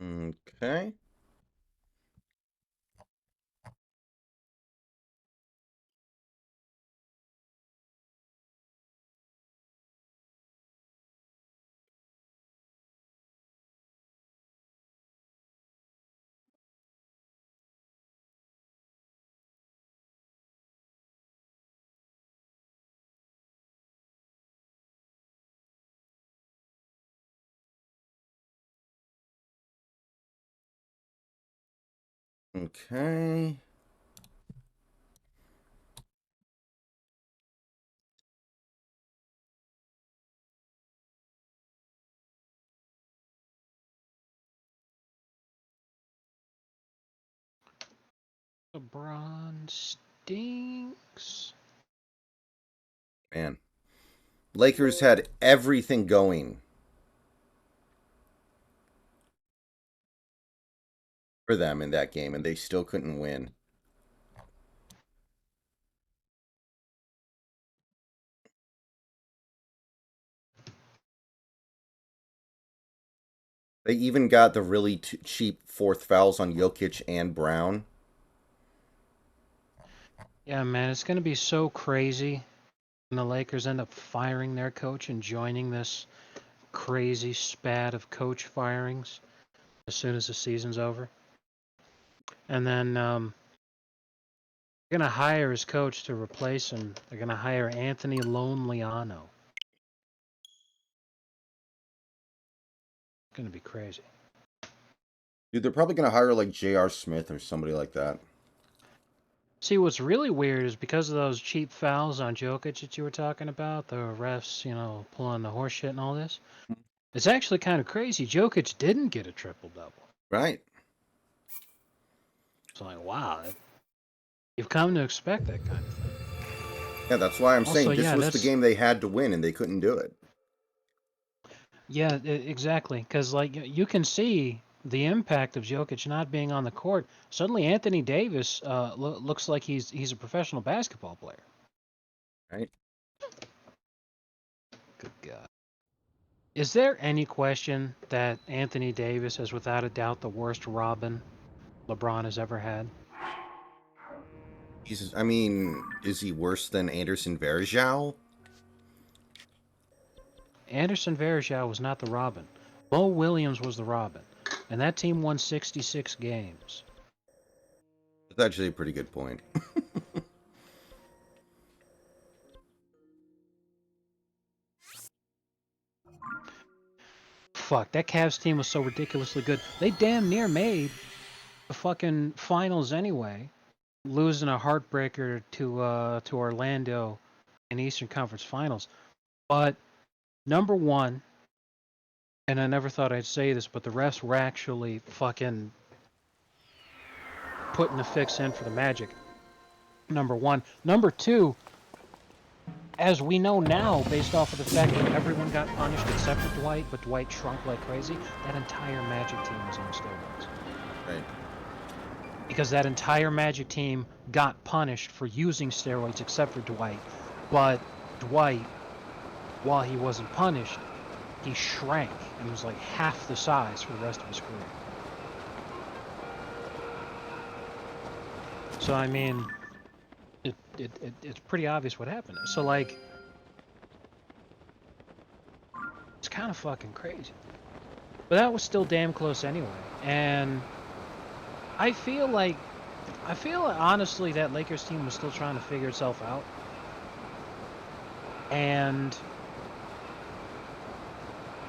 Okay. Okay. LeBron stinks. Man. Lakers had everything going for them in that game, and they still couldn't win. They even got the really cheap fourth fouls on Jokic and Brown. Yeah, man, it's going to be so crazy when the Lakers end up firing their coach and joining this crazy spat of coach firings as soon as the season's over. And then they're going to hire his coach to replace him. They're going to hire Anthony Loneliano. It's going to be crazy. Dude, they're probably going to hire like J.R. Smith or somebody like that. See, what's really weird is because of those cheap fouls on Jokic that you were talking about, the refs, pulling the horse shit and all this. It's actually kind of crazy. Jokic didn't get a triple double. Right. It's like, wow, you've come to expect that kind of thing. Yeah, that's why I'm Also, saying this yeah, was the that's game they had to win, and they couldn't do it. yeah, exactly. Because like you can see the impact of Jokic not being on the court. Suddenly, Anthony Davis looks like he's a professional basketball player. Right. Good God. Is there any question that Anthony Davis is without a doubt the worst Robin LeBron has ever had? I mean, is he worse than Anderson Varejao? Anderson Varejao was not the Robin. Bo Williams was the Robin, and that team won 66 games. That's actually a pretty good point. Fuck, that Cavs team was so ridiculously good. They damn near made the fucking finals anyway, losing a heartbreaker to Orlando in Eastern Conference Finals. But number one, and I never thought I'd say this, but the refs were actually fucking putting the fix in for the Magic. Number one. Number two, as we know now, based off of the fact that everyone got punished except for Dwight, but Dwight shrunk like crazy, that entire Magic team was on steroids. Right. Because that entire Magic team got punished for using steroids except for Dwight. But Dwight, while he wasn't punished, he shrank and was like half the size for the rest of his career. So I mean, it's pretty obvious what happened. So like, it's kind of fucking crazy. But that was still damn close anyway. And I feel like, I feel honestly that Lakers team was still trying to figure itself out. And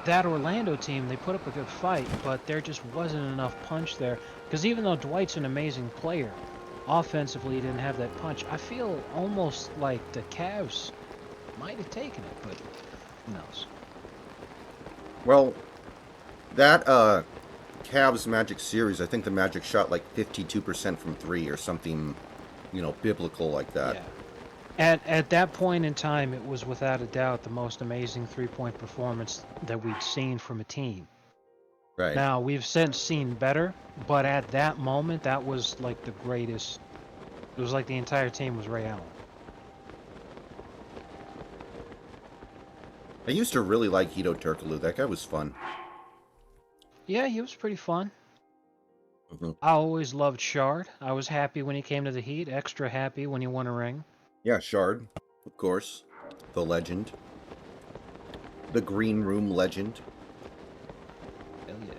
that Orlando team, they put up a good fight, but there just wasn't enough punch there. Because even though Dwight's an amazing player, offensively he didn't have that punch. I feel almost like the Cavs might have taken it, but who knows? Well, that Cavs Magic series, I think the Magic shot like 52% from three or something, biblical like that. Yeah. At that point in time, it was without a doubt the most amazing 3-point performance that we'd seen from a team. Right. Now, we've since seen better, but at that moment, that was like the greatest. It was like the entire team was Ray Allen. I used to really like Hito Turkoglu. That guy was fun. Yeah, he was pretty fun. Hmm. I always loved Shard. I was happy when he came to the Heat, extra happy when he won a ring. Yeah, Shard, of course, the legend, the Green Room legend. Hell yeah.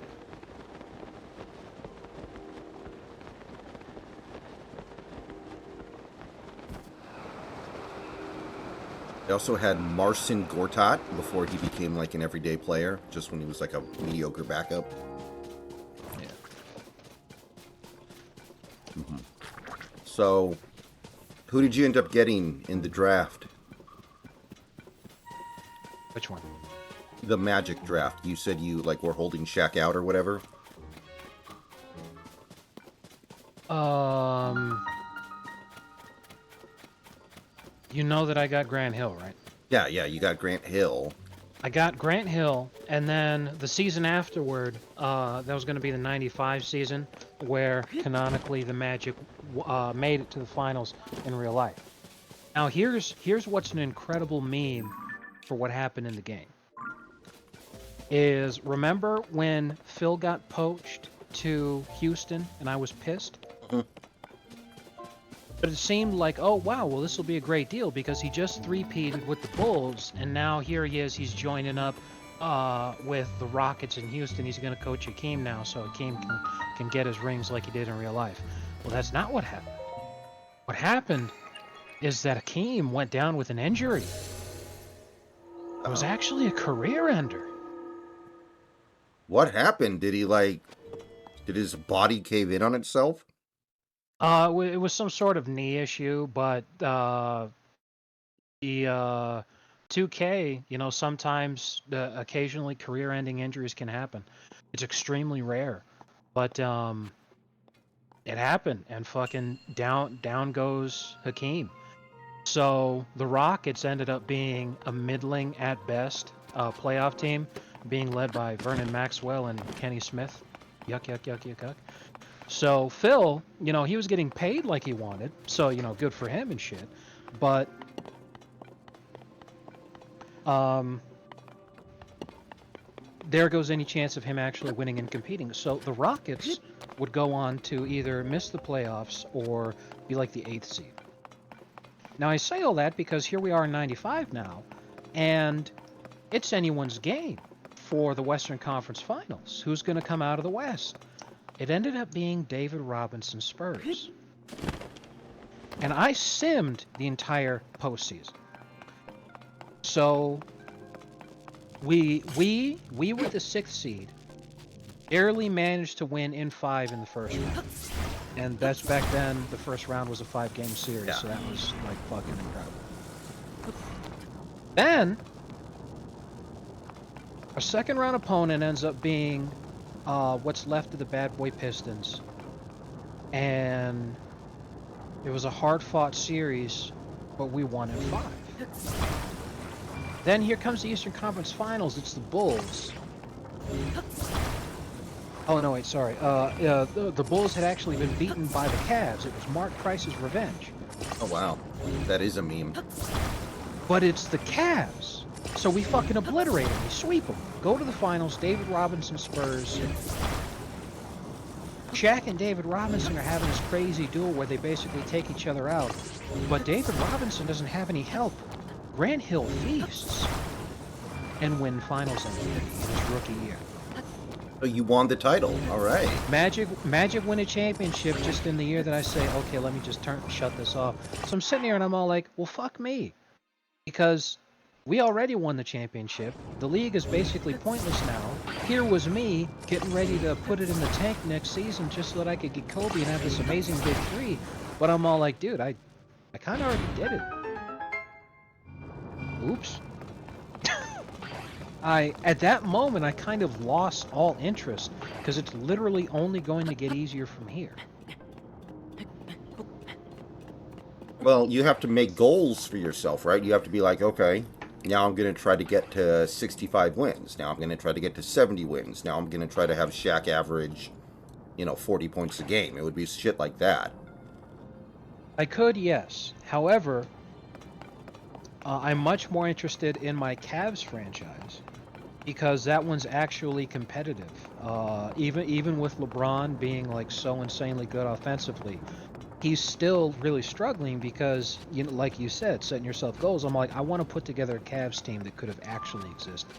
They also had Marcin Gortat before he became like an everyday player, just when he was like a mediocre backup. Yeah. Hmm. So, who did you end up getting in the draft? Which one? The Magic draft. You said you like were holding Shaq out or whatever. Um, you know that I got Grant Hill, right? Yeah, yeah. You got Grant Hill. I got Grant Hill, and then the season afterward, that was going to be the '95 season, where canonically the Magic made it to the finals in real life. Now here's what's an incredible meme for what happened in the game. Is remember when Phil got poached to Houston and I was pissed? Mhm. But it seemed like, oh wow, well this will be a great deal because he just three-peated with the Bulls, and now here he is, he's joining up with the Rockets in Houston. He's going to coach Hakeem now, so Hakeem can get his rings like he did in real life. Well, that's not what happened. What happened is that Hakeem went down with an injury. It was Oh. actually a career ender. What happened? Did he like? Did his body cave in on itself? It was some sort of knee issue, but the 2K, sometimes occasionally career-ending injuries can happen. It's extremely rare, but it happened, and fucking down goes Hakeem. So the Rockets ended up being a middling at best playoff team, being led by Vernon Maxwell and Kenny Smith. Yuck, yuck, yuck, yuck, yuck. So Phil, he was getting paid like he wanted, so good for him and shit. But um, there goes any chance of him actually winning and competing. So the Rockets would go on to either miss the playoffs or be like the 8th seed. Now I say all that because here we are in '95 now, and it's anyone's game for the Western Conference Finals. Who's going to come out of the West? It ended up being David Robinson Spurs. And I simmed the entire postseason. So we were the 6th seed, barely managed to win in 5 in the first round. And that's back then, the first round was a 5-game series, Yeah. so that was like fucking incredible. Then our second round opponent ends up being what's left of the Bad Boy Pistons. And it was a hard-fought series, but we won in 5. Then here comes the Eastern Conference Finals. It's the Bulls. Oh no, wait, sorry. The Bulls had actually been beaten by the Cavs. It was Mark Price's revenge. Oh wow, that is a meme. But it's the Cavs. So we fucking obliterate them. We sweep them. Go to the finals. David Robinson Spurs. Shaq and David Robinson are having this crazy duel where they basically take each other out. But David Robinson doesn't have any help. Grant Hill feasts and win finals MVP in his rookie year. Oh, you won the title. All right. Magic win a championship just in the year that I say, okay, let me just shut this off. So I'm sitting here and I'm all like, well, fuck me. Because we already won the championship. The league is basically pointless now. Here was me getting ready to put it in the tank next season just so that I could get Kobe and have this amazing big 3. But I'm all like, dude, I kind of already did it. Oops. At that moment, I kind of lost all interest because it's literally only going to get easier from here. Well, you have to make goals for yourself, right? You have to be like, okay, now I'm going to try to get to 65 wins. Now I'm going to try to get to 70 wins. Now I'm going to try to have Shaq average, 40 points a game. It would be shit like that. I could, yes. However, I'm much more interested in my Cavs franchise because that one's actually competitive. Even with LeBron being like so insanely good offensively, he's still really struggling because, you know, like you said, setting yourself goals. I'm like, I want to put together a Cavs team that could have actually existed.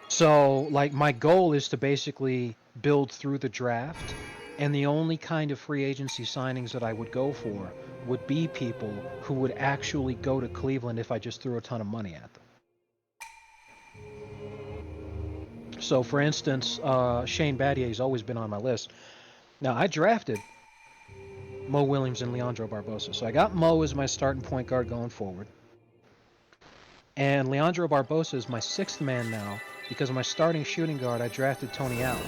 So, like, my goal is to basically build through the draft, and the only kind of free agency signings that I would go for would be people who would actually go to Cleveland if I just threw a ton of money at them. So, for instance, Shane Battier's always been on my list. Now, I drafted Mo Williams and Leandro Barbosa. So I got Mo as my starting point guard going forward. And Leandro Barbosa is my sixth man now because of my starting shooting guard. I drafted Tony Allen.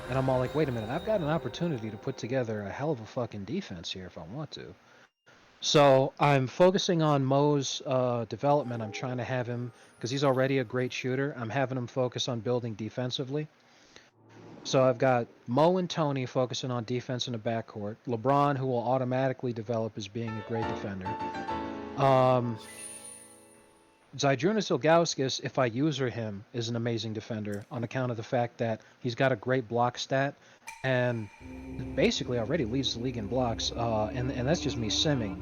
And I'm all like, wait a minute, I've got an opportunity to put together a hell of a fucking defense here if I want to. So I'm focusing on Mo's development. I'm trying to have him, because he's already a great shooter, I'm having him focus on building defensively. So I've got Mo and Tony focusing on defense in the backcourt. LeBron, who will automatically develop as being a great defender. Zydrunas Ilgauskas, if I user him, is an amazing defender on account of the fact that he's got a great block stat and basically already leads the league in blocks. And that's just me simming.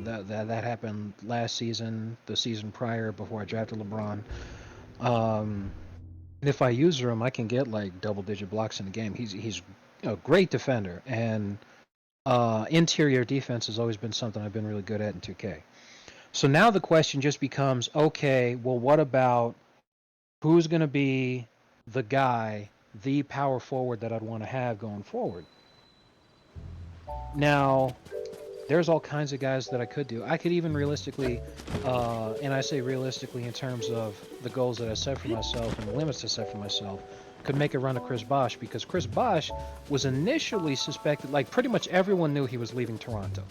That happened last season, the season prior, before I drafted LeBron. And if I user him, I can get like double-digit blocks in a game. He's a great defender, and interior defense has always been something I've been really good at in 2K. So now the question just becomes, okay, well, what about who's going to be the guy, the power forward that I'd want to have going forward? Now, there's all kinds of guys that I could do. I could even realistically, and I say realistically in terms of the goals that I set for myself and the limits I set for myself, could make a run of Chris Bosh, because Chris Bosh was initially suspected, like pretty much everyone knew he was leaving Toronto.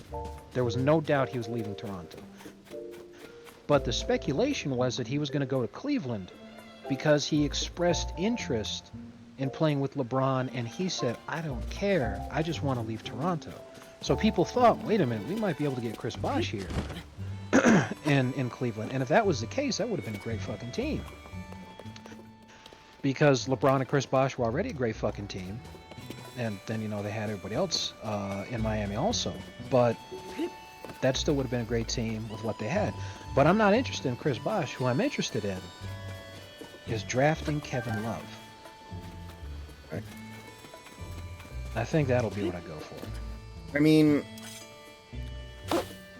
There was no doubt he was leaving Toronto. But the speculation was that he was going to go to Cleveland because he expressed interest in playing with LeBron, and he said, I don't care, I just want to leave Toronto. So people thought, wait a minute, we might be able to get Chris Bosh here in Cleveland. And if that was the case, that would have been a great fucking team. Because LeBron and Chris Bosh were already a great fucking team. And then, you know, they had everybody else in Miami also. But that still would have been a great team with what they had. But I'm not interested in Chris Bosh. Who I'm interested in is drafting Kevin Love. Okay. I think that'll be what I go for. I mean,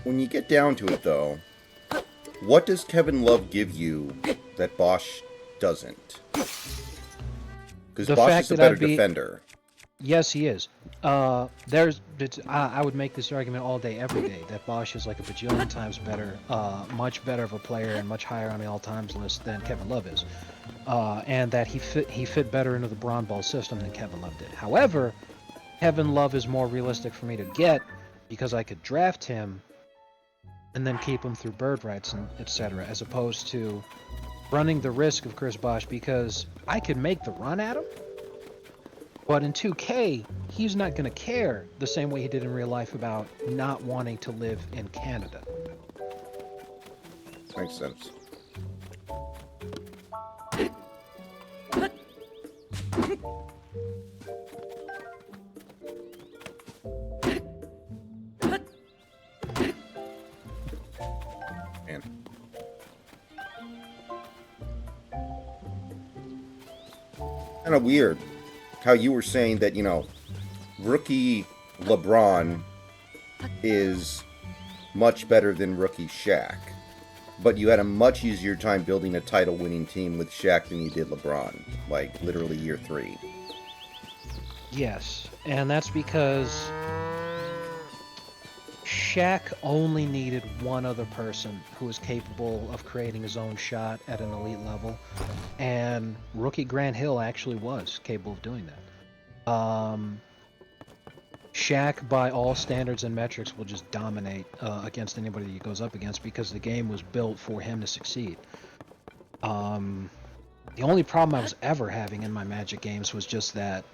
when you get down to it, though, what does Kevin Love give you that Bosh doesn't? Because Bosh is a better defender. Yes, he is. I would make this argument all day, every day, that Bosh is like a bajillion times better, much better of a player and much higher on the all-times list than Kevin Love is. And that he fit better into the Bron Ball system than Kevin Love did. However, Kevin Love is more realistic for me to get because I could draft him and then keep him through bird rights and etc., as opposed to running the risk of Chris Bosh, because I could make the run at him, but in 2K, he's not going to care the same way he did in real life about not wanting to live in Canada. Makes sense. Man. Kind of weird how you were saying that, you know, rookie LeBron is much better than rookie Shaq. But you had a much easier time building a title-winning team with Shaq than you did LeBron. Like, literally year 3. Yes, and that's because Shaq only needed one other person who was capable of creating his own shot at an elite level, and rookie Grant Hill actually was capable of doing that. Shaq, by all standards and metrics, will just dominate against anybody he goes up against because the game was built for him to succeed. The only problem I was ever having in my Magic games was just that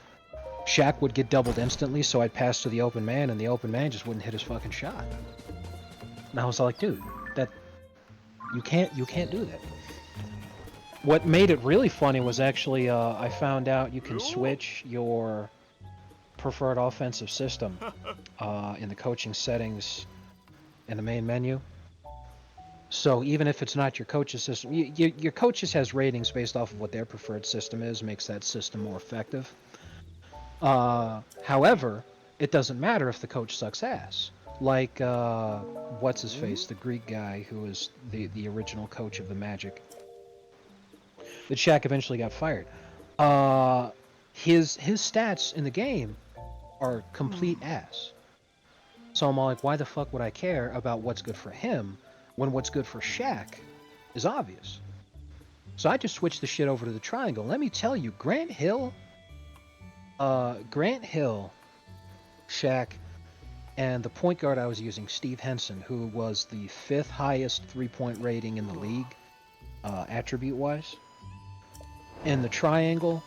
Shaq would get doubled instantly, so I'd pass to the open man, and the open man just wouldn't hit his fucking shot. And I was like, dude, You can't do that. What made it really funny was actually I found out you can switch your preferred offensive system in the coaching settings in the main menu. So even if it's not your coach's system, your coach's has ratings based off of what their preferred system is, makes that system more effective. However, it doesn't matter if the coach sucks ass. Like, what's his face, the Greek guy who was the original coach of the Magic. That Shaq eventually got fired. Uh, his stats in the game are complete ass. So I'm like, why the fuck would I care about what's good for him when what's good for Shaq is obvious? So I just switched the shit over to the triangle. Let me tell you, Grant Hill, Shaq, and the point guard I was using, Steve Henson, who was the 5th highest three-point rating in the league, attribute-wise. In the triangle,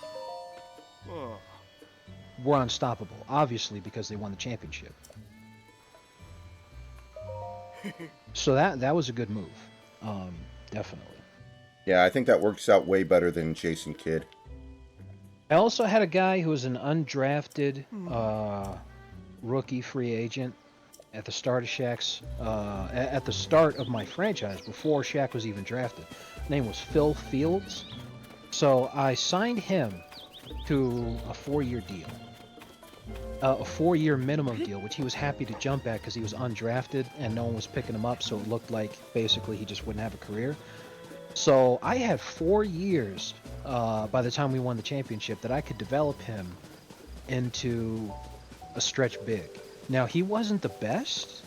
were unstoppable, obviously because they won the championship. So that was a good move, definitely. Yeah, I think that works out way better than Jason Kidd. I also had a guy who was an undrafted rookie free agent at the start of Shaq's at the start of my franchise before Shaq was even drafted. His name was Phil Fields. So I signed him to a 4-year deal. A 4-year minimum deal, which he was happy to jump at because he was undrafted and no one was picking him up, so it looked like basically he just wouldn't have a career. So I had 4 years by the time we won the championship that I could develop him into a stretch big. Now, he wasn't the best,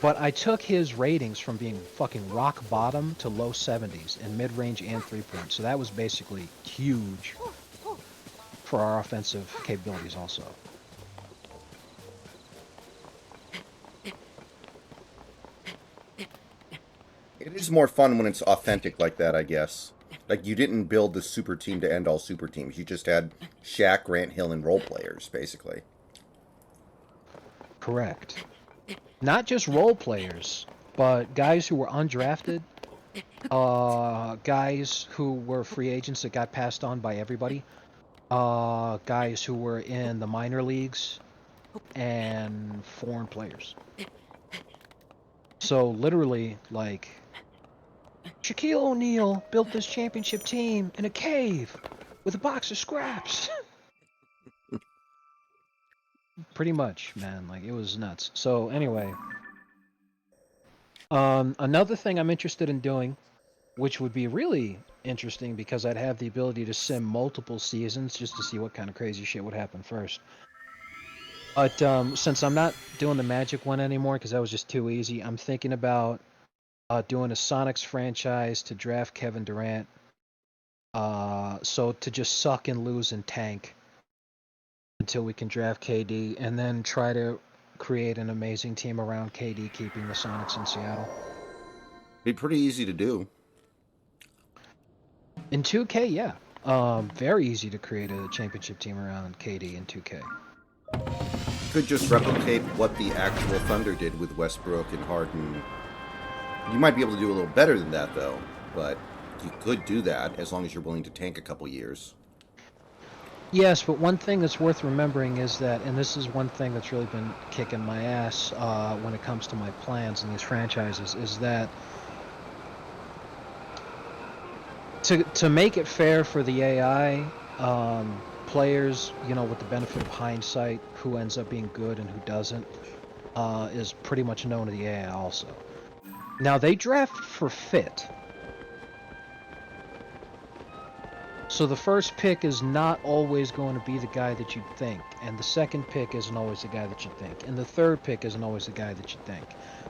but I took his ratings from being fucking rock bottom to low 70s in mid-range and 3-point. So that was basically huge for our offensive capabilities also. It is more fun when it's authentic like that, I guess. Like, you didn't build the super team to end all super teams. You just had Shaq, Grant Hill, and role players, basically. Correct. Not just role players, but guys who were undrafted, guys who were free agents that got passed on by everybody, guys who were in the minor leagues, and foreign players. So literally, like, Shaquille O'Neal built this championship team in a cave with a box of scraps. Pretty much, man. Like, it was nuts. So anyway, another thing I'm interested in doing, which would be really interesting because I'd have the ability to sim multiple seasons just to see what kind of crazy shit would happen first. But since I'm not doing the Magic one anymore because that was just too easy, I'm thinking about doing a Sonics franchise to draft Kevin Durant. So to just suck and lose and tank until we can draft KD, and then try to create an amazing team around KD, keeping the Sonics in Seattle. Be pretty easy to do. In 2K, yeah. Very easy to create a championship team around KD in 2K. You could just replicate what the actual Thunder did with Westbrook and Harden. You might be able to do a little better than that, though. But you could do that as long as you're willing to tank a couple years. Yes, but one thing that's worth remembering is that, and this is one thing that's really been kicking my ass when it comes to my plans in these franchises, is that to make it fair for the AI players, you know, with the benefit of hindsight, who ends up being good and who doesn't, is pretty much known to the AI also. Now, they draft for fit. So the first pick is not always going to be the guy that you think, and the second pick isn't always the guy that you think, and the third pick isn't always the guy that you think.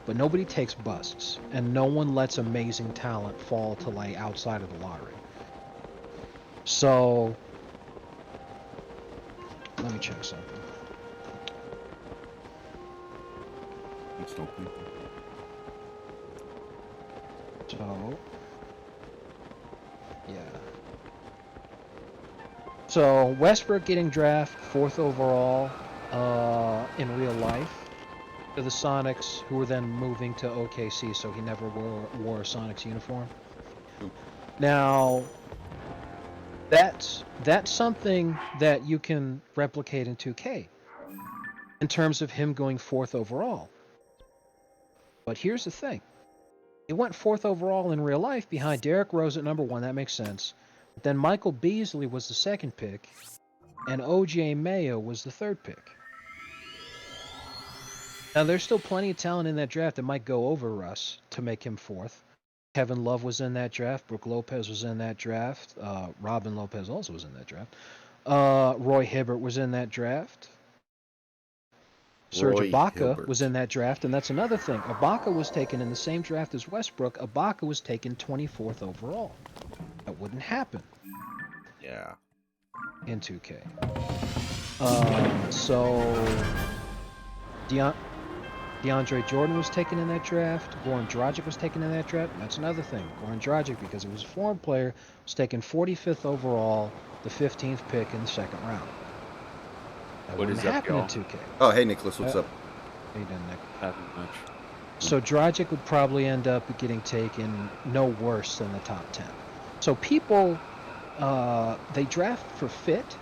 But nobody takes busts, and no one lets amazing talent fall to like outside of the lottery. So let me check something. So yeah. So Westbrook getting drafted 4th overall in real life to the Sonics, who were then moving to OKC, so he never wore a Sonics uniform. Now, that's something that you can replicate in 2K in terms of him going 4th overall. But here's the thing. He went 4th overall in real life behind Derrick Rose at number 1. That makes sense. But then Michael Beasley was the 2nd pick, and O.J. Mayo was the 3rd pick. Now, there's still plenty of talent in that draft that might go over Russ to make him 4th. Kevin Love was in that draft. Brook Lopez was in that draft. Robin Lopez also was in that draft. Roy Hibbert was in that draft. Serge Roy Ibaka was Hilbert. in that draft, and that's another thing. Ibaka was taken in the same draft as Westbrook. Ibaka was taken 24th overall. That wouldn't happen Yeah. in 2K. So DeAndre Jordan was taken in that draft. Goran Dragic was taken in that draft. That's another thing. Goran Dragic, because he was a foreign player, was taken 45th overall, the 15th pick in the 2nd round. That What wouldn't is up, happen in y'all? 2K. Oh, hey, Nicholas, what's up? He didn't, Nick. Haven't much. So Dragic would probably end up getting taken no worse than the top 10. So people, they draft for fit,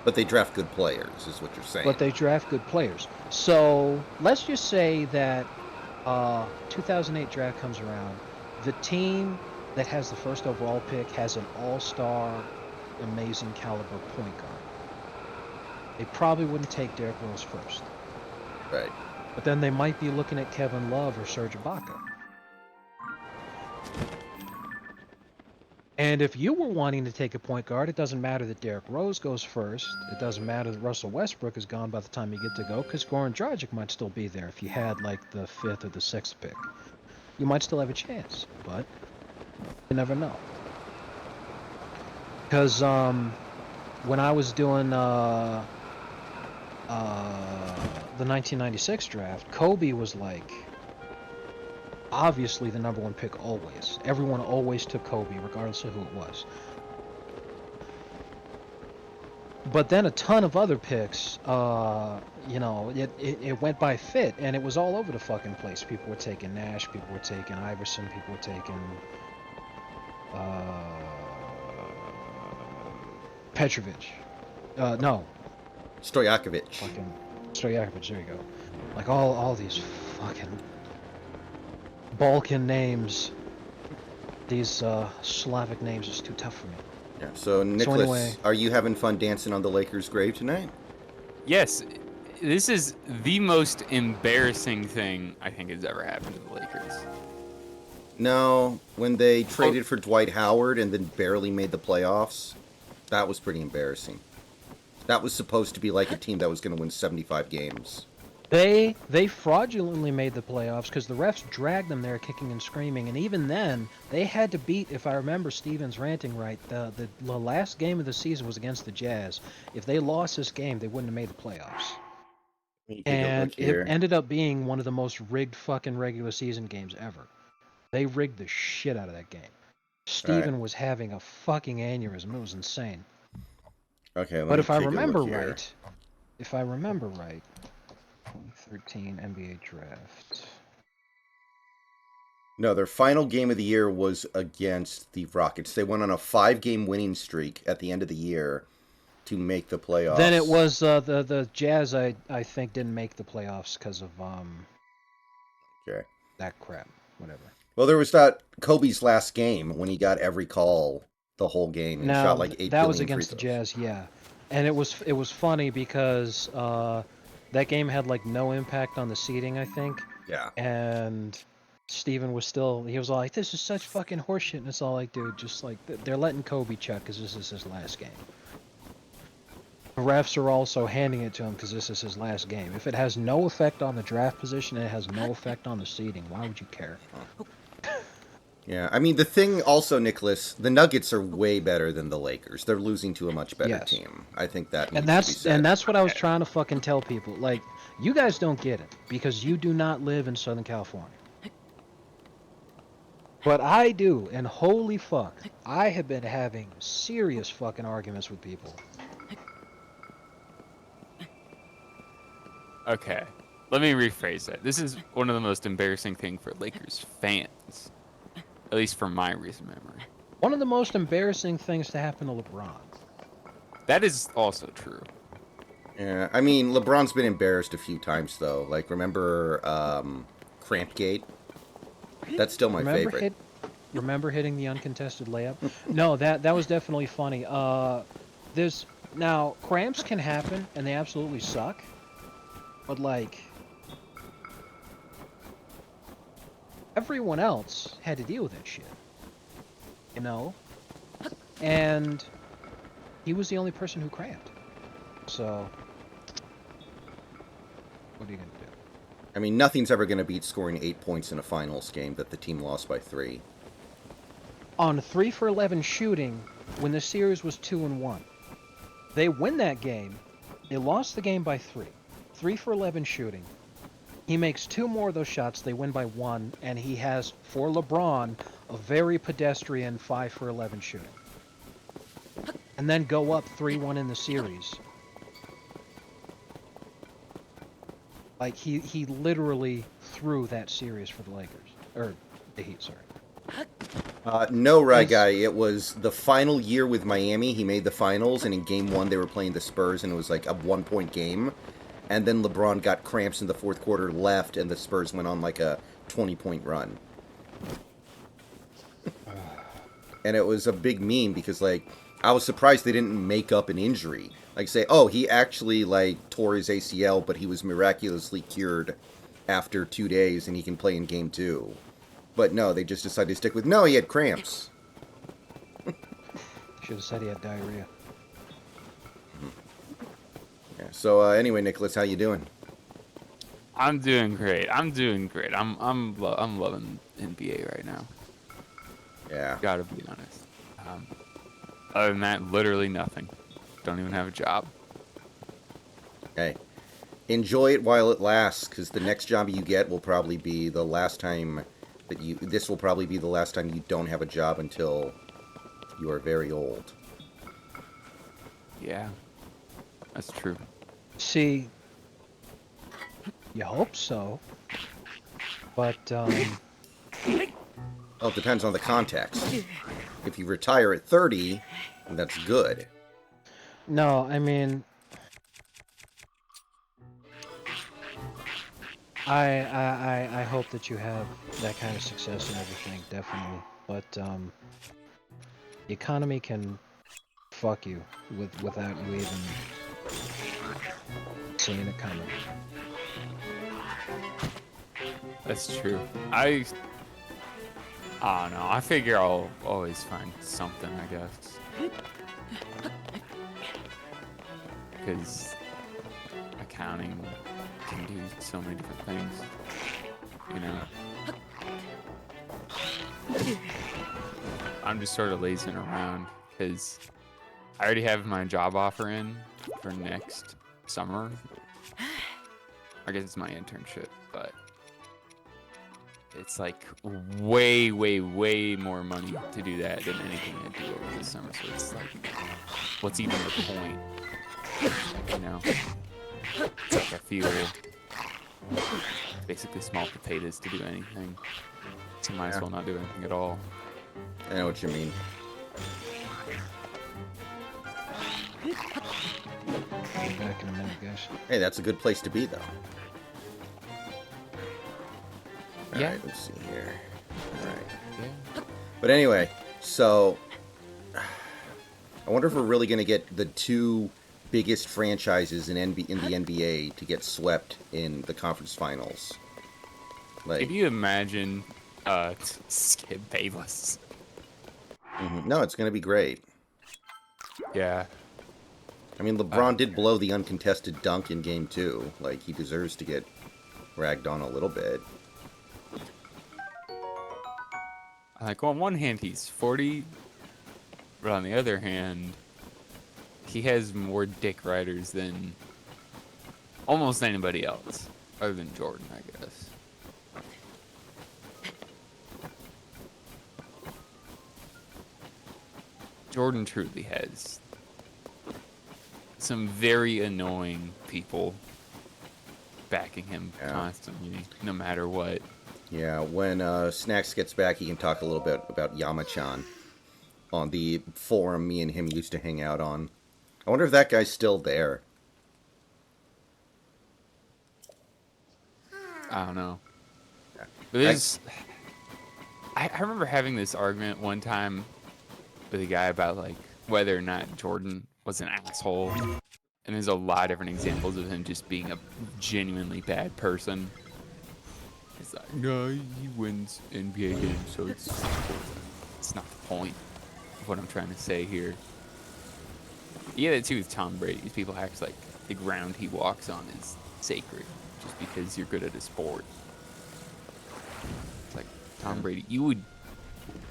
But they draft good players, is what you're saying. but they draft good players. So let's just say that 2008 draft comes around. The team that has the 1st overall pick has an all-star, amazing caliber point guard. They probably wouldn't take Derrick Rose first. Right. But then they might be looking at Kevin Love or Serge Ibaka. And if you were wanting to take a point guard, it doesn't matter that Derrick Rose goes first. It doesn't matter that Russell Westbrook is gone by the time you get to go, because Goran Dragic might still be there if you had like the 5th or the 6th pick. You might still have a chance, but you never know. Because when I was doing the 1996 draft, Kobe was like obviously the number 1 pick always. Everyone always took Kobe, regardless of who it was. But then a ton of other picks, it went by fit, and it was all over the fucking place. People were taking Nash, people were taking Iverson, people were taking Petrovic. No. Stojakovic. Fucking Stojakovic, there you go. Like all these fucking Balkan names. These Slavic names is too tough for me. Yeah. So, Nicholas, anyway, are you having fun dancing on the Lakers' grave tonight? Yes, this is the most embarrassing thing I think has ever happened to the Lakers. No, when they traded for Dwight Howard and then barely made the playoffs, that was pretty embarrassing. That was supposed to be like a team that was going to win 75 games. They fraudulently made the playoffs because the refs dragged them there kicking and screaming, and even then they had to beat, if I remember Stevens ranting right, the last game of the season was against the Jazz. If they lost this game, they wouldn't have made the playoffs. And it ended up being one of the most rigged fucking regular season games ever. They rigged the shit out of that game. Steven was having a fucking aneurysm. It was insane. Okay, let But me if I take a remember look here. right, 2013 NBA draft. No, their final game of the year was against the Rockets. They went on a 5-game winning streak at the end of the year to make the playoffs. Then it was the Jazz. I think didn't make the playoffs because of Okay. that crap. Whatever. Well, there was that Kobe's last game when he got every call the whole game and shot like 8 that was billion against the free throws. Jazz, yeah. And it was funny because that game had like no impact on the seeding, I think. Yeah. And Steven was he was all like, "This is such fucking horseshit," and it's all like, dude, just like they're letting Kobe chuck because this is his last game. The refs are also handing it to him because this is his last game. If it has no effect on the draft position, it has no effect on the seeding. Why would you care? Yeah, I mean, the thing also, Nicholas, the Nuggets are way better than the Lakers. They're losing to a much better team. I think that needs to be said. And that's what I was trying to fucking tell people. Like, you guys don't get it because you do not live in Southern California. But I do, and holy fuck, I have been having serious fucking arguments with people. Okay. Let me rephrase that. This is one of the most embarrassing thing for Lakers fans, at least from my recent memory. One of the most embarrassing things to happen to LeBron. That is also true. Yeah, I mean, LeBron's been embarrassed a few times though. Like, remember Crampgate? That's still my Remember favorite. remember hitting the uncontested layup? No, that was definitely funny. There's now cramps can happen and they absolutely suck, but like everyone else had to deal with that shit, you know, and he was the only person who cramped. So what are you gonna do? I mean, nothing's ever going to beat scoring 8 points in a finals game that the team lost by 3. On 3 for 11 shooting, when the series was 2-1, they win that game. They lost the game by 3. 3 for 11 shooting. He makes 2 more of those shots. They win by 1, and he has, for LeBron, a very pedestrian 5 for 11 shooting. And then go up 3-1 in the series. Like, he literally threw that series for the Lakers. Or the Heat, sorry. No, right, guy. It was the final year with Miami. He made the finals, and in Game 1 they were playing the Spurs, and it was like a 1-point game. And then LeBron got cramps in the fourth quarter, left, and the Spurs went on like a 20-point run. And it was a big meme because, like, I was surprised they didn't make up an injury. Like, say, oh, he actually, like, tore his ACL, but he was miraculously cured after 2 days, and he can play in Game 2. But no, they just decided to stick with, no, he had cramps. Should have said he had diarrhea. Yeah, so, anyway, Nicholas, how you doing? I'm doing great. I'm loving NBA right now. Yeah. Gotta be honest. Other than that, literally nothing. Don't even have a job. Hey, enjoy it while it lasts, because the next job you get will probably be the last time that you... This will probably be the last time you don't have a job until you are very old. Yeah, that's true. See, you hope so, but Well, it depends on the context. If you retire at 30, that's good. no, I mean, I hope that you have that kind of success and everything, definitely. But the economy can fuck you without you even seeing it coming. That's true. I don't know. I figure I'll always find something, I guess. Because accounting can do so many different things, you know? I'm just sort of lazing around because I already have my job offer in for next summer. I guess it's my internship, but it's like way, way, way more money to do that than anything I do over the summer. So it's like, what's even the point? You know? It's like I feel basically small potatoes to do anything. So might as well not do anything at all. I know what you mean. Be back in a minute, guys. Hey, that's a good place to be, though. Yeah. Alright, let's see here. Alright. Yeah. But anyway, so... I wonder if we're really going to get the two biggest franchises in the NBA to get swept in the conference finals. Like, If you imagine Skip Bayless. No, it's going to be great. Yeah. I mean, LeBron did blow the uncontested dunk in Game 2. Like, he deserves to get ragged on a little bit. Like, on one hand, he's 40, but on the other hand, he has more dick riders than almost anybody else, other than Jordan, I guess. Jordan truly has some very annoying people backing him Yeah. constantly, no matter what. Yeah, when Snacks gets back, he can talk a little bit about Yamachan on the forum me and him used to hang out on. I wonder if that guy's still there. I don't know. Yeah. But there's, I remember having this argument one time with a guy about like whether or not Jordan was an asshole, and there's a lot of different examples of him just being a genuinely bad person. It's like, no, he wins NBA games, so it's not the point of what I'm trying to say here. Yeah, that too with Tom Brady. People act like the ground he walks on is sacred just because you're good at a sport. It's like Tom Brady. You would,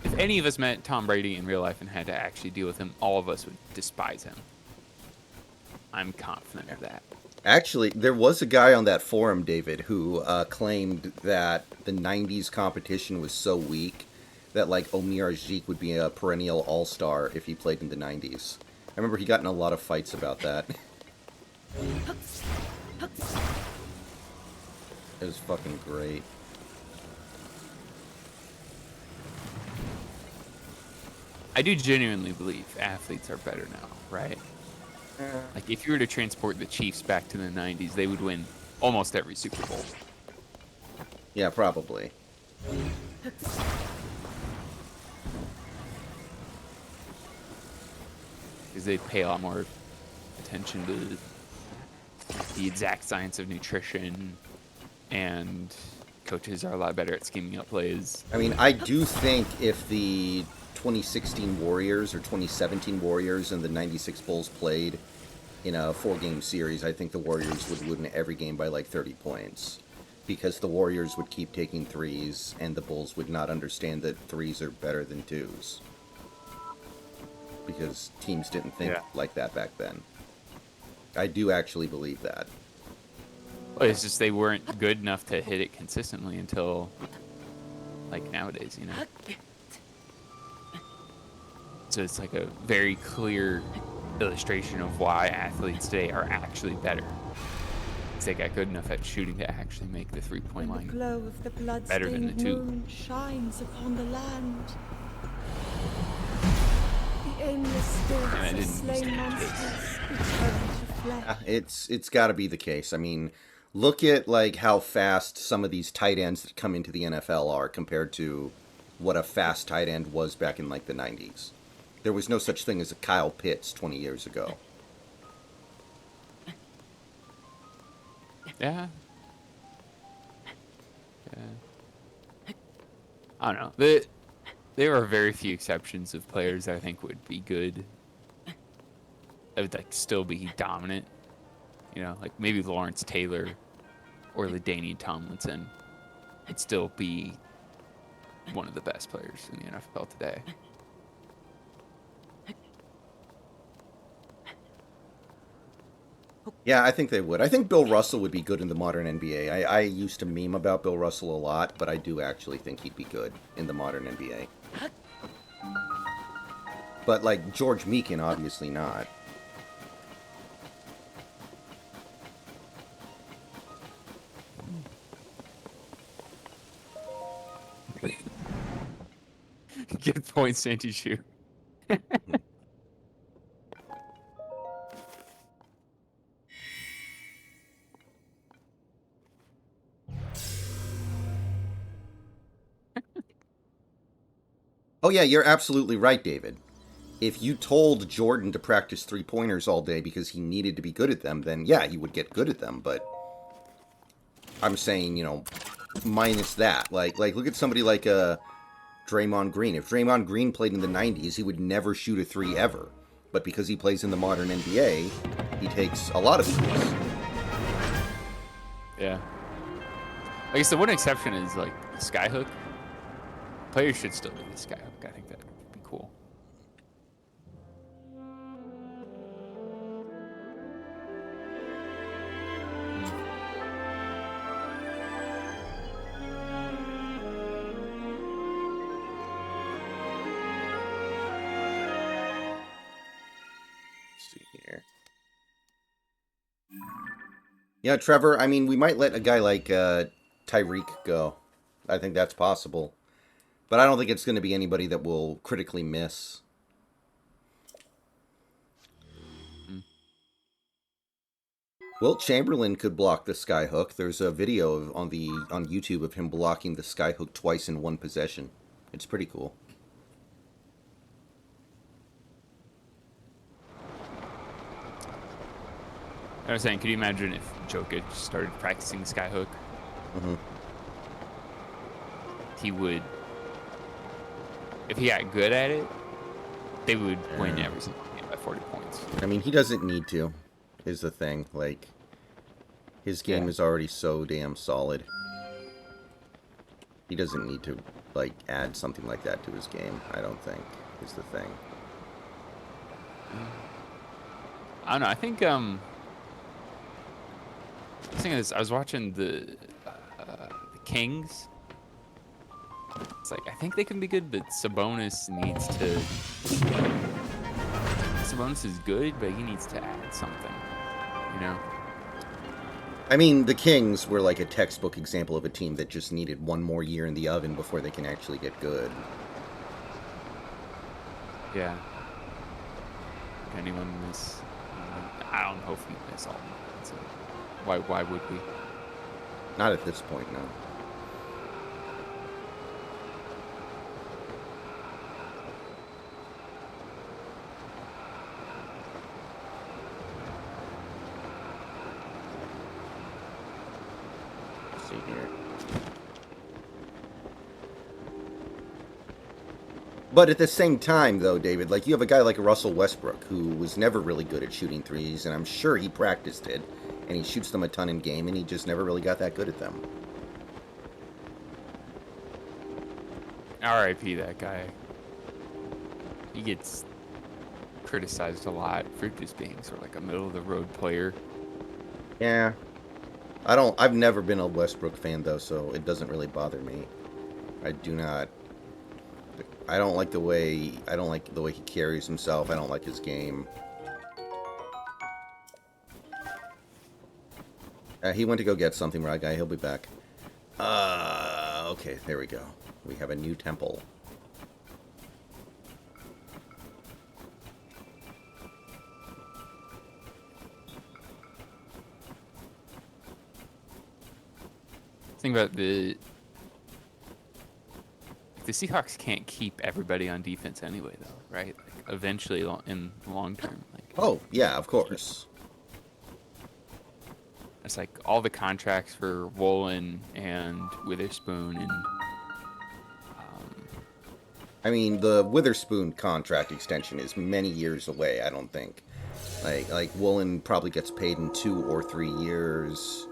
if any of us met Tom Brady in real life and had to actually deal with him, all of us would despise him. I'm confident of that. Actually, there was a guy on that forum, David, who claimed that the 90s competition was so weak that, like, Omir Ajik would be a perennial all-star if he played in the 90s. I remember he got in a lot of fights about that. It was fucking great. I do genuinely believe athletes are better now, right? Like, if you were to transport the Chiefs back to the 90s, they would win almost every Super Bowl. Yeah, probably. Because they'd pay a lot more attention to the exact science of nutrition, and coaches are a lot better at scheming up plays. I mean, I do think if the 2016 Warriors or 2017 Warriors and the 96 Bulls played in a 4-game series, I think the Warriors would win every game by like 30 points. Because the Warriors would keep taking threes, and the Bulls would not understand that threes are better than twos. Because teams didn't think like that back then. I do actually believe that. Well, it's just they weren't good enough to hit it consistently until, like, nowadays, you know? So it's like a very clear illustration of why athletes today are actually better. Because they got good enough at shooting to actually make the three-point When the line glow of the better than the blood-stained two. moon shines upon the land. The aimless spirits And that of didn't used to slain be the monsters return to flesh. It's got to be the case. I mean, look at like how fast some of these tight ends that come into the NFL are compared to what a fast tight end was back in like the 90s. There was no such thing as a Kyle Pitts 20 years ago. Yeah. I don't know. There are very few exceptions of players that I think would be good. That would like still be dominant. You know, like maybe Lawrence Taylor or LaDainian Tomlinson would still be one of the best players in the NFL today. Yeah, I think they would. I think Bill Russell would be good in the modern NBA. I used to meme about Bill Russell a lot, but I do actually think he'd be good in the modern NBA. But, like, George Meekin, obviously not. Good point, Santi Shoe. Oh, yeah, you're absolutely right, David. If you told Jordan to practice three-pointers all day because he needed to be good at them, then, yeah, he would get good at them, but I'm saying, you know, minus that. Like look at somebody like Draymond Green. If Draymond Green played in the 90s, he would never shoot a three ever. But because he plays in the modern NBA, he takes a lot of threes. Yeah. I guess the one exception is like the skyhook. Players should still do the skyhook. I think that would be cool. Let's see here. Yeah, Trevor, I mean, we might let a guy like Tyreek go. I think that's possible. But I don't think it's going to be anybody that will critically miss. Mm. Wilt Chamberlain could block the skyhook. There's a video on YouTube of him blocking the skyhook twice in one possession. It's pretty cool. I was saying, could you imagine if Jokic started practicing skyhook? Hmm. He would, if he got good at it, they would win every single game by 40 points. I mean, he doesn't need to, is the thing. Like, his game is already so damn solid. He doesn't need to, like, add something like that to his game, I don't think, is the thing. I don't know. I think I was watching the Kings. It's like I think they can be good, but Sabonis needs to. Sabonis is good, but he needs to add something. You know. I mean, the Kings were like a textbook example of a team that just needed one more year in the oven before they can actually get good. Yeah. Anyone miss? I don't know if we miss all. So why would we? Not at this point, no. Let's see here. But at the same time, though, David, like, you have a guy like Russell Westbrook, who was never really good at shooting threes, and I'm sure he practiced it, and he shoots them a ton in game, and he just never really got that good at them. R.I.P. that guy. He gets criticized a lot for just being sort of like a middle of the road player. Yeah. I've never been a Westbrook fan, though, so it doesn't really bother me. I don't like the way he carries himself. I don't like his game. He went to go get something, right, guy? He'll be back. Okay, there we go. We have a new temple. Think about the Seahawks can't keep everybody on defense anyway, though, right? Like eventually, in the long term, like Oh, yeah, of course. it's like all the contracts for Woolen and Witherspoon and I mean, the Witherspoon contract extension is many years away, I don't think. Like Woolen probably gets paid in 2 or 3 years.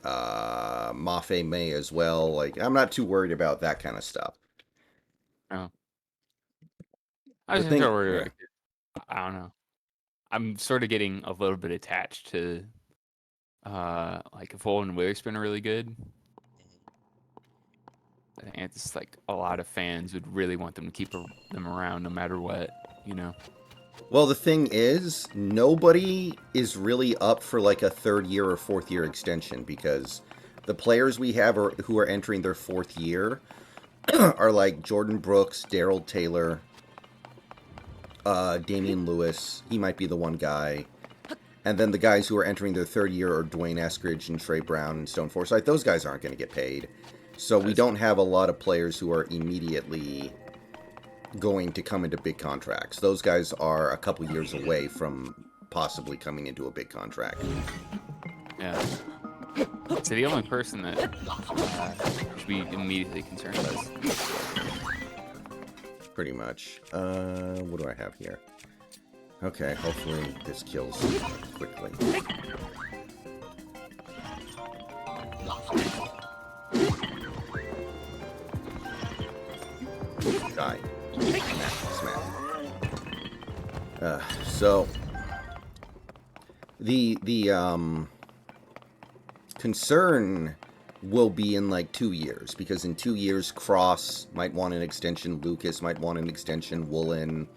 Mafe may as well. Like, I'm not too worried about that kind of stuff. oh, I The was just thing- sort of worried yeah. about it. I don't know. I'm sort of getting a little bit attached to like if Woolen and Witherspoon are really good. I think it's like a lot of fans would really want them to keep them around no matter what, you know. Well, the thing is, nobody is really up for like a 3rd year or 4th year extension because the players we have who are entering their 4th year are like Jordan Brooks, Daryl Taylor, Damian Lewis. He might be the one guy. And then the guys who are entering their 3rd year are Dwayne Eskridge and Trey Brown and Stone Forsythe. Those guys aren't going to get paid. So we don't have a lot of players who are immediately going to come into big contracts. Those guys are a couple years away from possibly coming into a big contract. Yeah. So the only person that should be immediately concerned about is Pretty much. What do I have here? Okay, hopefully this kills quickly. Die. Smack. So the concern will be in like 2 years, because in 2 years Cross might want an extension, Lucas might want an extension, Woolen.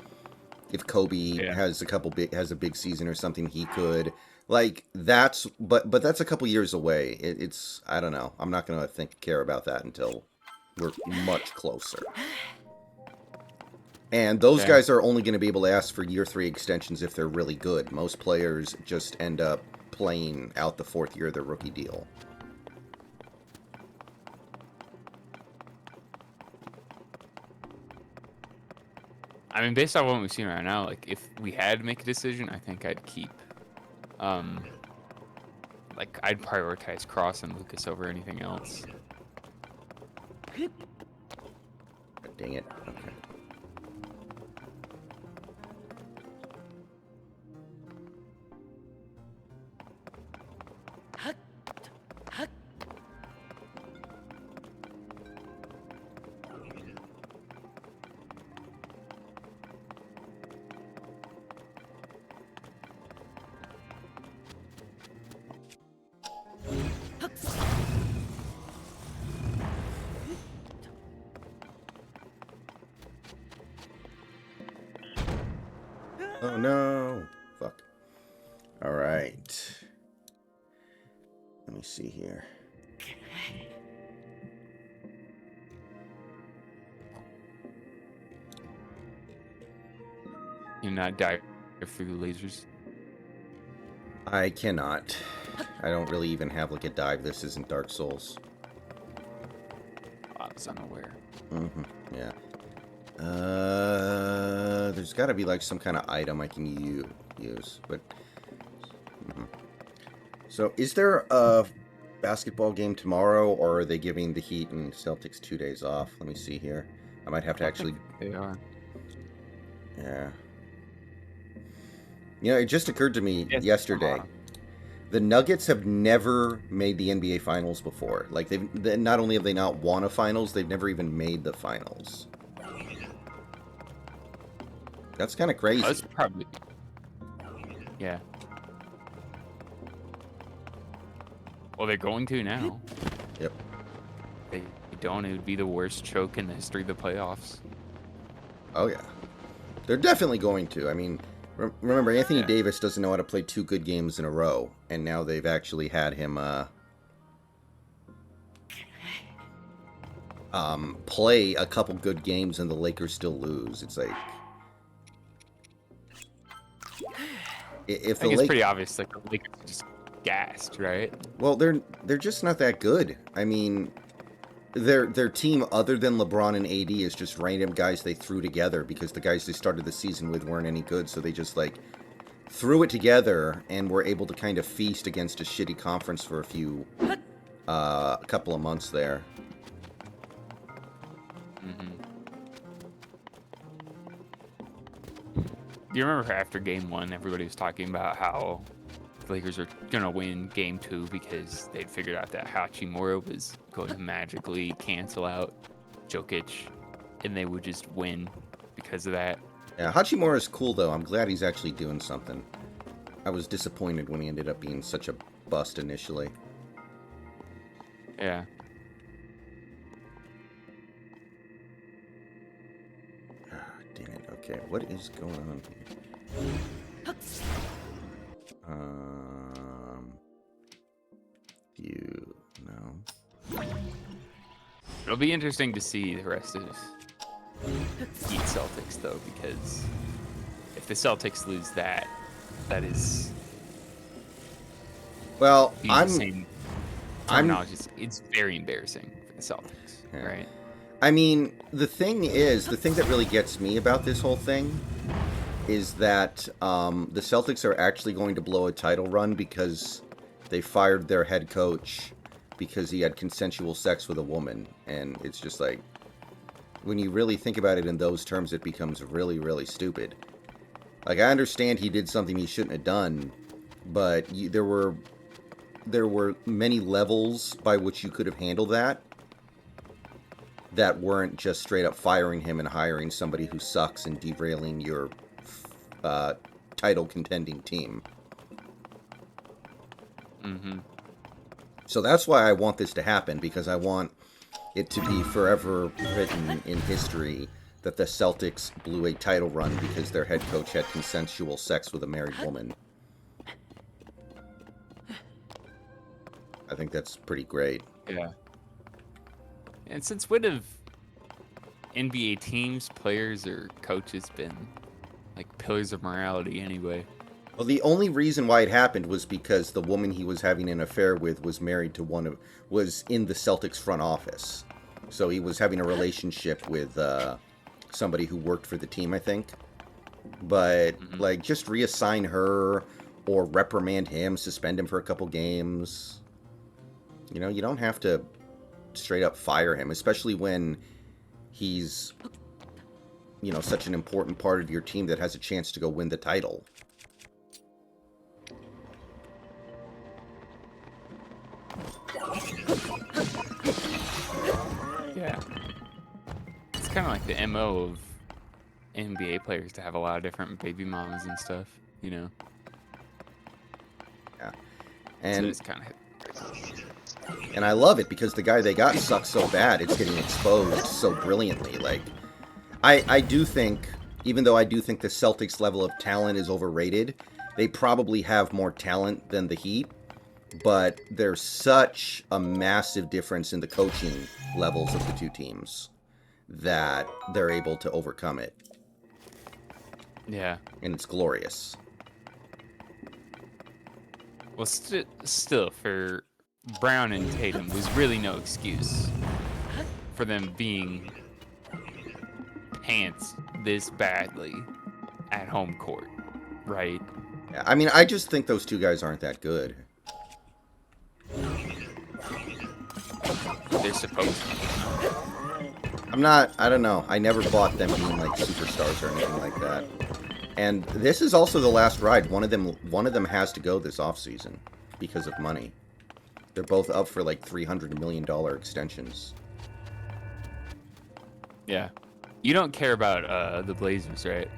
If Kobe has a big season or something, he could. Like but that's a couple years away. It's I don't know. I'm not gonna care about that until we're much closer. And those Yeah. guys are only going to be able to ask for year 3 extensions if they're really good. Most players just end up playing out the 4th year of their rookie deal. I mean, based on what we've seen right now, like if we had to make a decision, I think I'd keep, like I'd prioritize Cross and Lucas over anything else. Dang it. Okay. Oh no. Fuck. All right. Let me see here. You not die through the lasers. I cannot. I don't really even have like a dive. This isn't Dark Souls. I was unaware. Mm-hmm. Yeah. There's got to be like some kind of item I can use, but. Mhm. So, is there a basketball game tomorrow, or are they giving the Heat and Celtics 2 days off? Let me see here. I might have to actually. They are. Yeah. You know, it just occurred to me Yes, yesterday. tomorrow. The Nuggets have never made the NBA Finals before. Like not only have they not won a finals, they've never even made the finals. That's kind of crazy. That's probably. Yeah. Well, they're going to now. Yep. They don't. It would be the worst choke in the history of the playoffs. Oh yeah. They're definitely going to. I mean, remember Anthony Davis doesn't know how to play 2 good games in a row, and now they've actually had him play a couple good games, and the Lakers still lose. It's like if I think it's pretty obvious. Like the Lakers are just gassed, right? Well, they're just not that good. I mean, their team, other than LeBron and AD, is just random guys they threw together because the guys they started the season with weren't any good. So they just like threw it together and were able to kind of feast against a shitty conference for a couple of months there. Do you remember after game 1, everybody was talking about how the Lakers are going to win game 2 because they'd figured out that Hachimura was going to magically cancel out Jokic, and they would just win because of that. Yeah, Hachimura is cool, though. I'm glad he's actually doing something. I was disappointed when he ended up being such a bust initially. Yeah. Damn it. Okay, what is going on here? You no. It'll be interesting to see the rest of Heat Celtics, though, because if the Celtics lose that, that is... Well, it's very embarrassing for the Celtics, Yeah. right? I mean, the thing that really gets me about this whole thing is that the Celtics are actually going to blow a title run because they fired their head coach because he had consensual sex with a woman. And it's just like, when you really think about it in those terms, it becomes really, really stupid. Like, I understand he did something he shouldn't have done, but there were many levels by which you could have handled that weren't just straight up firing him and hiring somebody who sucks and derailing your title contending team. Mm-hmm. So that's why I want this to happen, because I want it to be forever written in history that the Celtics blew a title run because their head coach had consensual sex with a married woman. I think that's pretty great. Yeah. And since when have NBA teams, players, or coaches been like pillars of morality anyway? Well, the only reason why it happened was because the woman he was having an affair with was married to was in the Celtics front office. So he was having a relationship with somebody who worked for the team, I think. But, like, just reassign her or reprimand him, suspend him for a couple games. You know, you don't have to straight up fire him, especially when he's, you know, such an important part of your team that has a chance to go win the title. Yeah. It's kind of like the MO of NBA players to have a lot of different baby mamas and stuff, you know? Yeah. So And it's kind of... And I love it because the guy they got sucks so bad, it's getting exposed so brilliantly. Like, I do think, even though I do think the Celtics' level of talent is overrated, they probably have more talent than the Heat, but there's such a massive difference in the coaching levels of the two teams that they're able to overcome it. Yeah. And it's glorious. Well, still, for Brown and Tatum, was really no excuse for them being pants this badly at home court, right? Yeah, I mean, I just think those two guys aren't that good. They're supposed to. I don't know. I never bought them being like superstars or anything like that. And this is also the last ride. One of them has to go this offseason because of money. They're both up for like $300 million extensions. Yeah. You don't care about the Blazers, right?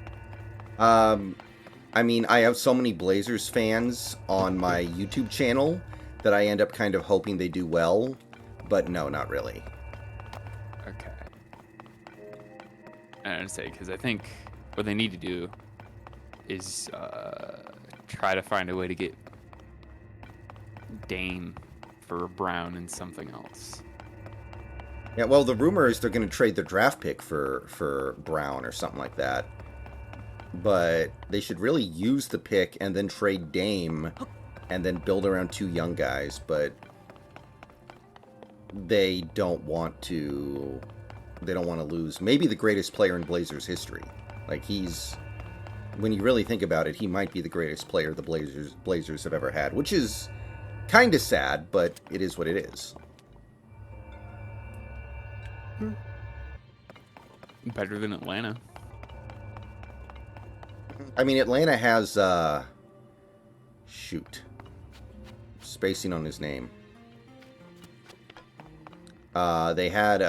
I mean, I have so many Blazers fans on my YouTube channel that I end up kind of hoping they do well, but no, not really. Okay. I don't say, because I think what they need to do is try to find a way to get Dame for Brown and something else. Yeah, well, the rumor is they're going to trade their draft pick for Brown or something like that. But they should really use the pick and then trade Dame and then build around two young guys, but they don't want to lose maybe the greatest player in Blazers history. Like, when you really think about it, he might be the greatest player the Blazers have ever had, which is kind of sad, but it is what it is. Better than Atlanta. I mean, Atlanta has, shoot. Spacing on his name. They had,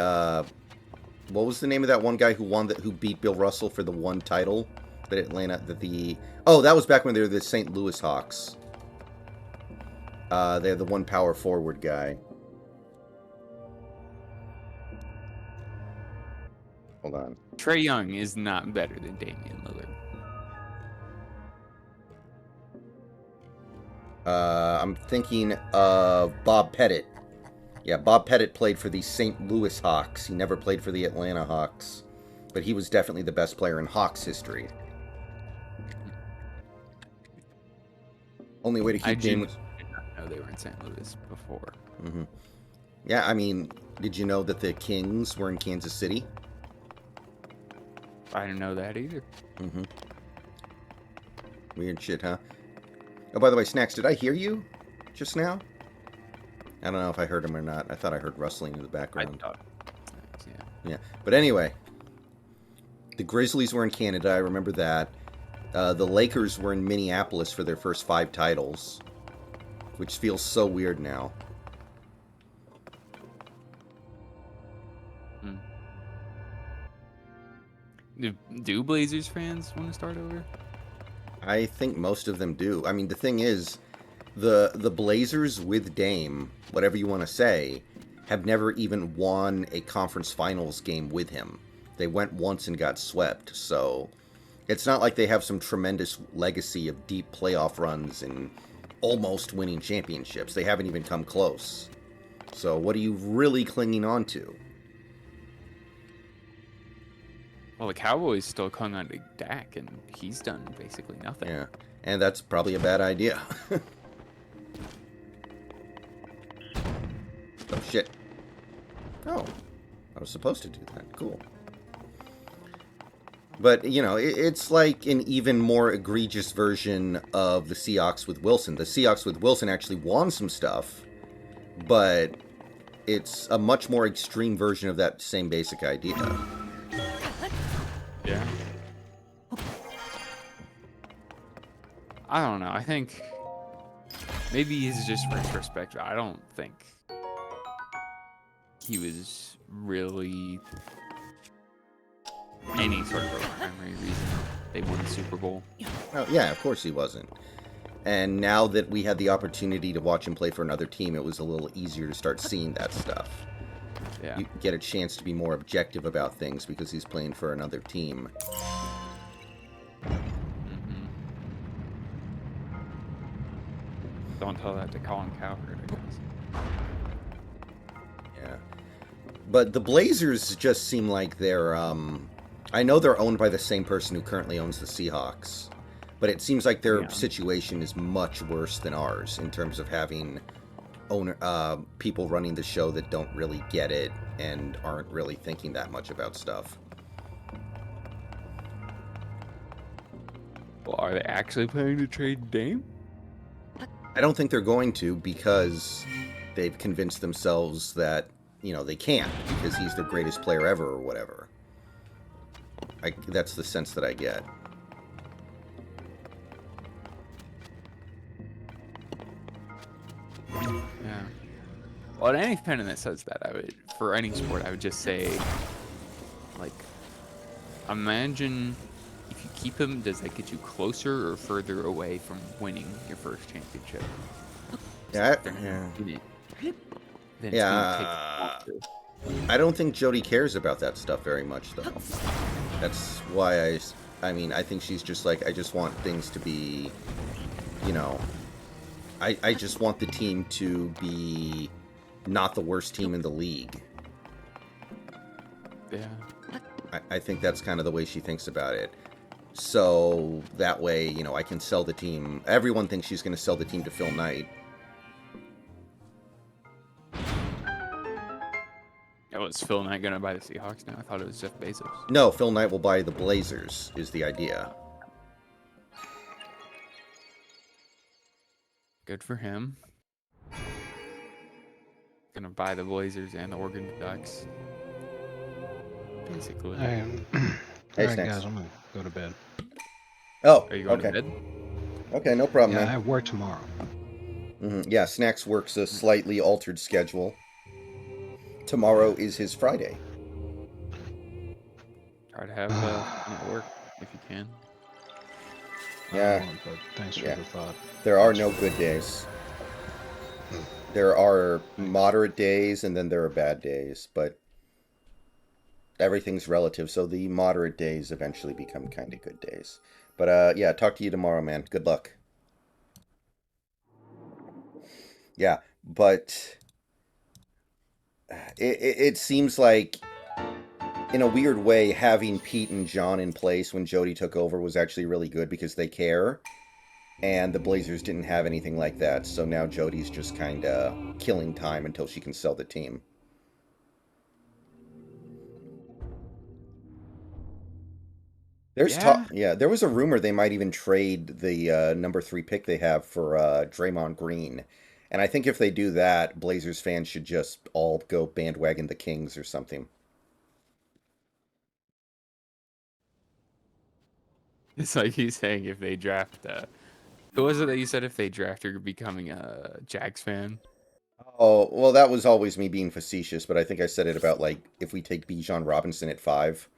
what was the name of that one guy who beat Bill Russell for the one title that that was back when they were the St. Louis Hawks. They had the one power forward guy. Hold on. Trae Young is not better than Damian Lillard. I'm thinking of Bob Pettit. Yeah, Bob Pettit played for the St. Louis Hawks. He never played for the Atlanta Hawks. But he was definitely the best player in Hawks history. Only way to keep Dame... did not know they were in St. Louis before. Mm-hmm. Yeah, I mean, did you know that the Kings were in Kansas City? I didn't know that either. Mm-hmm. Weird shit, huh? Oh, by the way, Snacks, did I hear you just now? I don't know if I heard him or not. I thought I heard rustling in the background. I thought. Yeah. Yeah. But anyway, the Grizzlies were in Canada. I remember that. The Lakers were in Minneapolis for their first 5 titles, which feels so weird now. Do Blazers fans want to start over? I think most of them do. I mean, the thing is, the Blazers with Dame, whatever you want to say, have never even won a conference finals game with him. They went once and got swept, so it's not like they have some tremendous legacy of deep playoff runs and almost winning championships. They haven't even come close. So what are you really clinging on to? Well, the Cowboys still clung on to Dak, and he's done basically nothing. Yeah, and that's probably a bad idea. Oh, shit. Oh, I was supposed to do that. Cool. But, you know, it's like an even more egregious version of the Seahawks with Wilson. The Seahawks with Wilson actually won some stuff, but it's a much more extreme version of that same basic idea. Yeah. I don't know. I think maybe he's just retrospective. I don't think he was really any sort of a primary reason they won the Super Bowl. Oh, yeah, of course he wasn't. And now that we had the opportunity to watch him play for another team, it was a little easier to start seeing that stuff. Yeah. You get a chance to be more objective about things because he's playing for another team. Mm-hmm. Don't tell that to Colin Cowherd, I guess. Yeah. But the Blazers just seem like they're, I know they're owned by the same person who currently owns the Seahawks, but it seems like their situation is much worse than ours in terms of having people running the show that don't really get it and aren't really thinking that much about stuff. Well, are they actually planning to trade Dame? I don't think they're going to because they've convinced themselves that, you know, they can't because he's their greatest player ever or whatever. That's the sense that I get. Yeah. Well, any fan that says that, I would, for any sport, I would just say, like, imagine if you keep him, does that get you closer or further away from winning your first championship? Yeah, Yeah. I don't think Jody cares about that stuff very much, though. That's why I mean, I think she's just like, I just want things to be, you know, I just want the team to be not the worst team in the league. Yeah. I think that's kind of the way she thinks about it. So that way, you know, I can sell the team. Everyone thinks she's going to sell the team to Phil Knight. Oh, is Phil Knight gonna buy the Seahawks now? I thought it was Jeff Bezos. No, Phil Knight will buy the Blazers, is the idea. Good for him. Gonna buy the Blazers and the Oregon Ducks. Basically. Hey, Alright, Snacks. guys, I'm gonna go to bed. Oh, Are you going okay. to bed? Okay, no problem, Yeah, I man. have work tomorrow. Yeah, Snacks works a slightly altered schedule. Tomorrow is his Friday. Try to have fun at work if you can. Yeah. I won't, but thanks for Yeah. the thought. There are no good days. There are moderate days, and then there are bad days, but everything's relative, so the moderate days eventually become kind of good days. But, yeah, talk to you tomorrow, man. Good luck. Yeah, but it seems like, in a weird way, having Pete and John in place when Jody took over was actually really good because they care. And the Blazers didn't have anything like that, so now Jody's just kind of killing time until she can sell the team. There's talk, yeah, there was a rumor they might even trade the number 3 pick they have for Draymond Green. And I think if they do that, Blazers fans should just all go bandwagon the Kings or something. It's like he's saying if they draft who was it that you said if they draft her becoming a Jags fan? Oh, well, that was always me being facetious, but I think I said it about, like, if we take Bijan Robinson at 5.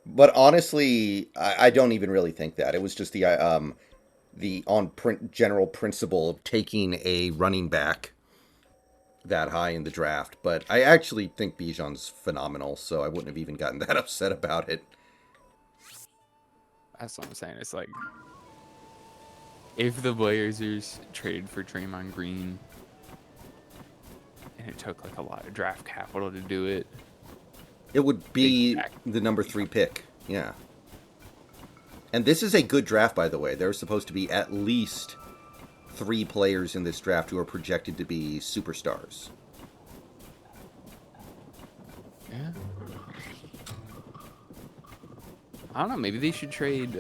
But honestly, I don't even really think that. It was just the general principle of taking a running back that high in the draft. But I actually think Bijan's phenomenal, so I wouldn't have even gotten that upset about it. That's what I'm saying. It's like if the Blazers traded for Draymond Green, and it took like a lot of draft capital to do it, It would be Exactly. the number 3 pick. Yeah. And this is a good draft, by the way. There's supposed to be at least 3 players in this draft who are projected to be superstars. yeah. I don't know. Maybe they should trade.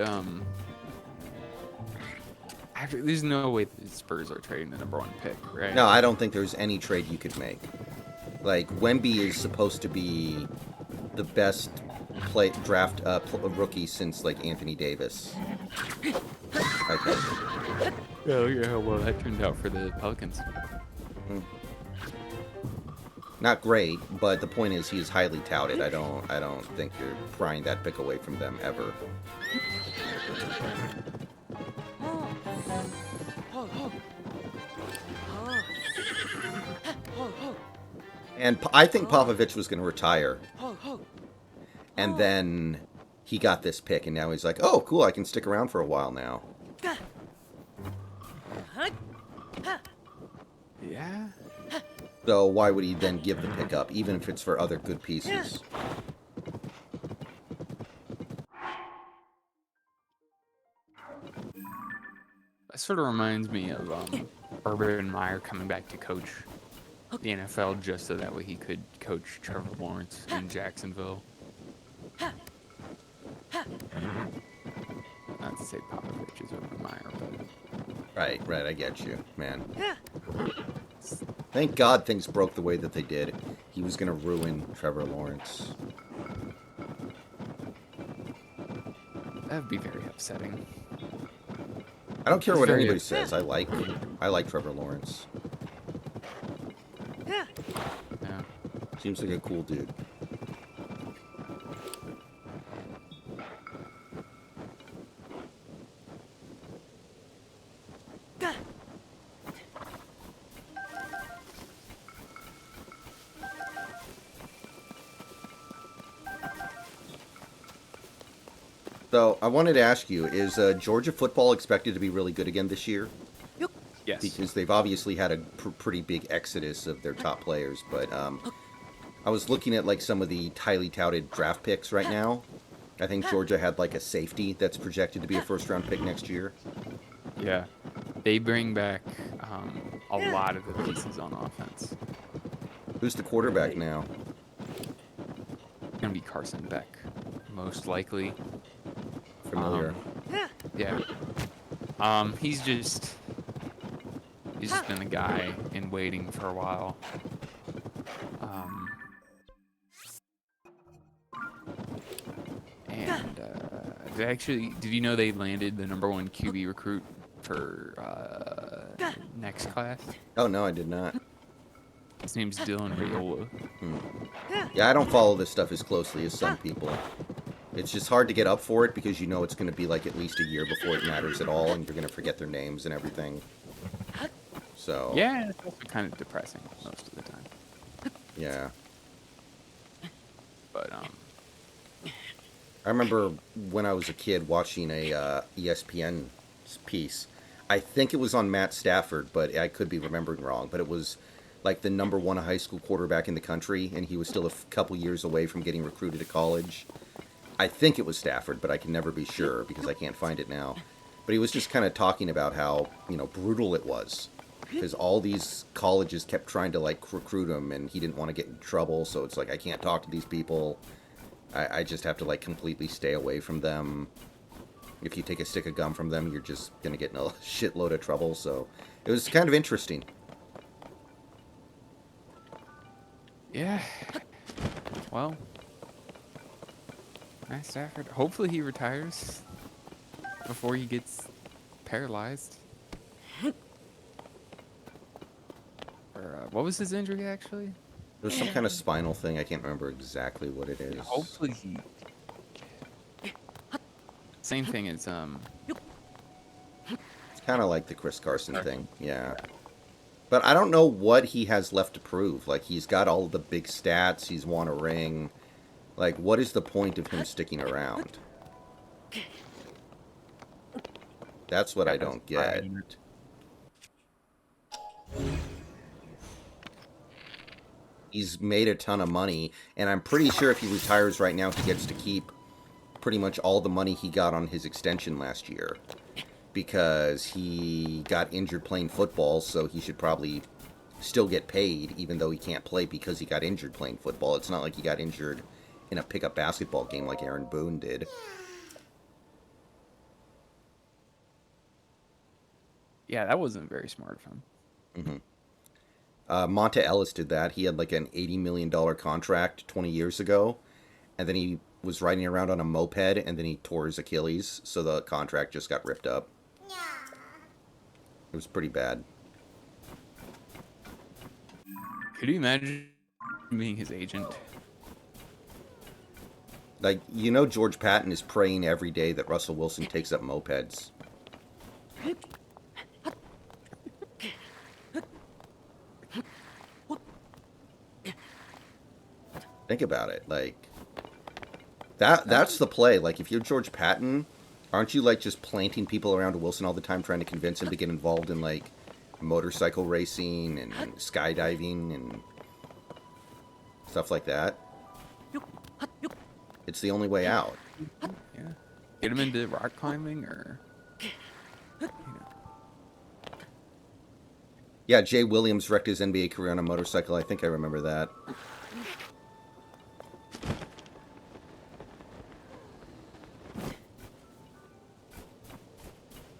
Actually, there's no way the Spurs are trading the number 1 pick, right? No, I don't think there's any trade you could make. Like, Wemby is supposed to be the best draft rookie since, like, Anthony Davis. I think. Oh yeah. Well, that turned out for the Pelicans. Not great, but the point is he is highly touted. I don't think you're prying that pick away from them ever. And I think Popovich was going to retire. And then he got this pick, and now he's like, oh, cool, I can stick around for a while now. Yeah. So why would he then give the pick up, even if it's for other good pieces? That sort of reminds me of Urban Meyer coming back to coach the NFL just so that way he could coach Trevor Lawrence in Jacksonville. Not to say Popovich is Urban Meyer, but Right, I get you, man. Thank God things broke the way that they did. He was going to ruin Trevor Lawrence. that would be very upsetting. I don't care It's what very- anybody says. I like Trevor Lawrence. Yeah. Seems like a cool dude. So, I wanted to ask you, is Georgia football expected to be really good again this year? Yes. Because they've obviously had a pretty big exodus of their top players, but I was looking at like some of the highly touted draft picks right now. I think Georgia had like a safety that's projected to be a first-round pick next year. Yeah. They bring back a lot of the pieces on offense. Who's the quarterback now? Gonna be Carson Beck, most likely. Familiar. Yeah. He's just been a guy in waiting for a while. Did you know they landed the number 1 QB recruit for next class? Oh no, I did not. His name's Dylan Raiola. Yeah, I don't follow this stuff as closely as some people. It's just hard to get up for it because you know it's going to be like at least a year before it matters at all, and you're going to forget their names and everything. So Yeah, it's also kind of depressing most of the time. yeah. But I remember when I was a kid watching a ESPN piece. I think it was on Matt Stafford, but I could be remembering wrong. But it was like the number 1 high school quarterback in the country, and he was still a couple years away from getting recruited to college. I think it was Stafford, but I can never be sure because I can't find it now. But he was just kind of talking about how, brutal it was. Because all these colleges kept trying to, like, recruit him, and he didn't want to get in trouble, so it's like, I can't talk to these people. I just have to, like, completely stay away from them. If you take a stick of gum from them, you're just going to get in a shitload of trouble, so it was kind of interesting. yeah. Well, Matt Stafford. Hopefully he retires before he gets paralyzed. Or what was his injury actually? There's some kind of spinal thing. I can't remember exactly what it is. Hopefully he. Same thing as It's kind of like the Chris Carson thing. Yeah. But I don't know what he has left to prove. Like, he's got all the big stats. He's won a ring. Like, what is the point of him sticking around? That's what I don't get. Fine. He's made a ton of money, and I'm pretty sure if he retires right now, he gets to keep pretty much all the money he got on his extension last year. Because he got injured playing football, so he should probably still get paid, even though he can't play because he got injured playing football. It's not like he got injured in a pickup basketball game like Aaron Boone did. Yeah, that wasn't very smart of him. Monta Ellis did that. He had like an $80 million contract 20 years ago, and then he was riding around on a moped, and then he tore his Achilles, so the contract just got ripped up. It was pretty bad. Could you imagine being his agent? Like, you know, George Patton is praying every day that Russell Wilson takes up mopeds. Think about it. Like, that's the play. Like, if you're George Patton, aren't you, like, just planting people around Wilson all the time trying to convince him to get involved in, like, motorcycle racing and skydiving and stuff like that? It's the only way out. Yeah. Get him into rock climbing or... Yeah, Jay Williams wrecked his NBA career on a motorcycle. I think I remember that.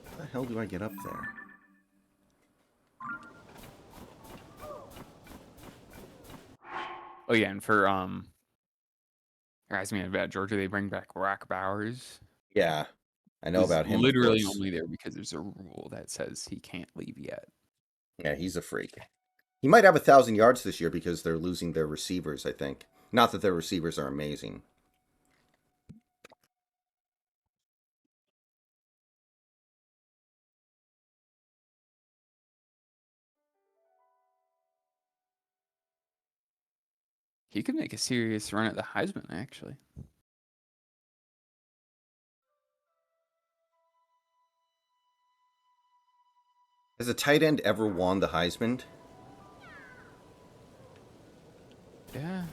How the hell do I get up there? Oh yeah, and for asking me about Georgia, they bring back Rock Bowers. Yeah, I know He's about him. literally Of course. only there because there's a rule that says he can't leave yet. Yeah, he's a freak. He might have 1,000 yards this year because they're losing their receivers, I think. Not that their receivers are amazing. He could make a serious run at the Heisman, actually. Has a tight end ever won the Heisman? Yeah.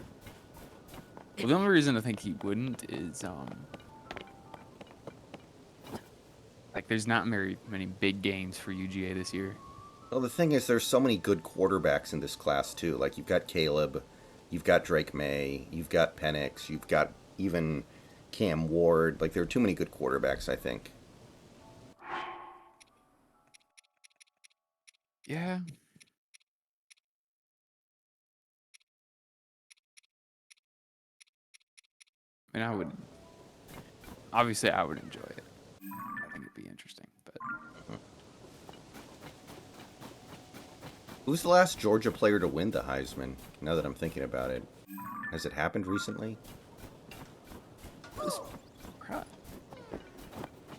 Well, the only reason I think he wouldn't is like there's not very many big games for UGA this year. Well, the thing is, there's so many good quarterbacks in this class, too. Like, you've got Caleb, you've got Drake May, you've got Penix, you've got even Cam Ward. Like, there are too many good quarterbacks, I think. Yeah. I mean, obviously I would enjoy it. I think it'd be interesting, but Who's the last Georgia player to win the Heisman? Now that I'm thinking about it. Has it happened recently? I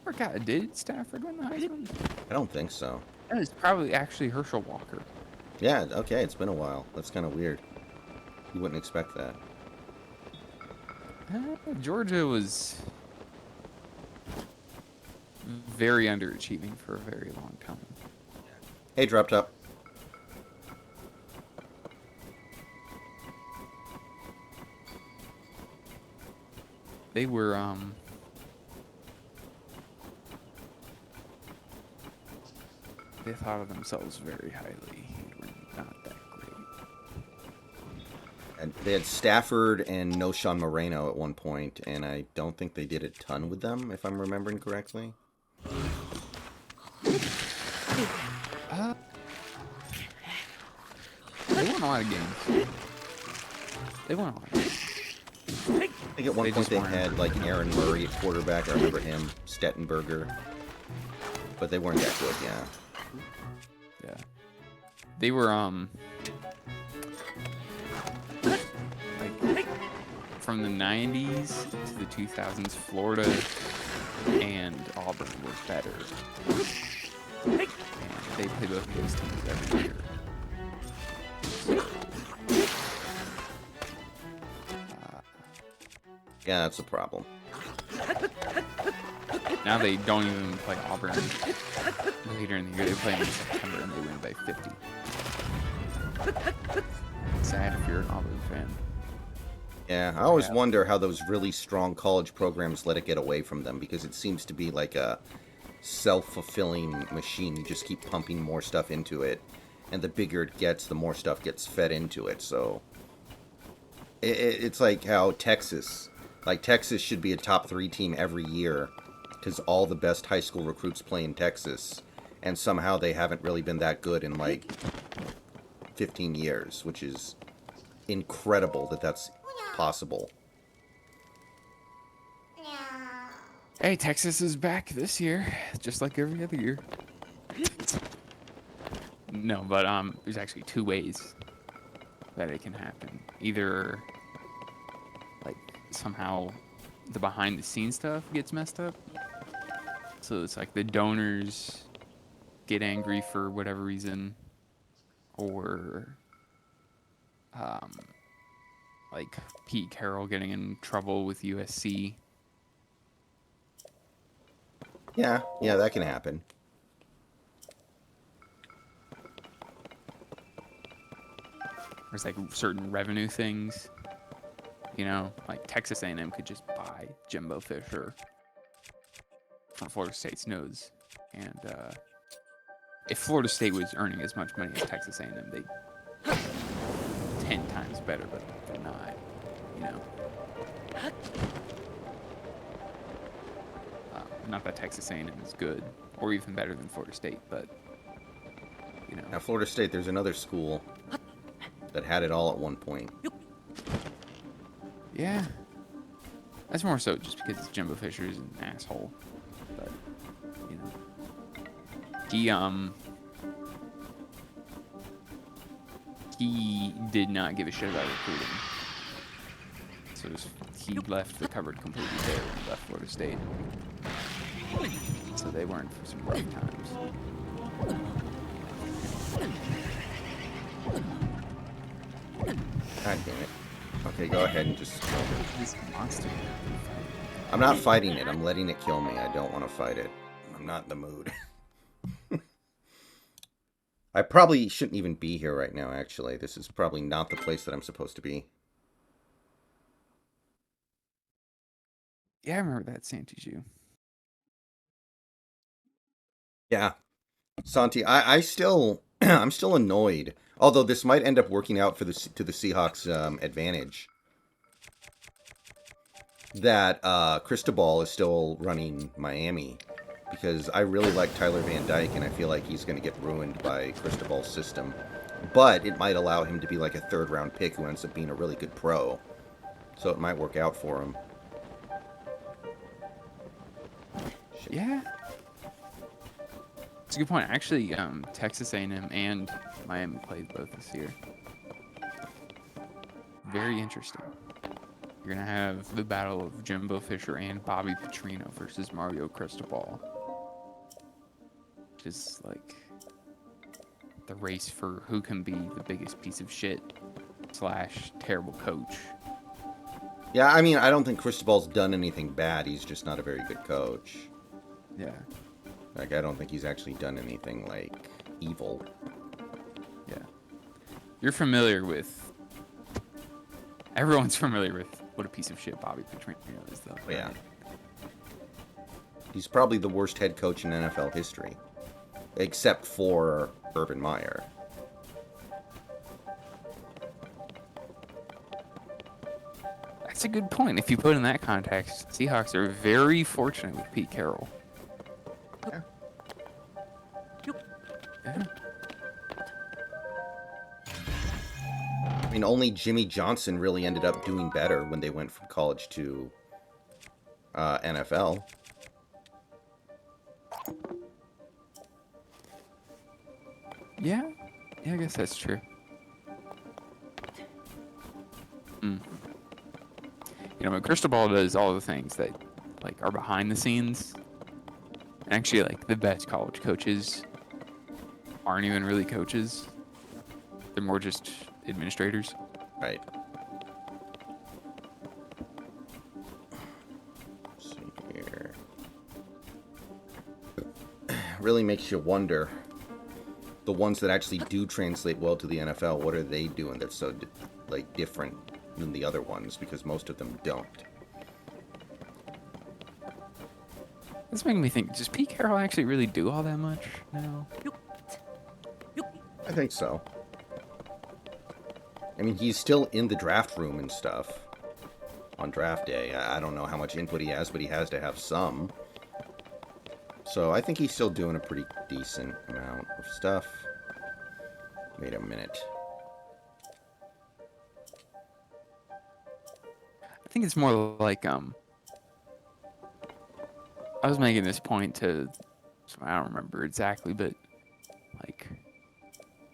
forgot, did Stafford win the Heisman? I don't think so. That is probably actually Herschel Walker. Yeah, okay, it's been a while. That's kind of weird. You wouldn't expect that. Georgia was very underachieving for a very long time. Hey, Drop Top. They were they thought of themselves very highly. They were not that great. And they had Stafford and Noshawn Moreno at one point, and I don't think they did a ton with them, if I'm remembering correctly. They won a lot of games. They won a lot of games. I think at one They point just they weren't. had like Aaron Murray at quarterback. I remember him, Stettenberger. But they weren't that good, yeah. Yeah. They were like from the 90s to the 2000s, Florida and Auburn were better. And they play both of those teams every year. Yeah, that's a problem. Now they don't even play Auburn later in the year. They play them in September and they win by 50. Sad if you're an Auburn fan. Yeah, I always wonder how those really strong college programs let it get away from them, because it seems to be like a self-fulfilling machine. You just keep pumping more stuff into it, and the bigger it gets, the more stuff gets fed into it. So it's like how Texas should be a top 3 team every year, because all the best high school recruits play in Texas, and somehow they haven't really been that good in like 15 years, which is incredible that that's possible. Hey, Texas is back this year, just like every other year. No, but there's actually 2 ways that it can happen. Either like somehow the behind the scenes stuff gets messed up. So it's like the donors get angry for whatever reason, or like Pete Carroll getting in trouble with USC. Yeah, that can happen. There's like certain revenue things, you know, like Texas A&M could just buy Jimbo Fisher from Florida State's nose, and if Florida State was earning as much money as Texas A&M, they'd 10 times better, but they're not, you know. Not that Texas A&M is good or even better than Florida State, but you know. Now, Florida State, there's another school that had it all at one point. Yeah, that's more so just because Jimbo Fisher is an asshole, but you know, he did not give a shit about recruiting. So he left the cupboard completely bare when he left Florida State. So they weren't for some rough times. God damn it. Okay, go ahead and just... This monster. I'm not fighting it. I'm letting it kill me. I don't want to fight it. I'm not in the mood. I probably shouldn't even be here right now, actually. This is probably not the place that I'm supposed to be. Yeah, I remember that Santi Jew. Yeah. Santi, I still... I'm still annoyed. Although this might end up working out for the Seahawks' advantage. That Cristobal is still running Miami. Because I really like Tyler Van Dyke, and I feel like he's going to get ruined by Cristobal's system. But it might allow him to be like a third-round pick who ends up being a really good pro. So it might work out for him. Shit. Yeah. It's a good point. Actually, Texas A&M and Miami played both this year. Very interesting. You're going to have the battle of Jimbo Fisher and Bobby Petrino versus Mario Cristobal. Which is like the race for who can be the biggest piece of shit / terrible coach. Yeah, I mean, I don't think Cristobal's done anything bad. He's just not a very good coach. Yeah. Like, I don't think he's actually done anything, like, evil. Yeah. You're familiar with... Everyone's familiar with what a piece of shit Bobby Petrino is, though. Yeah. Right? He's probably the worst head coach in NFL history. Except for Urban Meyer. That's a good point. If you put it in that context, Seahawks are very fortunate with Pete Carroll. Yeah. Yeah. I mean, only Jimmy Johnson really ended up doing better when they went from college to NFL. Yeah, I guess that's true. You know, but Cristobal does all the things that, like, are behind the scenes. And actually, like, the best college coaches aren't even really coaches. They're more just administrators. Right. Let's see here. really makes you wonder. The ones that actually do translate well to the NFL, what are they doing that's so like different than the other ones? Because most of them don't. That's making me think, does Pete Carroll actually really do all that much now? I think so. I mean, he's still in the draft room and stuff on draft day. I don't know how much input he has, but he has to have some. So I think he's still doing a pretty decent amount of stuff. Wait a minute. I think it's more like, I was making this point to, I don't remember exactly, but like,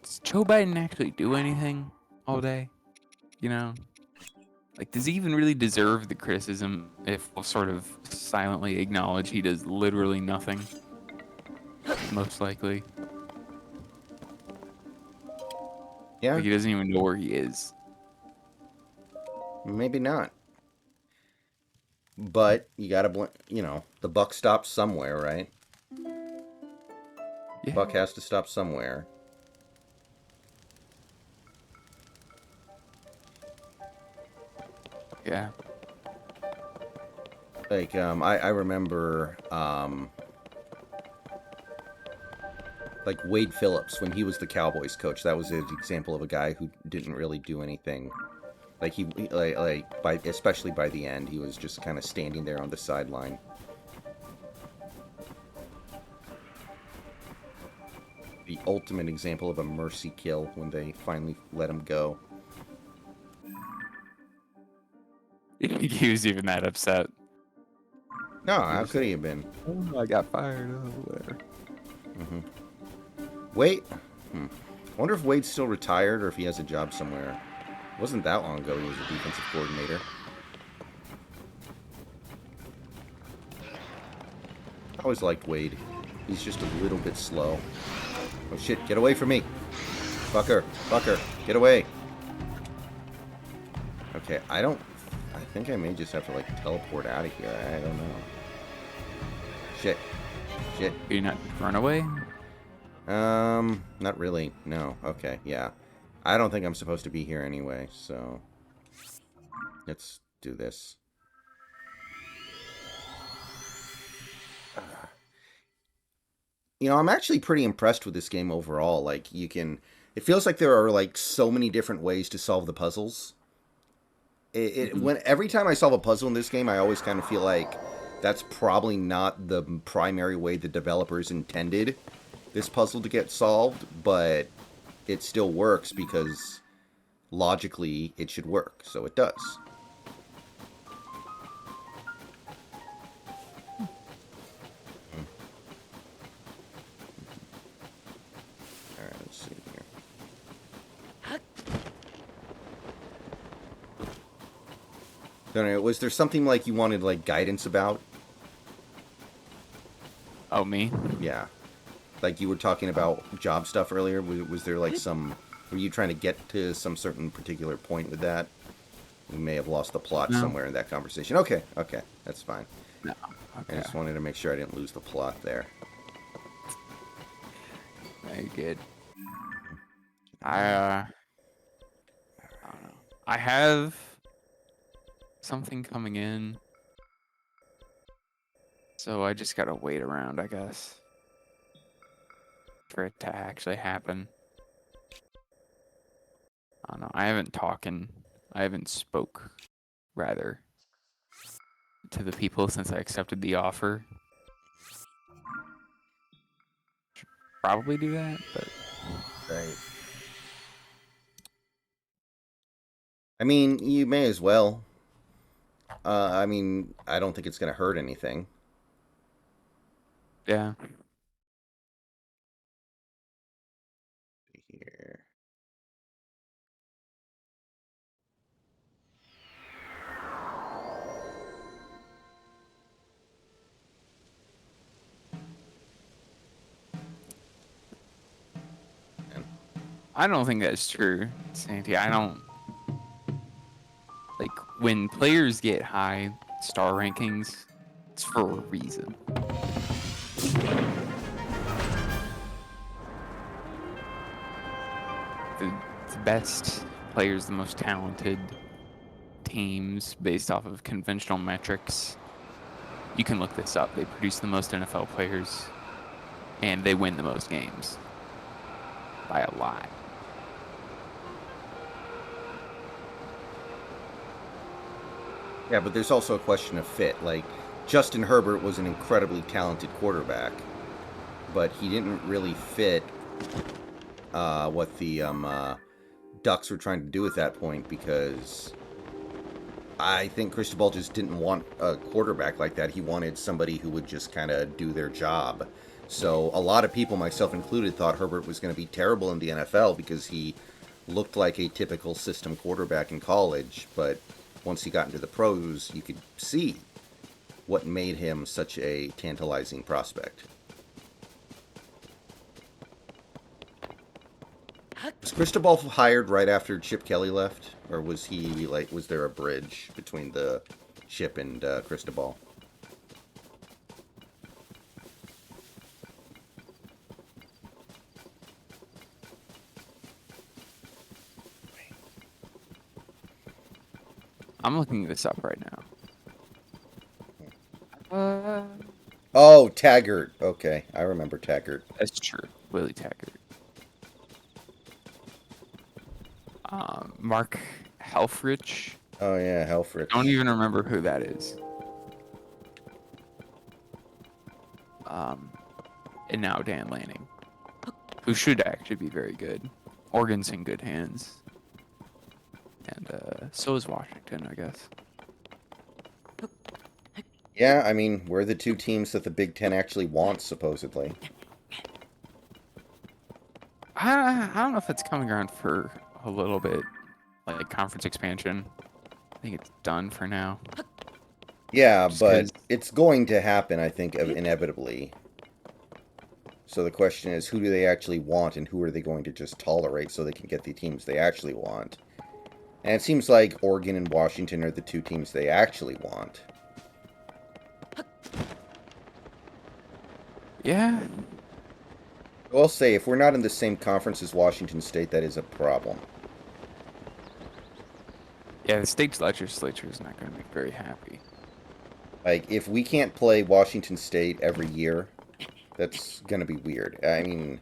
does Joe Biden actually do anything all day? You know? Like, does he even really deserve the criticism if we'll sort of silently acknowledge he does literally nothing? Most likely. Yeah, Like, he doesn't even know where he is. maybe not. But you gotta, the buck stops somewhere, right? Yeah. Buck has to stop somewhere. Yeah. Like, I remember, like Wade Phillips, when he was the Cowboys coach, that was an example of a guy who didn't really do anything. Like, especially by the end, he was just kind of standing there on the sideline. The ultimate example of a mercy kill when they finally let him go. He was even that upset. No, how could he have been? Oh, I got fired. Oh, whatever. Wait. I wonder if Wade's still retired or if he has a job somewhere. It wasn't that long ago he was a defensive coordinator. I always liked Wade. He's just a little bit slow. Oh shit, get away from me! Fucker, get away! Okay, I think I may just have to like teleport out of here. I don't know. Shit. Do you not run away? Not really. No. Okay, yeah. I don't think I'm supposed to be here anyway, so let's do this. I'm actually pretty impressed with this game overall. Like, it feels like there are like so many different ways to solve the puzzles. Every time I solve a puzzle in this game, I always kind of feel like that's probably not the primary way the developers intended this puzzle to get solved, but it still works because logically it should work, so it does. Alright, let's see here. Don't know, was there something like you wanted like guidance about? Oh, me? Yeah. Like you were talking about job stuff earlier. Was there like were you trying to get to some certain particular point with that? We may have lost the plot somewhere in that conversation. Okay, that's fine. No. Okay. I just wanted to make sure I didn't lose the plot there. Very good. I don't know. I have something coming in, so I just gotta wait around, I guess, for it to actually happen. I don't know. I haven't spoke, rather, to the people since I accepted the offer. Should probably do that, but Right. I mean, you may as well. I mean, I don't think it's going to hurt anything. yeah. Here. I don't think that's true, Santi. I don't like when players get high star rankings. It's for a reason. best players, the most talented teams based off of conventional metrics. You can look this up. They produce the most NFL players, and they win the most games by a lot. Yeah, but there's also a question of fit. Like, Justin Herbert was an incredibly talented quarterback, but he didn't really fit what the Ducks were trying to do at that point, because I think Cristobal just didn't want a quarterback like that. He wanted somebody who would just kind of do their job. So a lot of people, myself included, thought Herbert was going to be terrible in the NFL because he looked like a typical system quarterback in college, but once he got into the pros, you could see what made him such a tantalizing prospect. Was Cristobal hired right after Chip Kelly left? Or was he, like, was there a bridge between the Chip and Cristobal? I'm looking this up right now. Oh, Taggart. Okay, I remember Taggart. That's true. Willie Taggart. Mark Helfrich. Oh, yeah, Helfrich. Don't even remember who that is. And now Dan Lanning, who should actually be very good. Oregon's in good hands. And so is Washington, I guess. Yeah, I mean, we're the two teams that the Big Ten actually wants, supposedly. I don't know if it's coming around for a little bit, like conference expansion. I think it's done for now. Yeah, Just but 'cause- it's going to happen, I think, inevitably. So the question is, who do they actually want, and who are they going to just tolerate so they can get the teams they actually want? And it seems like Oregon and Washington are the two teams they actually want. Yeah. I'll say, if we're not in the same conference as Washington State, that is a problem. Yeah, the state legislature is not going to be very happy. Like, if we can't play Washington State every year, that's going to be weird. I mean,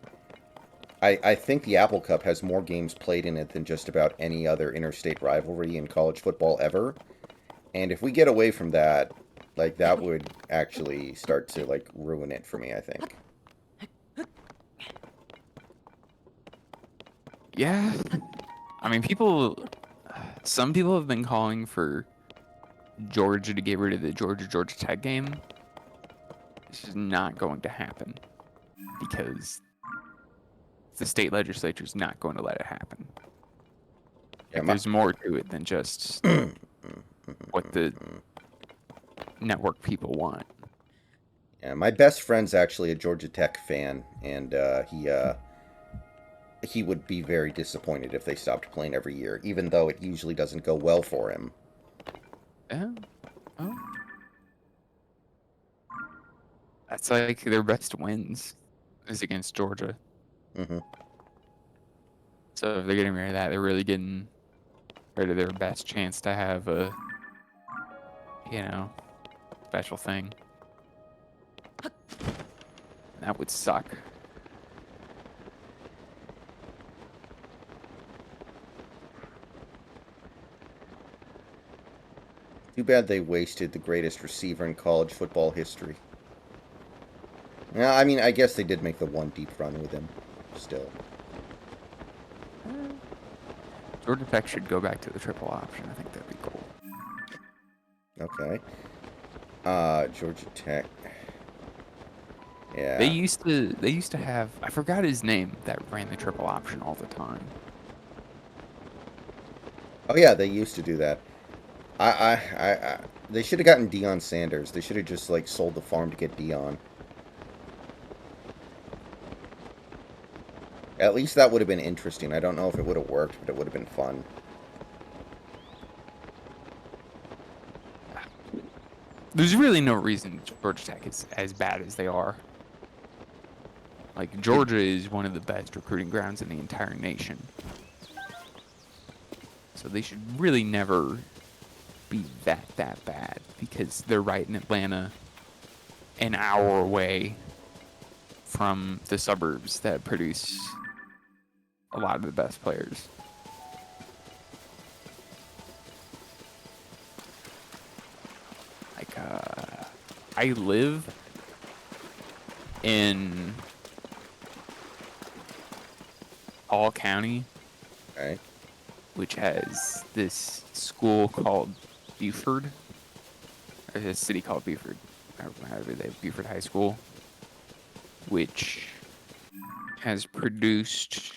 I think the Apple Cup has more games played in it than just about any other interstate rivalry in college football ever. And if we get away from that, like, that would actually start to, like, ruin it for me, I think. Yeah. I mean, some people have been calling for Georgia to get rid of the Georgia Tech game. This is not going to happen because the state legislature is not going to let it happen. Yeah, There's more to it than just what the network people want. Yeah, my best friend's actually a Georgia Tech fan, and he would be very disappointed if they stopped playing every year, even though it usually doesn't go well for him. Yeah. Oh. That's like their best wins is against Georgia. Mm-hmm. So if they're getting rid of that, they're really getting rid of their best chance to have a, special thing. That would suck. Too bad they wasted the greatest receiver in college football history. Yeah, I mean, I guess they did make the one deep run with him, still. Georgia Tech should go back to the triple option. I think that'd be cool. Okay. Georgia Tech. Yeah. They used to have, I forgot his name, that ran the triple option all the time. Oh yeah, they used to do that. They should have gotten Deion Sanders. They should have just, like, sold the farm to get Deion. At least that would have been interesting. I don't know if it would have worked, but it would have been fun. There's really no reason Georgia Tech is as bad as they are. Like, Georgia is one of the best recruiting grounds in the entire nation. So they should really never be that bad because they're right in Atlanta, an hour away from the suburbs that produce a lot of the best players. Like, I live in Hall County, Okay. which has this school called Buford, or a city called Buford, however they have Buford High School, which has produced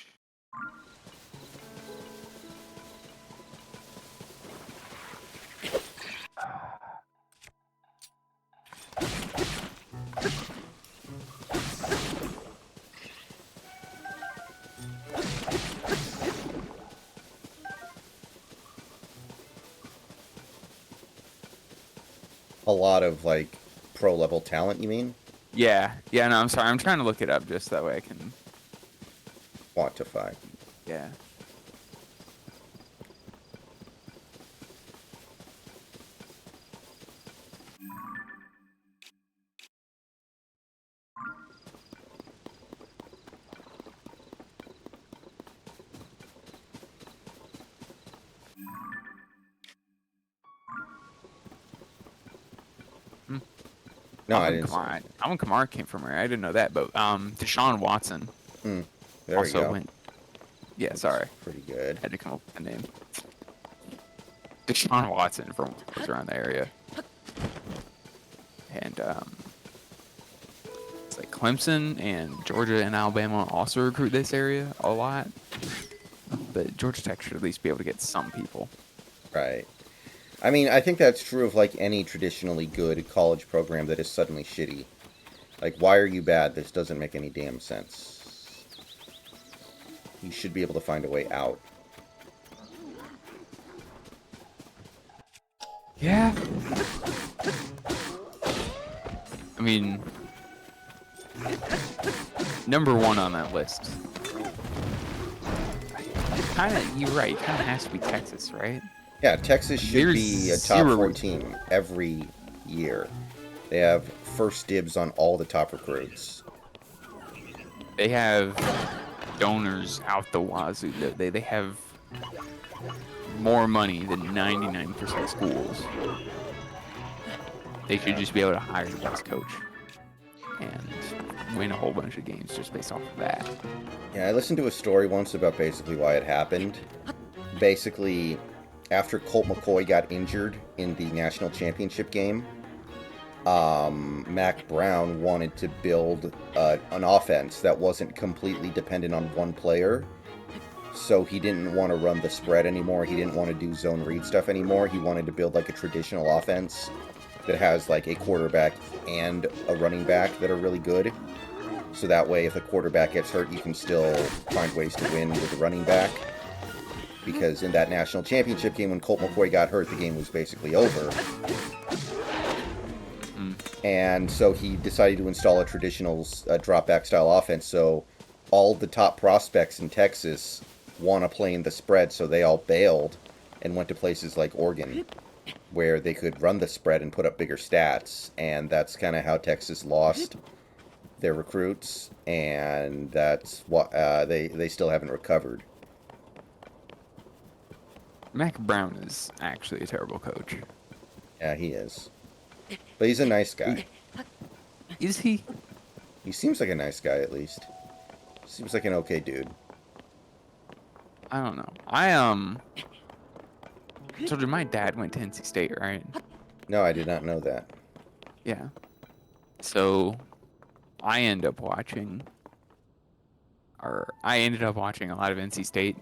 A lot of like pro level talent, you mean? yeah, no, I'm sorry, I'm trying to look it up just that way I can, Quantify. yeah. No, I Alvin didn't. Kamara. Alvin Kamara came from where? I didn't know that, but Deshaun Watson There we also go. went. Yeah, That's sorry, pretty good. had to come up with the name. Deshaun Watson from was around the area, and it's like Clemson and Georgia and Alabama also recruit this area a lot, but Georgia Tech should at least be able to get some people. Right. I mean, I think that's true of like any traditionally good college program that is suddenly shitty. Like, why are you bad? This doesn't make any damn sense. You should be able to find a way out. Yeah. I mean, number one on that list. Kind of, you're right. Kind of has to be Texas, right? Yeah, Texas should There's be a top zero 4 reason. team every year. They have first dibs on all the top recruits. They have donors out the wazoo. They have more money than 99% of schools. They should just be able to hire the best coach and win a whole bunch of games just based off of that. Yeah, I listened to a story once about basically why it happened. Basically, after Colt McCoy got injured in the national championship game, Mac Brown wanted to build an offense that wasn't completely dependent on one player. So he didn't want to run the spread anymore. He didn't want to do zone read stuff anymore. He wanted to build like a traditional offense that has like a quarterback and a running back that are really good. So that way, if the quarterback gets hurt, you can still find ways to win with the running back. Because in that national championship game, when Colt McCoy got hurt, the game was basically over. And so he decided to install a traditional drop-back style offense. So all the top prospects in Texas want to play in the spread, so they all bailed and went to places like Oregon, where they could run the spread and put up bigger stats. And that's kind of how Texas lost their recruits, and that's what they still haven't recovered. Mac Brown is actually a terrible coach. Yeah, he is. But he's a nice guy. Is he? He seems like a nice guy, at least. Seems like an okay dude. I don't know. Told you my dad went to NC State, right? No, I did not know that. Yeah. So I ended up watching a lot of NC State,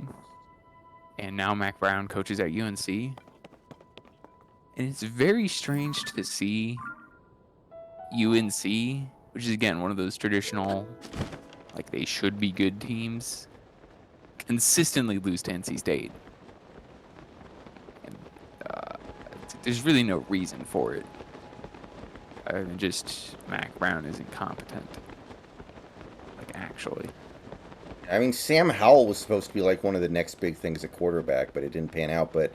and now Mac Brown coaches at UNC. And it's very strange to see UNC, which is again one of those traditional, like they should be good teams, consistently lose to NC State. And there's really no reason for it. Other than just Mac Brown is incompetent. Like, actually. I mean, Sam Howell was supposed to be like one of the next big things at quarterback, but it didn't pan out. But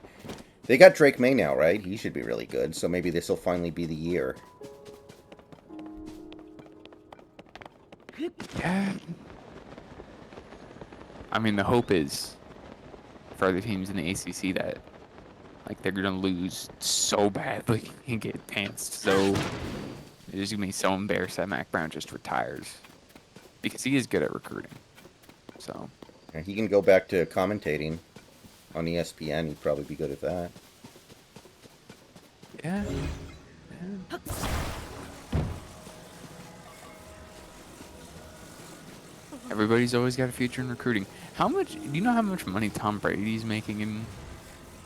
they got Drake May now, right? He should be really good. So maybe this will finally be the year. Yeah. I mean, the hope is for other teams in the ACC that like they're gonna lose so badly and get pantsed. So there's gonna be so embarrassed that Mac Brown just retires because he is good at recruiting. So And he can go back to commentating on ESPN. He'd probably be good at that. yeah. Everybody's always got a future in recruiting. How much? Do you know how much money Tom Brady's making in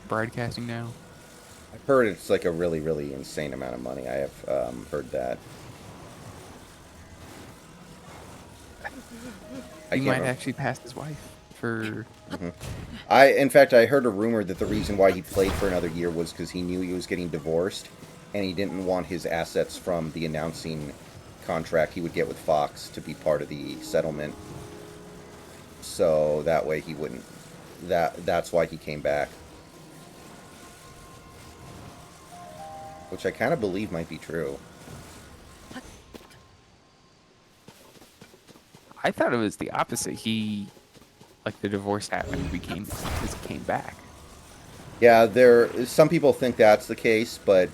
broadcasting now? I've heard it's like a really, really insane amount of money. I have heard that. I He can't might remember. actually pass his wife for. In fact, I heard a rumor that the reason why he played for another year was because he knew he was getting divorced, and he didn't want his assets from the announcing contract he would get with Fox to be part of the settlement. So that way he wouldn't. That's why he came back. Which I kind of believe might be true. I thought it was the opposite. Like the divorce happened, became because he came back. Yeah, some people think that's the case, but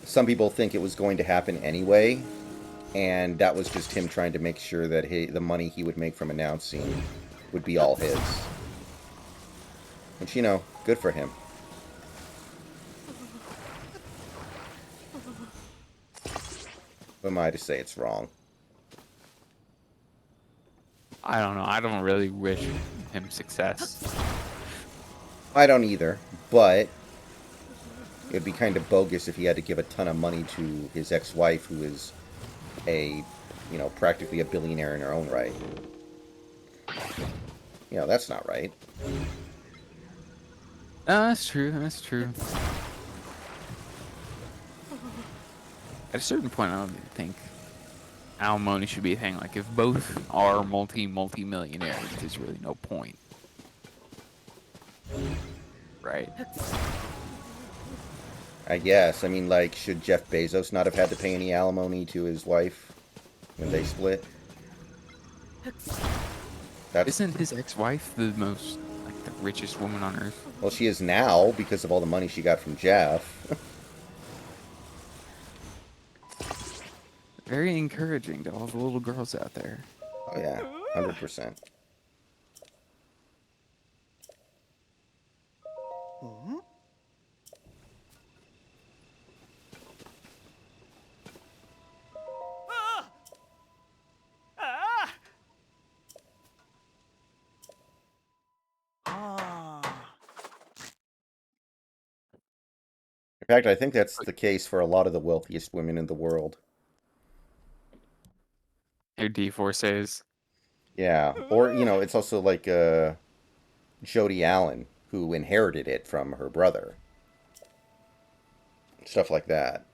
some people think it was going to happen anyway, and that was just him trying to make sure that the money he would make from announcing would be all his. Which, good for him. Who am I to say it's wrong? I don't know. I don't really wish him success. I don't either, but it'd be kind of bogus if he had to give a ton of money to his ex-wife, who is practically a billionaire in her own right. That's not right. That's true. That's true. At a certain point, I don't even think alimony should be a thing. Like, if both are multi-millionaires, there's really no point. Right? I guess. I mean, like, should Jeff Bezos not have had to pay any alimony to his wife when they split? Isn't his ex-wife the most, like, the richest woman on earth? Well, she is now because of all the money she got from Jeff. Very encouraging to all the little girls out there. Oh, yeah. 100%. In fact, I think that's the case for a lot of the wealthiest women in the world. Your D4 Yeah. Or, it's also like Jody Allen, who inherited it from her brother. Stuff like that.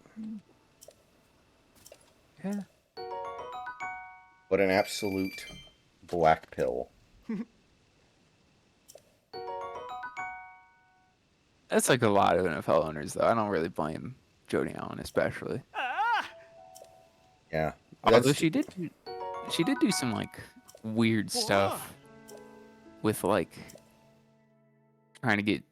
Yeah. What an absolute black pill. That's like a lot of NFL owners, though. I don't really blame Jody Allen, especially. Yeah. Although she did do some like weird stuff with like trying to get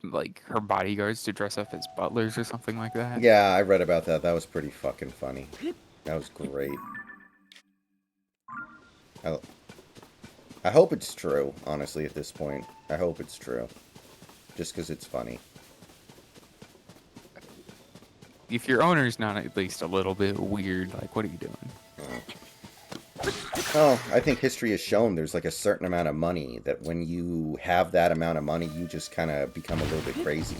like her bodyguards to dress up as butlers or something like that. Yeah, I read about that. That was pretty fucking funny. That was great. I hope it's true, honestly, at this point. I hope it's true. Just because it's funny. If your owner's not at least a little bit weird, like, what are you doing? Well, I think history has shown there's like a certain amount of money that when you have that amount of money, you just kind of become a little bit crazy.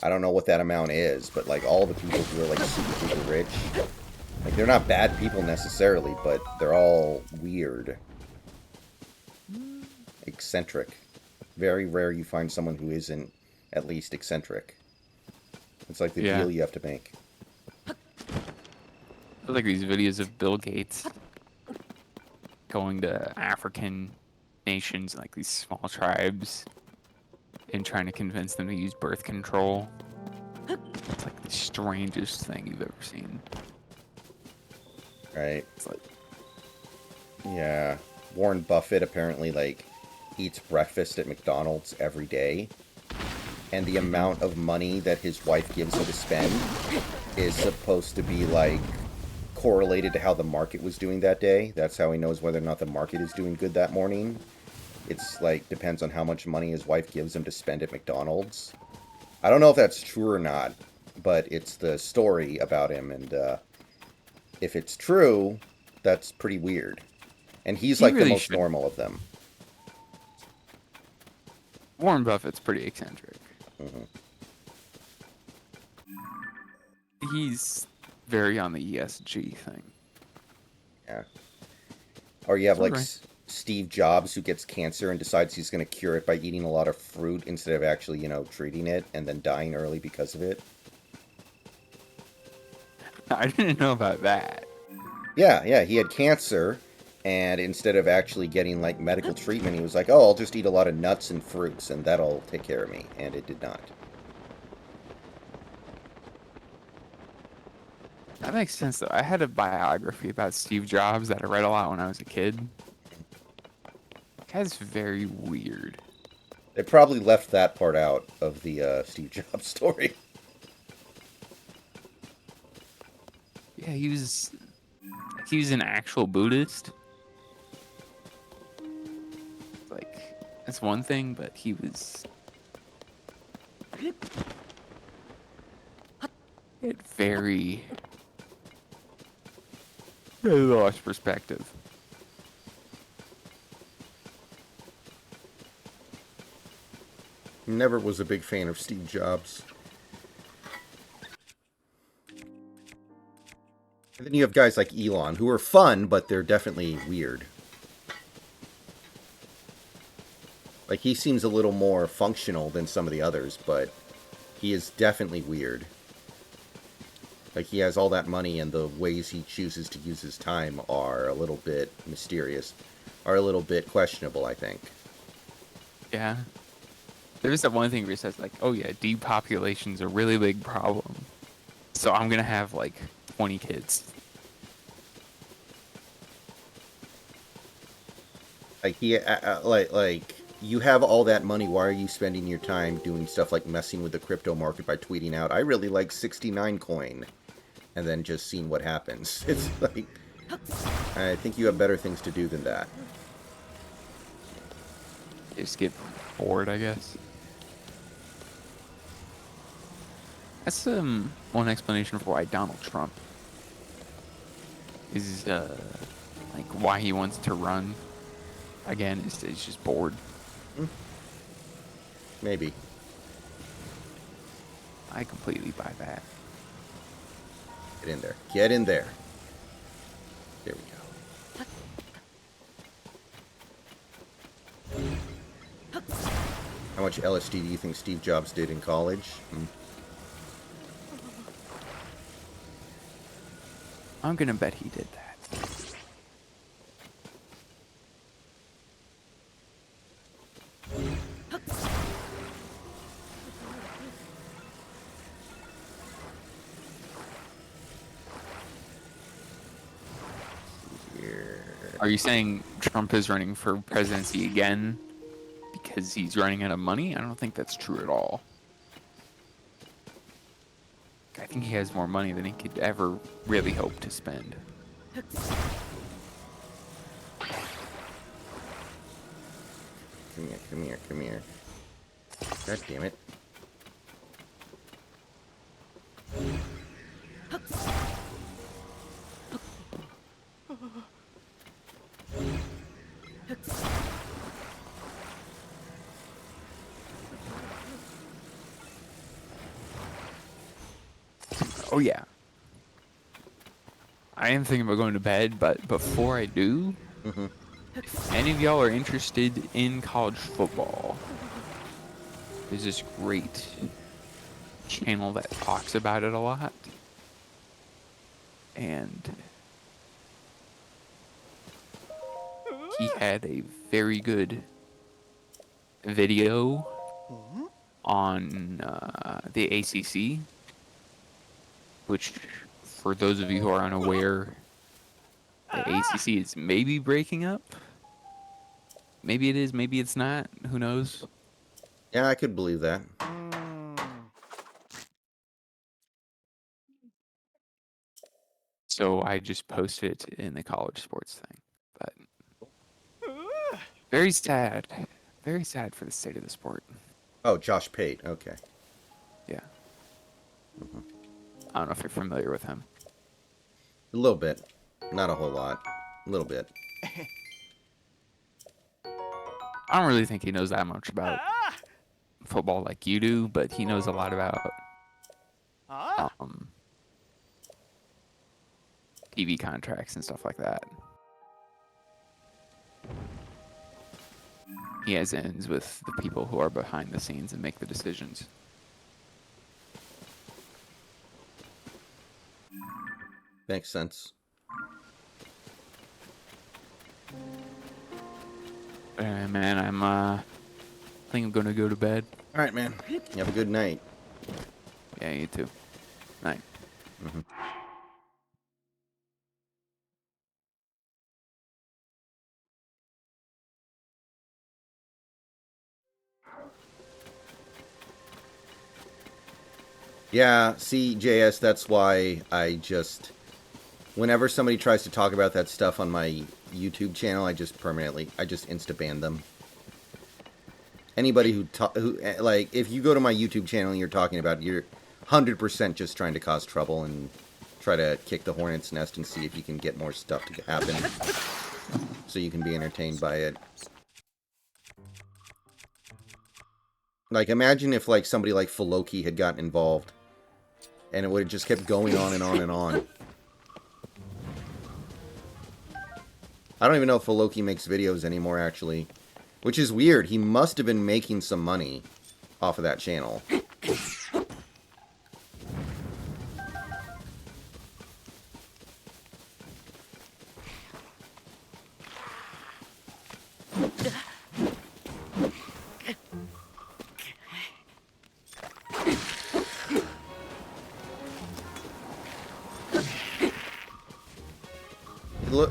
I don't know what that amount is, but like all the people who are like super duper rich, like they're not bad people necessarily, but they're all weird. Eccentric. Very rare you find someone who isn't at least eccentric. It's like the deal you have to make. I like these videos of Bill Gates. going to African nations, like these small tribes, and trying to convince them to use birth control. It's like the strangest thing you've ever seen. Right. It's like, Yeah. Warren Buffett apparently, like, eats breakfast at McDonald's every day. And the amount of money that his wife gives him to spend is supposed to be, like, correlated to how the market was doing that day. That's how he knows whether or not the market is doing good that morning. It's, like, depends on how much money his wife gives him to spend at McDonald's. I don't know if that's true or not, but it's the story about him, and, if it's true, that's pretty weird. And he's, He like, the really most should. normal of them. Warren Buffett's pretty eccentric. Hmm. He's very on the ESG thing. Yeah. Or you have, like, Okay. Steve Jobs, who gets cancer and decides he's going to cure it by eating a lot of fruit instead of actually, treating it, and then dying early because of it. I didn't know about that. Yeah, he had cancer, and instead of actually getting, like, medical treatment, he was like, oh, I'll just eat a lot of nuts and fruits, and that'll take care of me. And it did not. That makes sense, though. I had a biography about Steve Jobs that I read a lot when I was a kid. That guy's very weird. They probably left that part out of the Steve Jobs story. Yeah, he was an actual Buddhist. Like, that's one thing, but he had very lost perspective. Never was a big fan of Steve Jobs. And then you have guys like Elon, who are fun, but they're definitely weird. Like, he seems a little more functional than some of the others, but he is definitely weird. Like, he has all that money, and the ways he chooses to use his time are a little bit mysterious, are a little bit questionable, I think. Yeah. There's that one thing where he says, like, oh yeah, depopulation's a really big problem. So I'm gonna have, like, 20 kids. Like, like, you have all that money, why are you spending your time doing stuff like messing with the crypto market by tweeting out, I really like 69 coin, and then just seeing what happens? It's like, I think you have better things to do than that. Just get bored, I guess. That's one explanation for why Donald Trump is like why he wants to run again. Is he's just bored. Maybe. I completely buy that. Get in there. Get in there. There we go. How much LSD do you think Steve Jobs did in college? I'm gonna bet he did that. Here. Are you saying Trump is running for presidency again because he's running out of money? I don't think that's true at all. I think he has more money than he could ever really hope to spend. Come here, come here, come here. God damn it. Oh yeah. I am thinking about going to bed, but before I do, if any of y'all are interested in college football, there's this great channel that talks about it a lot. And he had a very good video on the ACC, which, for those of you who are unaware, the ACC is maybe breaking up. Maybe it is, maybe it's not. Who knows? Yeah, I could believe that. So I just posted it in the college sports thing. But very sad. Very sad for the state of the sport. Oh, Josh Pate. Okay. Yeah. I don't know if you're familiar with him. A little bit. Not a whole lot. A little bit. I don't really think he knows that much about football like you do, but he knows a lot about um, TV contracts and stuff like that. He has ends with the people who are behind the scenes and make the decisions. Makes sense. Man, I think I'm gonna go to bed. All right, man. You have a good night. Yeah, you too. Night. Mm-hmm. Yeah, see, JS, that's why I just... Whenever somebody tries to talk about that stuff on my YouTube channel, I just insta-ban them. Anybody who, like, if you go to my YouTube channel and you're talking about it, you're 100% just trying to cause trouble and try to kick the hornet's nest and see if you can get more stuff to happen so you can be entertained by it. Like, imagine if, like, somebody like Filoki had gotten involved and it would have just kept going on and on and on. I don't even know if Filoki makes videos anymore, actually. Which is weird. He must have been making some money off of that channel.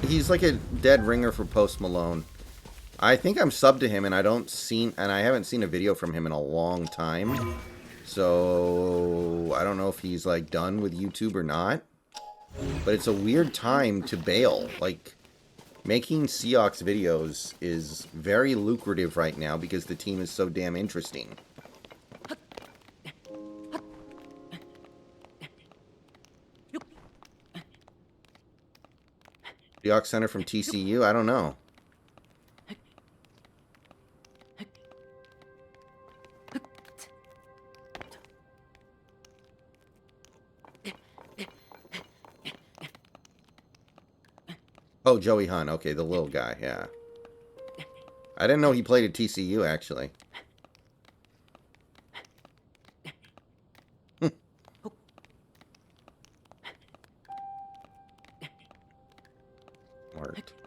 He's like a dead ringer for Post Malone. I think I'm subbed to him, and I haven't seen a video from him in a long time. So I don't know if he's like done with YouTube or not. But it's a weird time to bail. Like, making Seahawks videos is very lucrative right now because the team is so damn interesting. Seahawks Center from TCU? I don't know. Oh, Joey Hunt. Okay, the little guy, yeah. I didn't know he played at TCU, actually.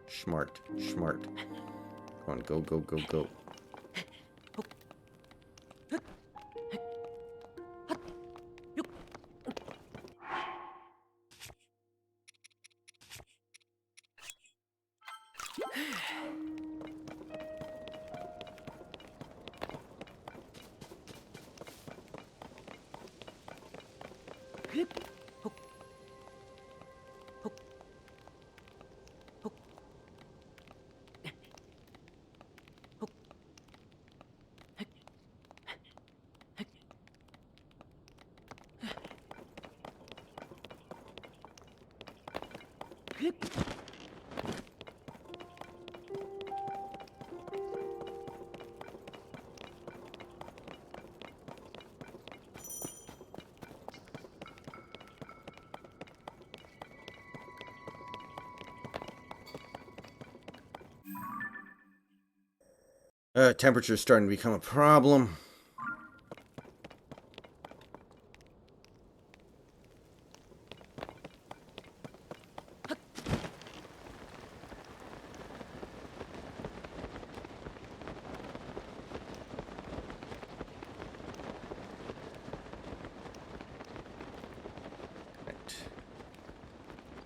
Smart. Come on, go, go, go, go. Temperature's starting to become a problem.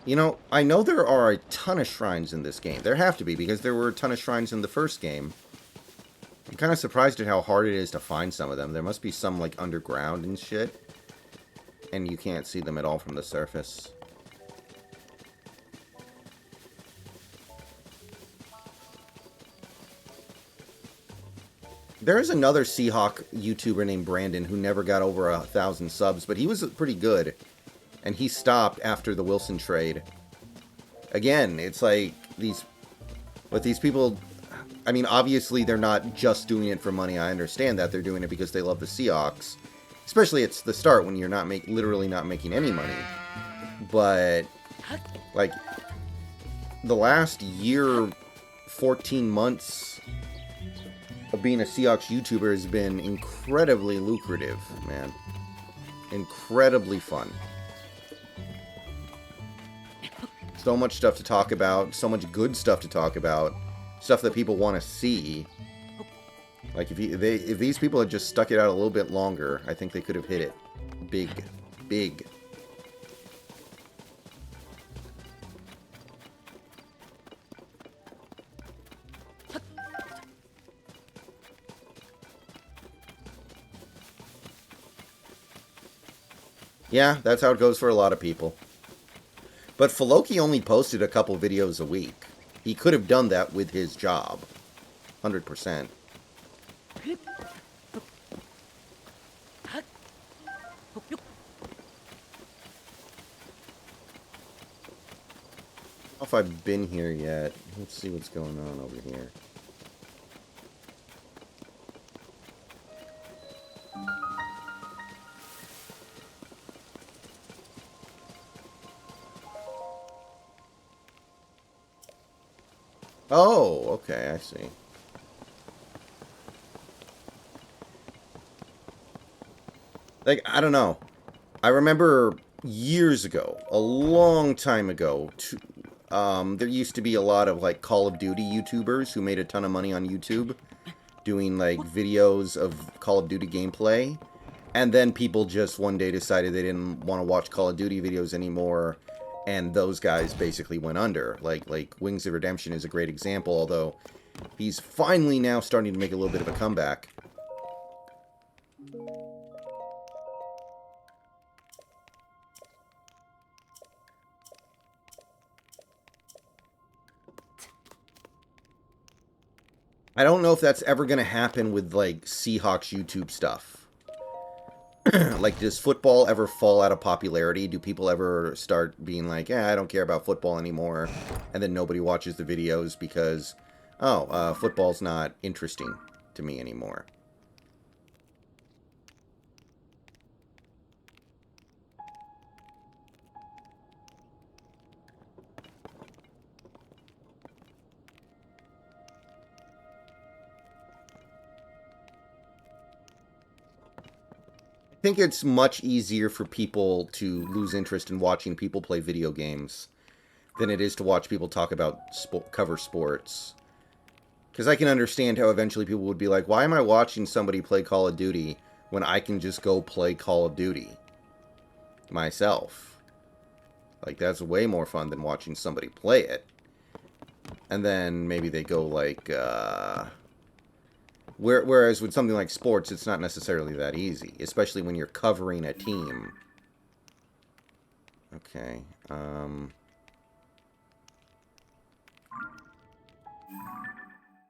You know, I know there are a ton of shrines in this game. There have to be, because there were a ton of shrines in the first game. I'm kind of surprised at how hard it is to find some of them. There must be some, like, underground and shit. And you can't see them at all from the surface. There is another Seahawk YouTuber named Brandon who never got over 1,000 subs, but he was pretty good. And he stopped after the Wilson trade. Again, it's like these... But these people... I mean, obviously they're not just doing it for money. I understand that. They're doing it because they love the Seahawks. Especially at the start when you're not literally not making any money. But, like, the last year, 14 months of being a Seahawks YouTuber has been incredibly lucrative, man. Incredibly fun. So much stuff to talk about, so much good stuff to talk about, stuff that people want to see. Like, if these people had just stuck it out a little bit longer, I think they could have hit it big, big. Yeah, that's how it goes for a lot of people. But Filoki only posted a couple videos a week. He could have done that with his job. 100%. I don't know if I've been here yet. Let's see what's going on over here. Oh, okay, I see. Like, I don't know. I remember years ago, a long time ago, there used to be a lot of, like, Call of Duty YouTubers who made a ton of money on YouTube doing, like, videos of Call of Duty gameplay. And then people just one day decided they didn't want to watch Call of Duty videos anymore, and those guys basically went under. Like Wings of Redemption is a great example, although he's finally now starting to make a little bit of a comeback. I don't know if that's ever going to happen with, like, Seahawks YouTube stuff. Like, does football ever fall out of popularity? Do people ever start being like, I don't care about football anymore, and then nobody watches the videos because, football's not interesting to me anymore? I think it's much easier for people to lose interest in watching people play video games than it is to watch people talk about cover sports. Because I can understand how eventually people would be like, why am I watching somebody play Call of Duty when I can just go play Call of Duty myself? Like, that's way more fun than watching somebody play it. And then maybe they go like, whereas with something like sports, it's not necessarily that easy, especially when you're covering a team. Okay,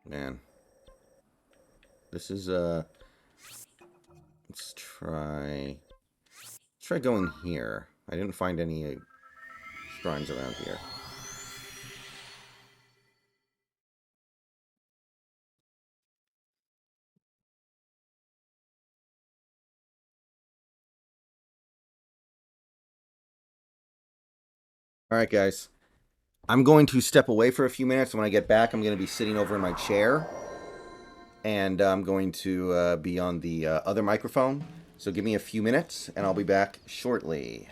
man. This is, let's try going here. I didn't find any shrines around here. Alright, guys. I'm going to step away for a few minutes. When I get back, I'm going to be sitting over in my chair. And I'm going to be on the other microphone. So give me a few minutes, and I'll be back shortly.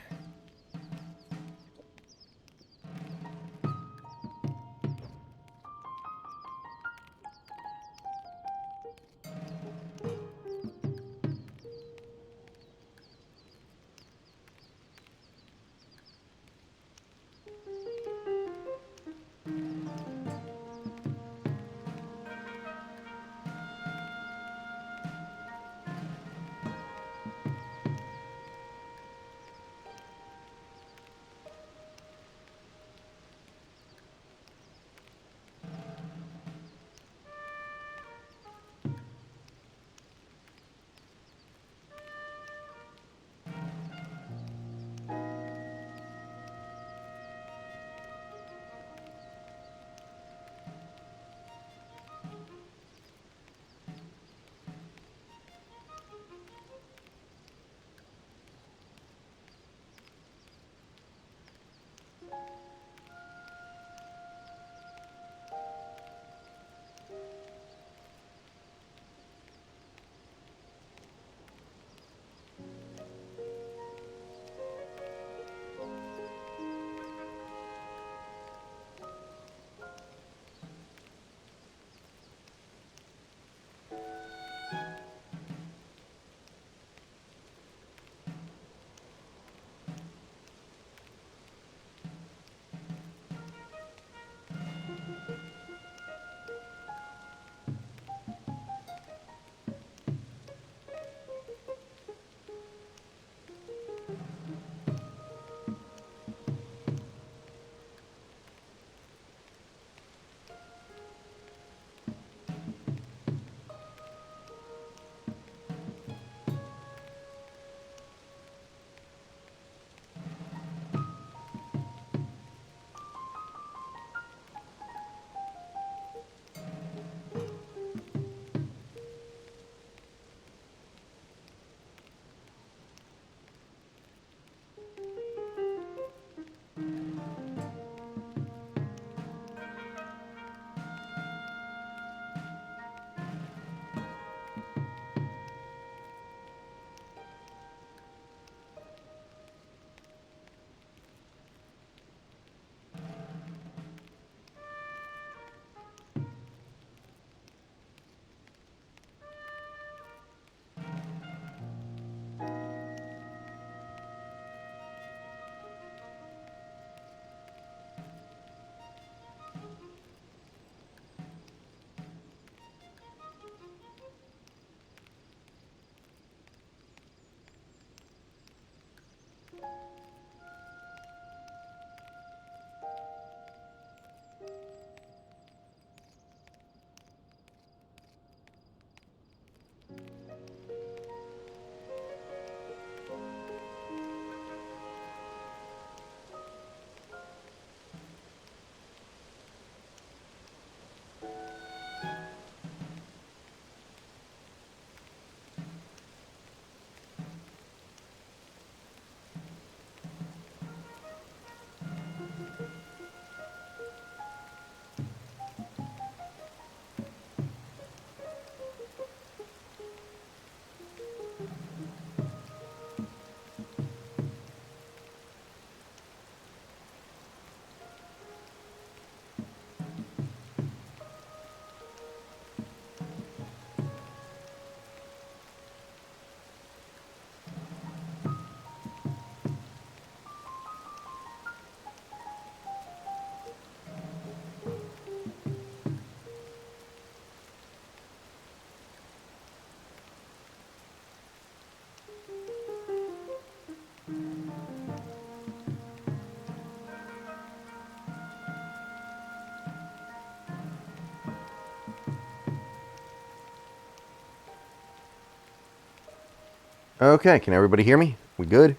Okay, can everybody hear me? We good?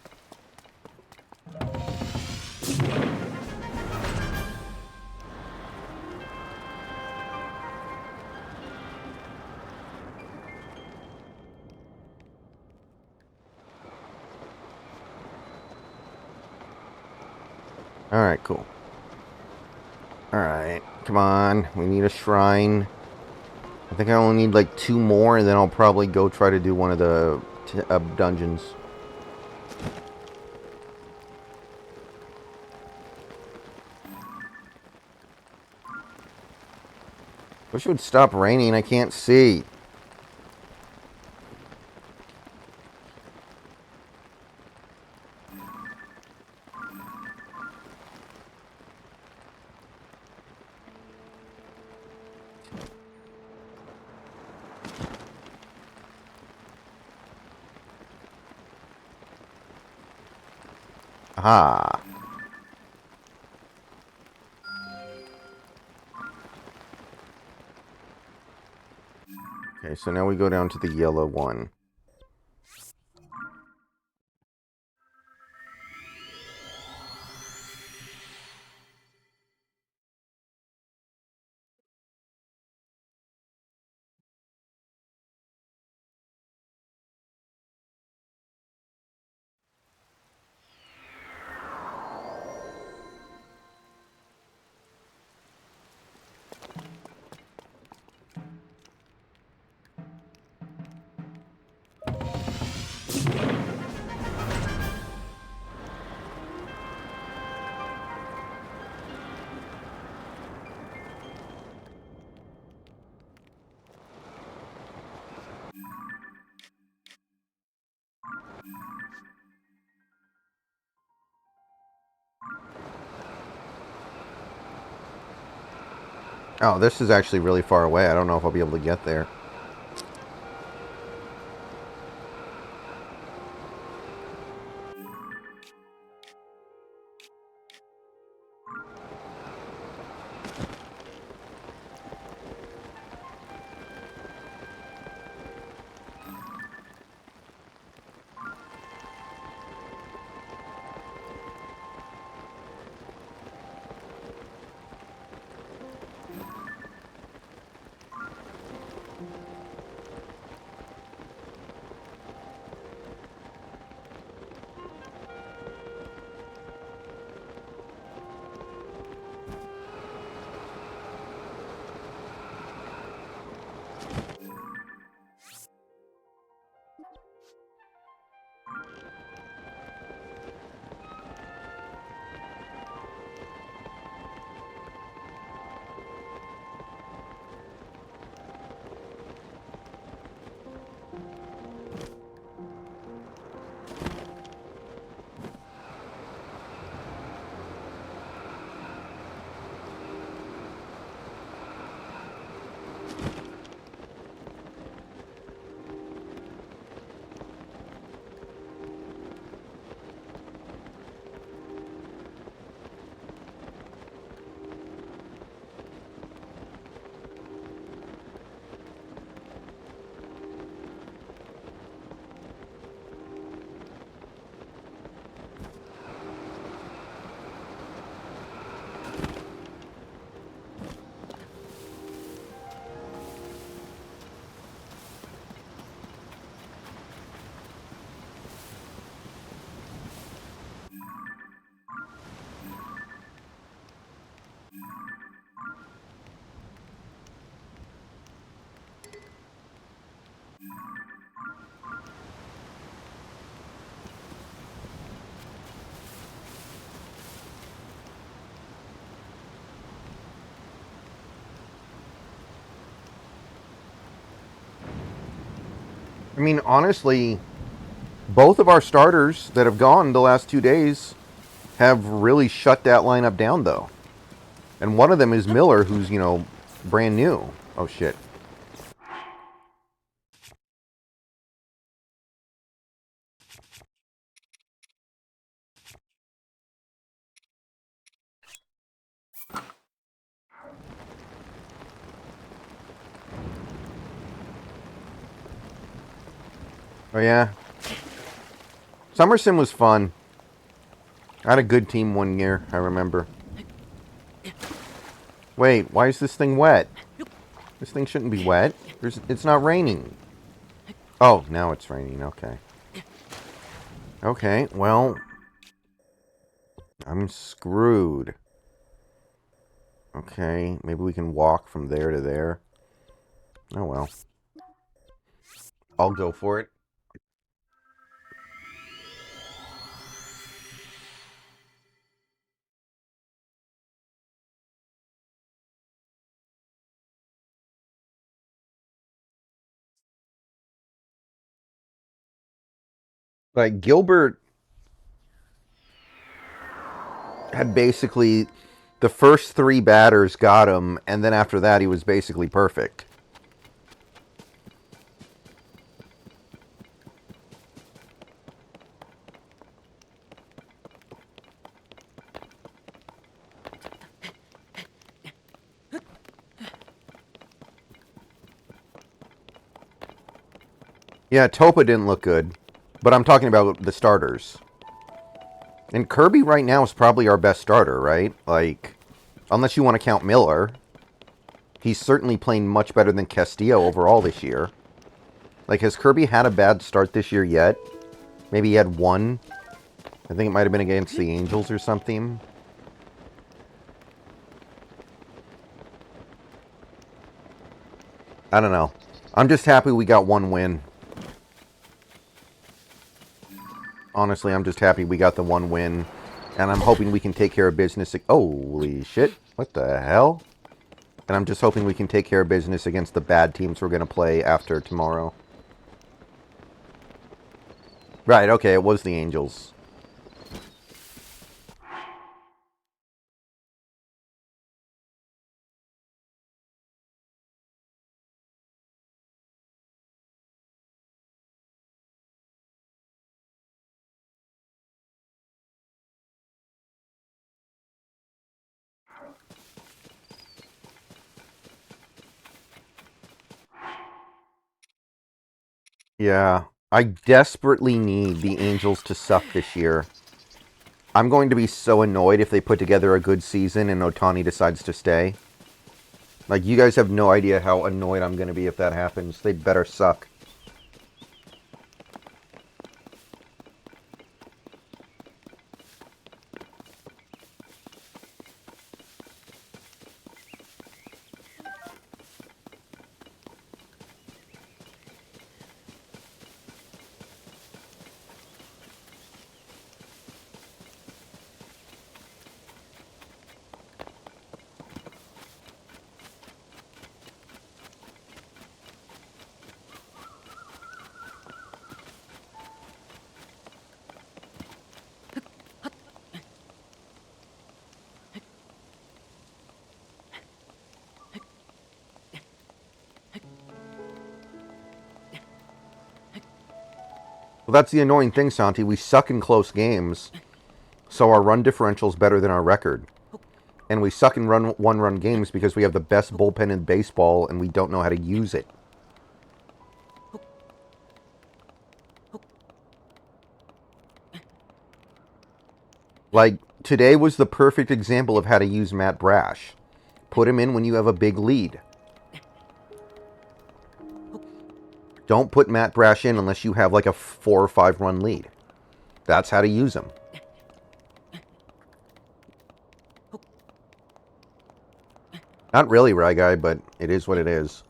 Alright, cool. Alright, come on. We need a shrine. I think I only need like 2 more, and then I'll probably go try to do one of the dungeons. Wish it would stop raining. I can't see. Aha. Okay, so now we go down to the yellow one. Oh, this is actually really far away. I don't know if I'll be able to get there. I mean, honestly, both of our starters that have gone the last 2 days have really shut that lineup down, though. And one of them is Miller, who's, brand new. Oh, shit. Oh, yeah? Summer Sim was fun. I had a good team one year, I remember. Wait, why is this thing wet? This thing shouldn't be wet. It's not raining. Oh, now it's raining. Okay. Okay, well, I'm screwed. Okay, maybe we can walk from there to there. Oh well. I'll go for it. Like, Gilbert had basically the first 3 batters got him, and then after that he was basically perfect. Yeah, Topa didn't look good, but I'm talking about the starters. And Kirby right now is probably our best starter, right? Like, unless you want to count Miller. He's certainly playing much better than Castillo overall this year. Like, has Kirby had a bad start this year yet? Maybe he had one. I think it might have been against the Angels or something. I don't know. I'm just happy we got one win. Honestly, I'm just happy we got the one win. And I'm hoping we can take care of business. Holy shit. What the hell? And I'm just hoping we can take care of business against the bad teams we're going to play after tomorrow. Right, okay, it was the Angels. Yeah, I desperately need the Angels to suck this year. I'm going to be so annoyed if they put together a good season and Otani decides to stay. Like, you guys have no idea how annoyed I'm going to be if that happens. They better suck. Well, that's the annoying thing, Santi. We suck in close games, so our run differential's better than our record. And we suck in one-run games because we have the best bullpen in baseball and we don't know how to use it. Like, today was the perfect example of how to use Matt Brash. Put him in when you have a big lead. Don't put Matt Brash in unless you have like a 4 or 5 run lead. That's how to use him. Not really, Rye Guy, but it is what it is.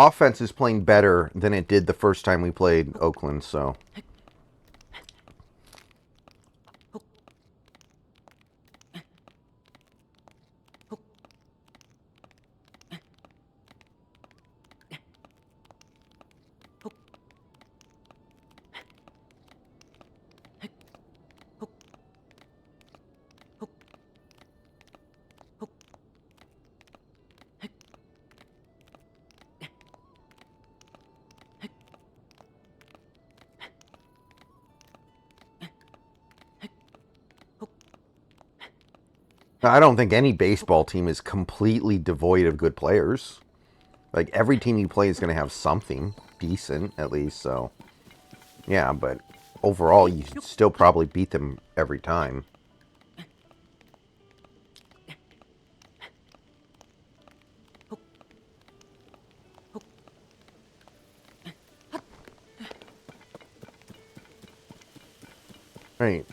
offense is playing better than it did the first time we played Oakland, so. I don't think any baseball team is completely devoid of good players. Like, every team you play is going to have something decent, at least, so. Yeah, but overall, you still probably beat them every time. Right.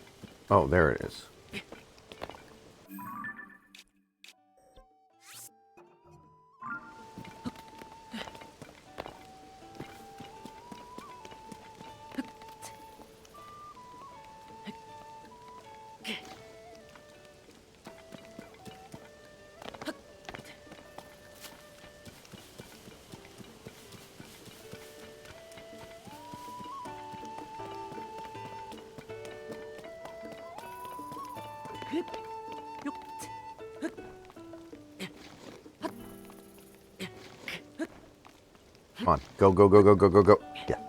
Oh, there it is. Come on. Go, go, go, go, go, go, go. Yeah.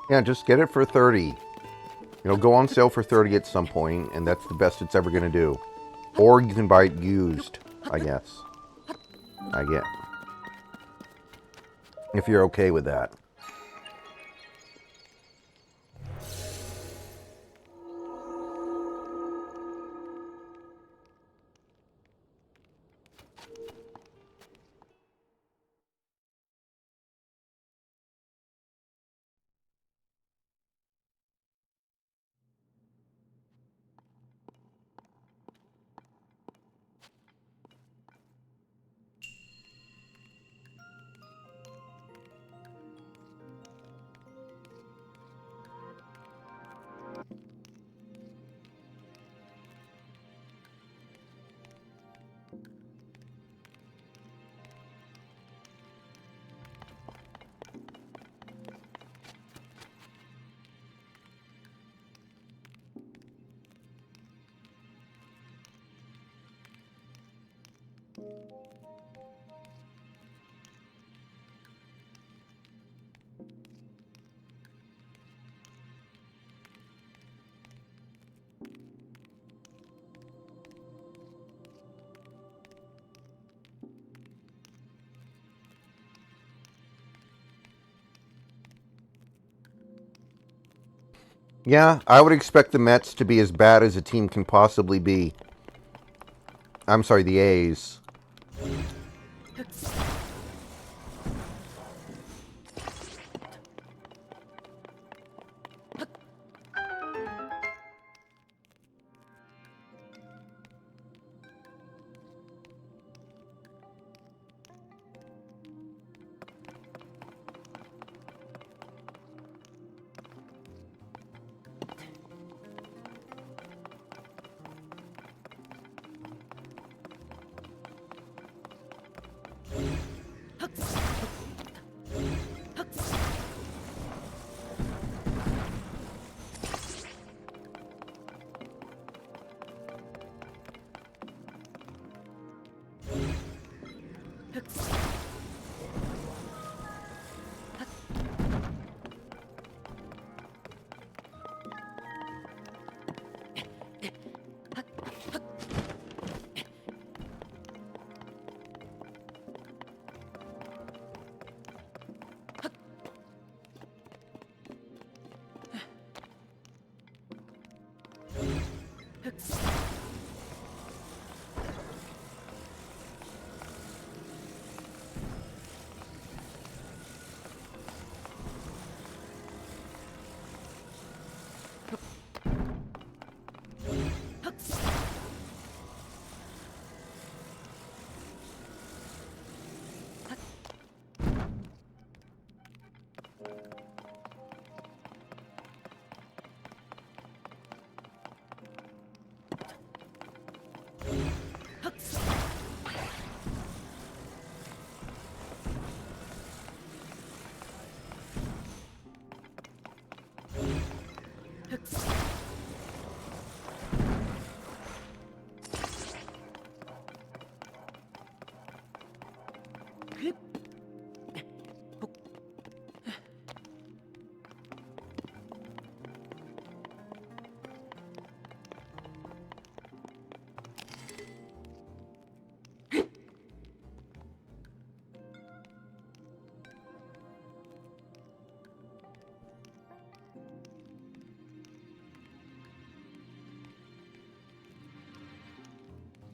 Yeah, just get it for 30. It'll go on sale for 30 at some point, and that's the best it's ever going to do. Or you can buy it used, I guess. I get. If you're okay with that. Yeah, I would expect the Mets to be as bad as a team can possibly be. I'm sorry, the A's.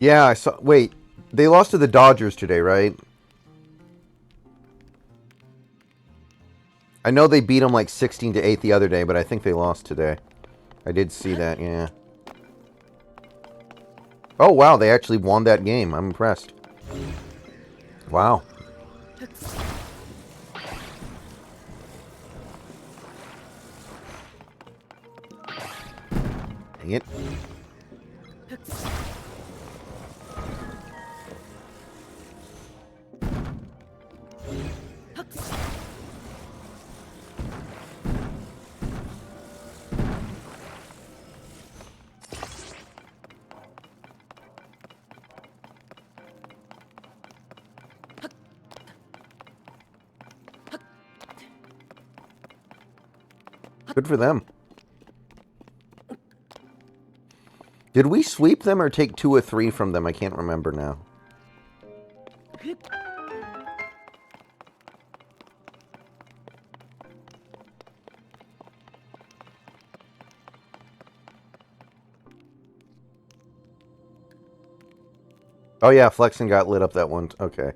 Yeah, I saw. Wait, they lost to the Dodgers today, right? I know they beat them like 16-8 the other day, but I think they lost today. I did see that, yeah. Oh, wow, they actually won that game. I'm impressed. Wow. Dang it. Good for them. Did we sweep them or take 2 or 3 from them? I can't remember now. Oh yeah, Flexen got lit up that one. Okay.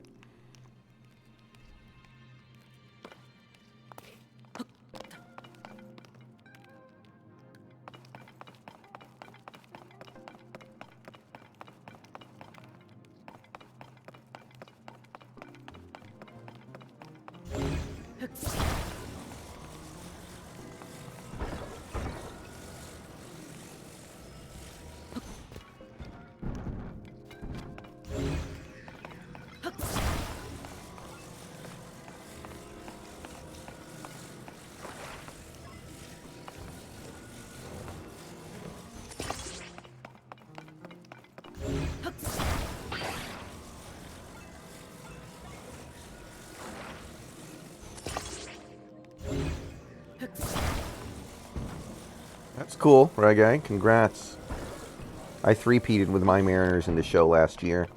That's cool, right, guy? Congrats. I three-peated with my Mariners in the show last year.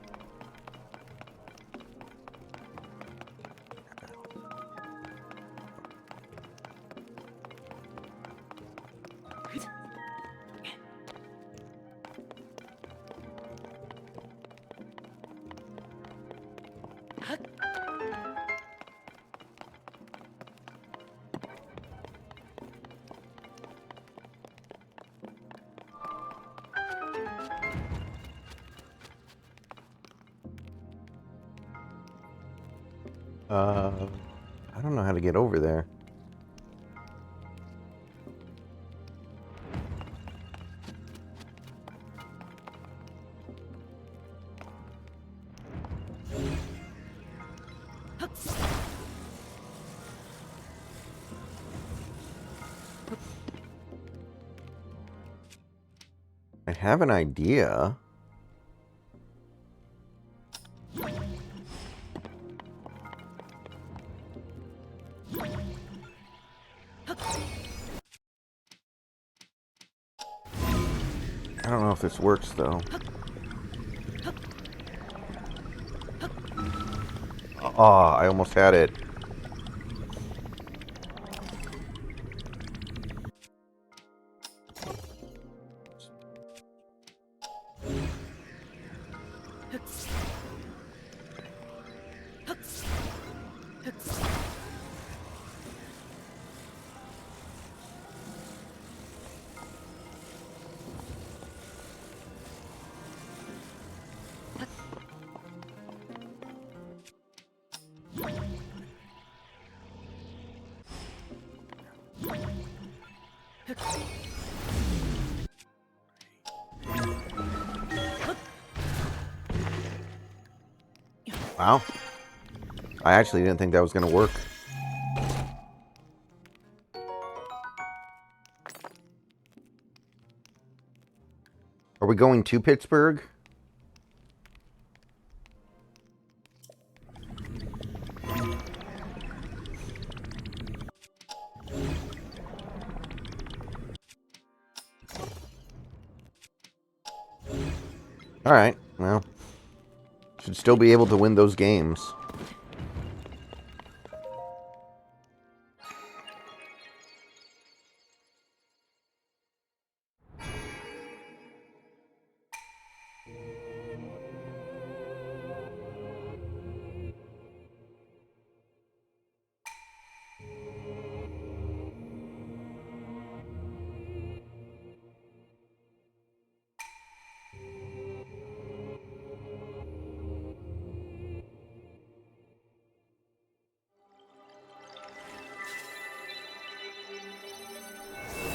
I don't know how to get over there. I have an idea. I don't know if this works, though. Ah, I almost had it. Wow. I actually didn't think that was going to work. Are we going to Pittsburgh? Alright, well. Should still be able to win those games.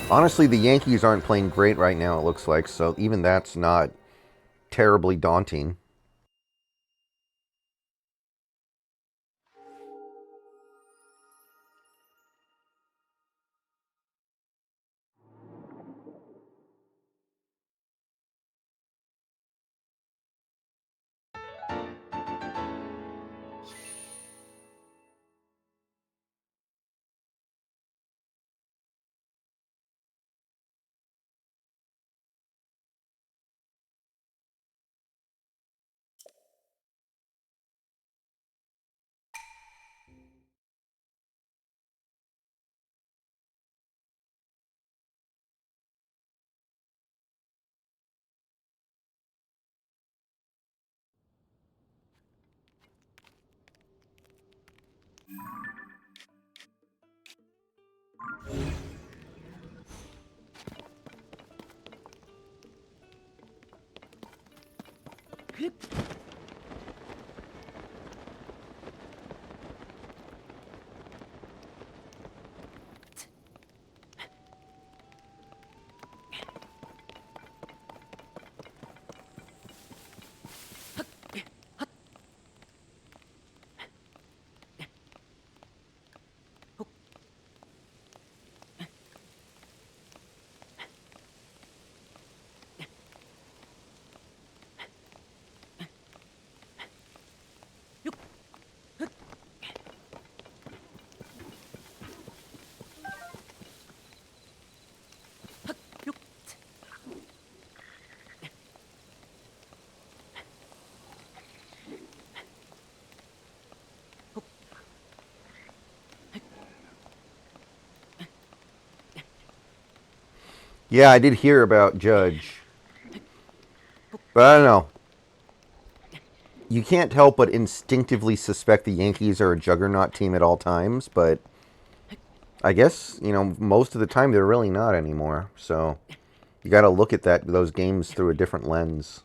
Honestly, the Yankees aren't playing great right now, it looks like, so even that's not terribly daunting. Yeah, I did hear about Judge. But I don't know. You can't help but instinctively suspect the Yankees are a juggernaut team at all times, but I guess, most of the time they're really not anymore. So you got to look at those games through a different lens.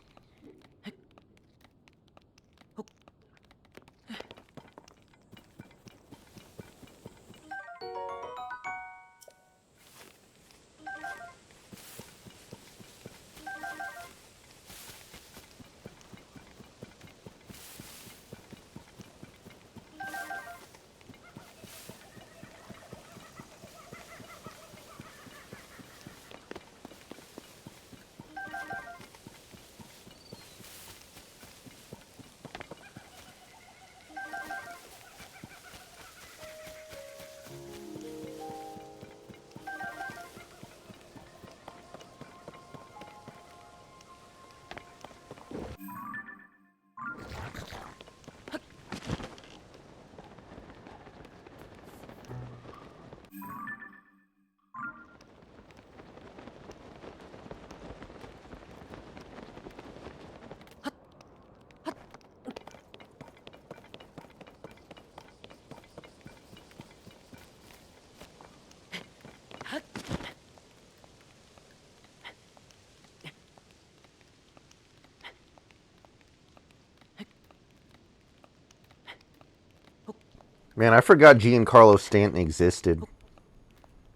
Man, I forgot Giancarlo Stanton existed.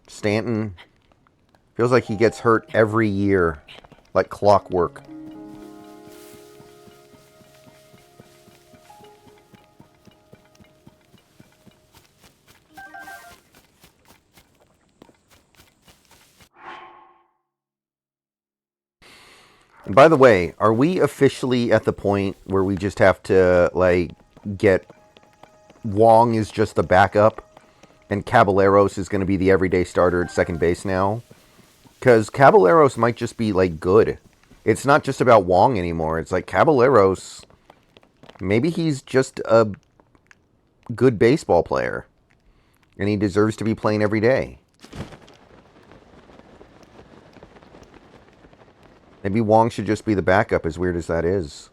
Stanton feels like he gets hurt every year, like clockwork. And by the way, are we officially at the point where we just have to, like, get Wong is just the backup and Caballeros is going to be the everyday starter at second base now? Because Caballeros might just be, like, good. It's not just about Wong anymore. It's like Caballeros, maybe he's just a good baseball player. And he deserves to be playing every day. Maybe Wong should just be the backup, as weird as that is.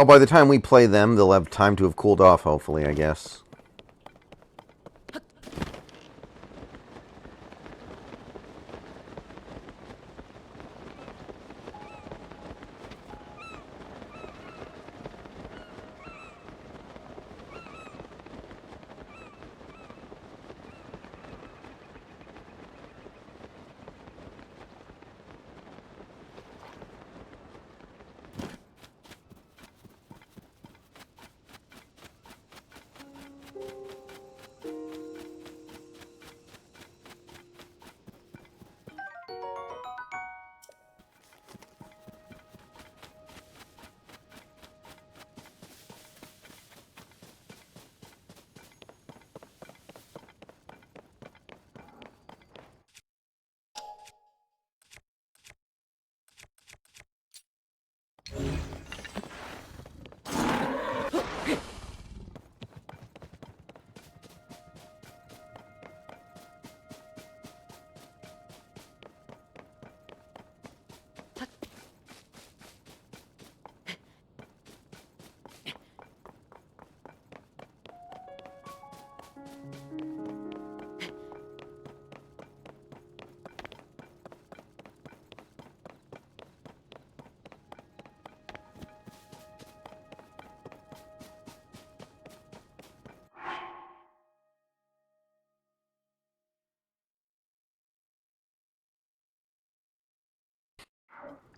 Oh, by the time we play them, they'll have time to have cooled off, hopefully, I guess.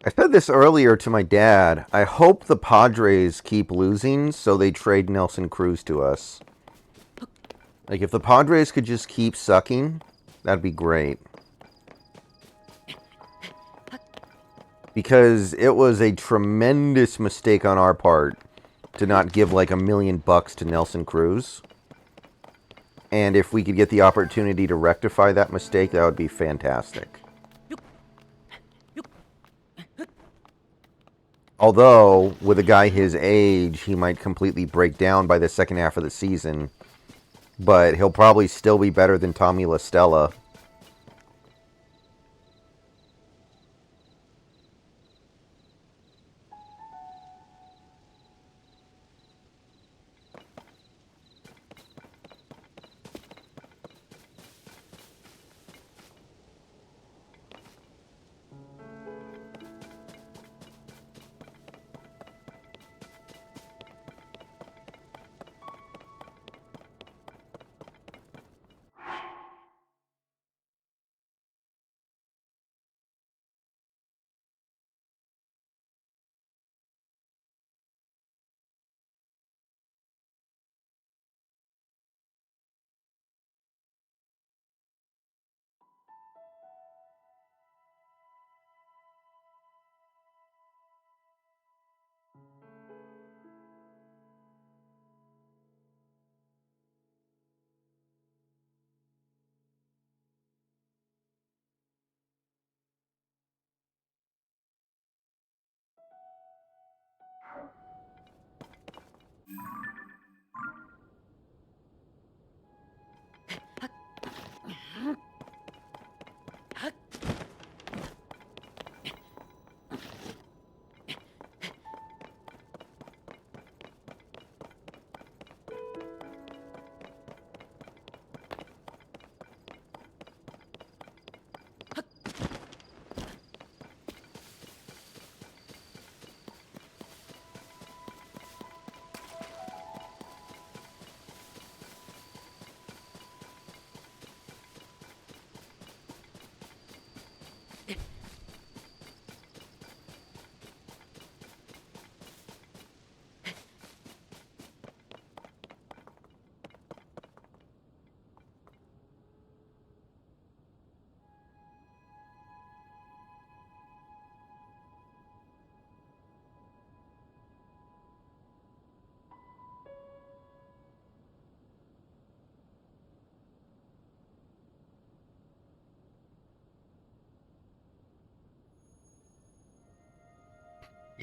I said this earlier to my dad. I hope the Padres keep losing so they trade Nelson Cruz to us. Like, if the Padres could just keep sucking, that'd be great. Because it was a tremendous mistake on our part to not give like $1 million to Nelson Cruz. And if we could get the opportunity to rectify that mistake, that would be fantastic. Although, with a guy his age, he might completely break down by the second half of the season. But he'll probably still be better than Tommy La Stella.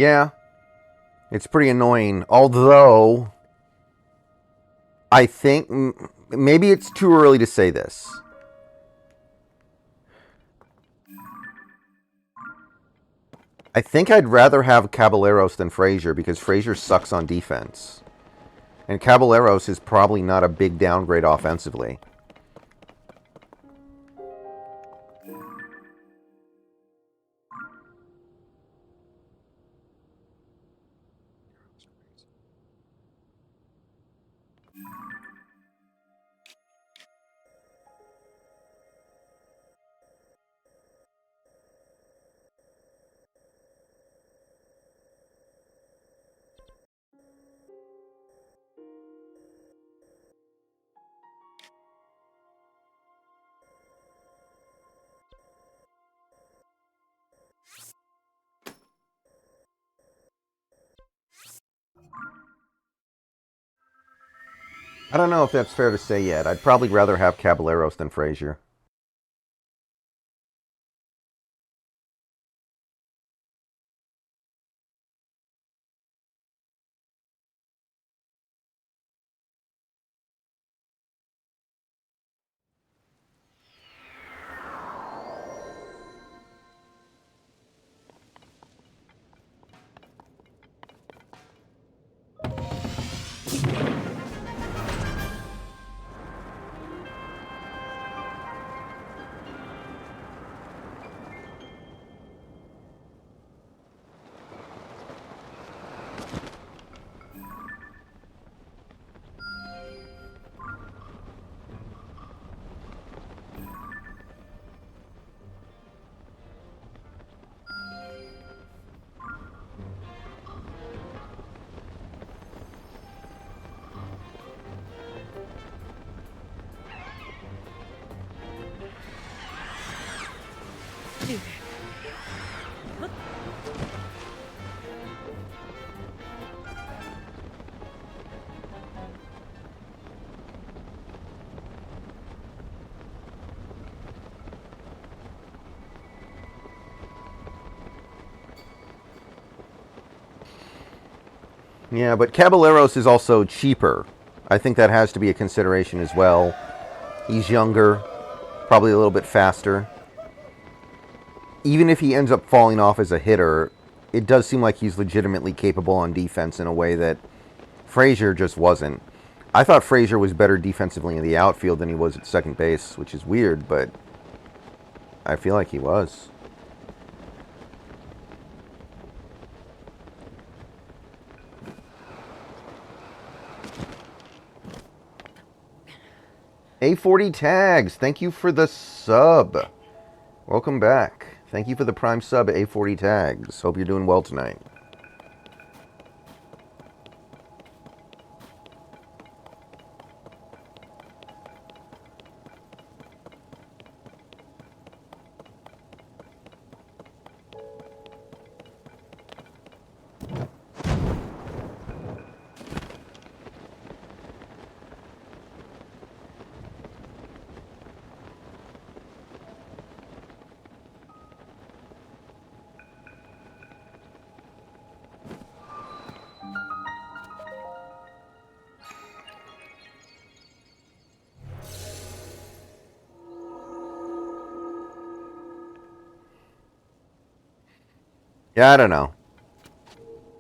Yeah, it's pretty annoying. Although, I think maybe it's too early to say this. I think I'd rather have Caballeros than Frazier because Frazier sucks on defense. And Caballeros is probably not a big downgrade offensively. I don't know if that's fair to say yet. I'd probably rather have Caballeros than Frazier. Yeah, but Caballeros is also cheaper. I think that has to be a consideration as well. He's younger, probably a little bit faster. Even if he ends up falling off as a hitter, it does seem like he's legitimately capable on defense in a way that Frazier just wasn't. I thought Frazier was better defensively in the outfield than he was at second base, which is weird, but I feel like he was. A40 Tags, thank you for the sub. Welcome back. Thank you for the prime sub, A40 Tags. Hope you're doing well tonight. Yeah, I don't know.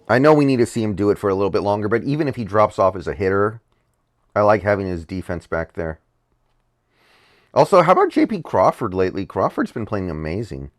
I know we need to see him do it for a little bit longer, but even if he drops off as a hitter, I like having his defense back there. Also, how about JP Crawford lately? Crawford's been playing amazing.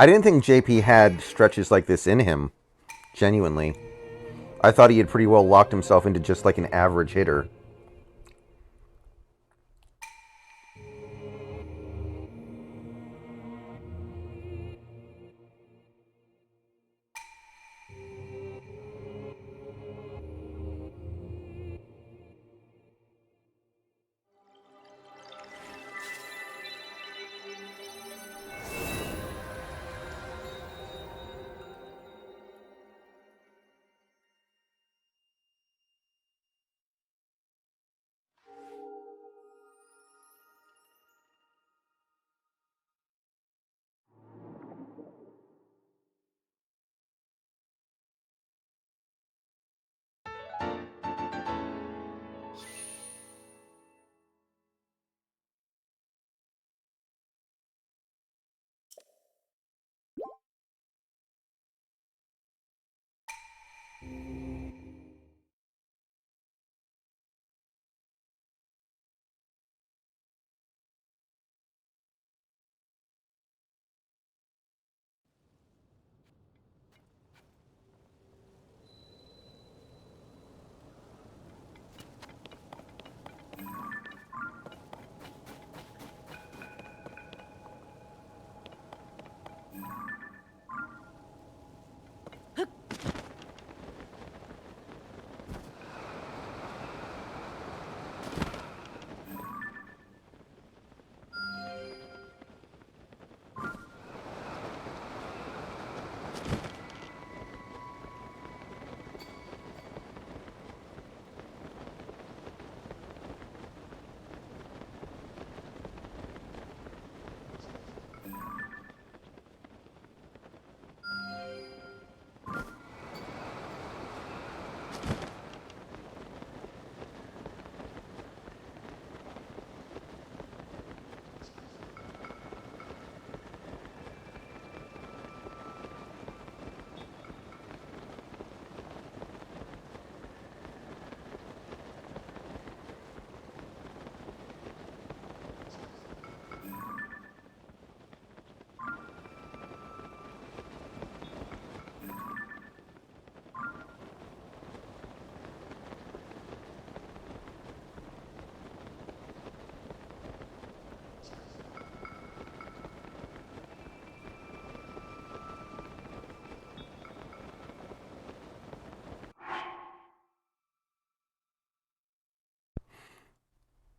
I didn't think JP had stretches like this in him. Genuinely. I thought he had pretty well locked himself into just like an average hitter.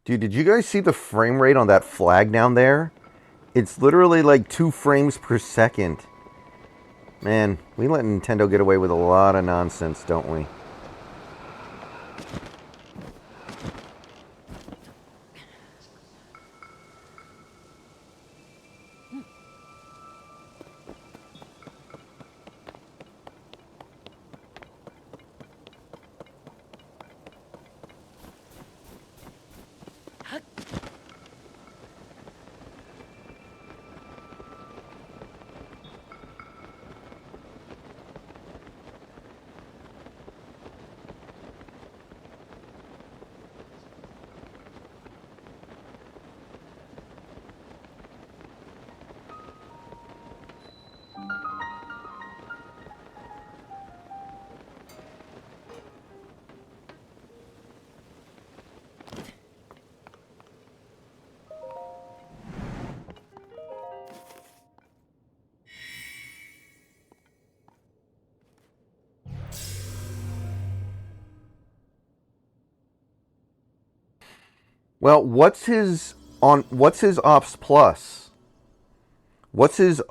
Dude, did you guys see the frame rate on that flag down there? It's literally like 2 frames per second. Man, we let Nintendo get away with a lot of nonsense, don't we? Well, what's his ops plus? What's his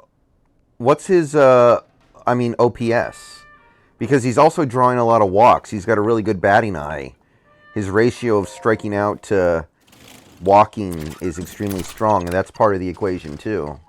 OPS? Because he's also drawing a lot of walks. He's got a really good batting eye. His ratio of striking out to walking is extremely strong, and that's part of the equation too.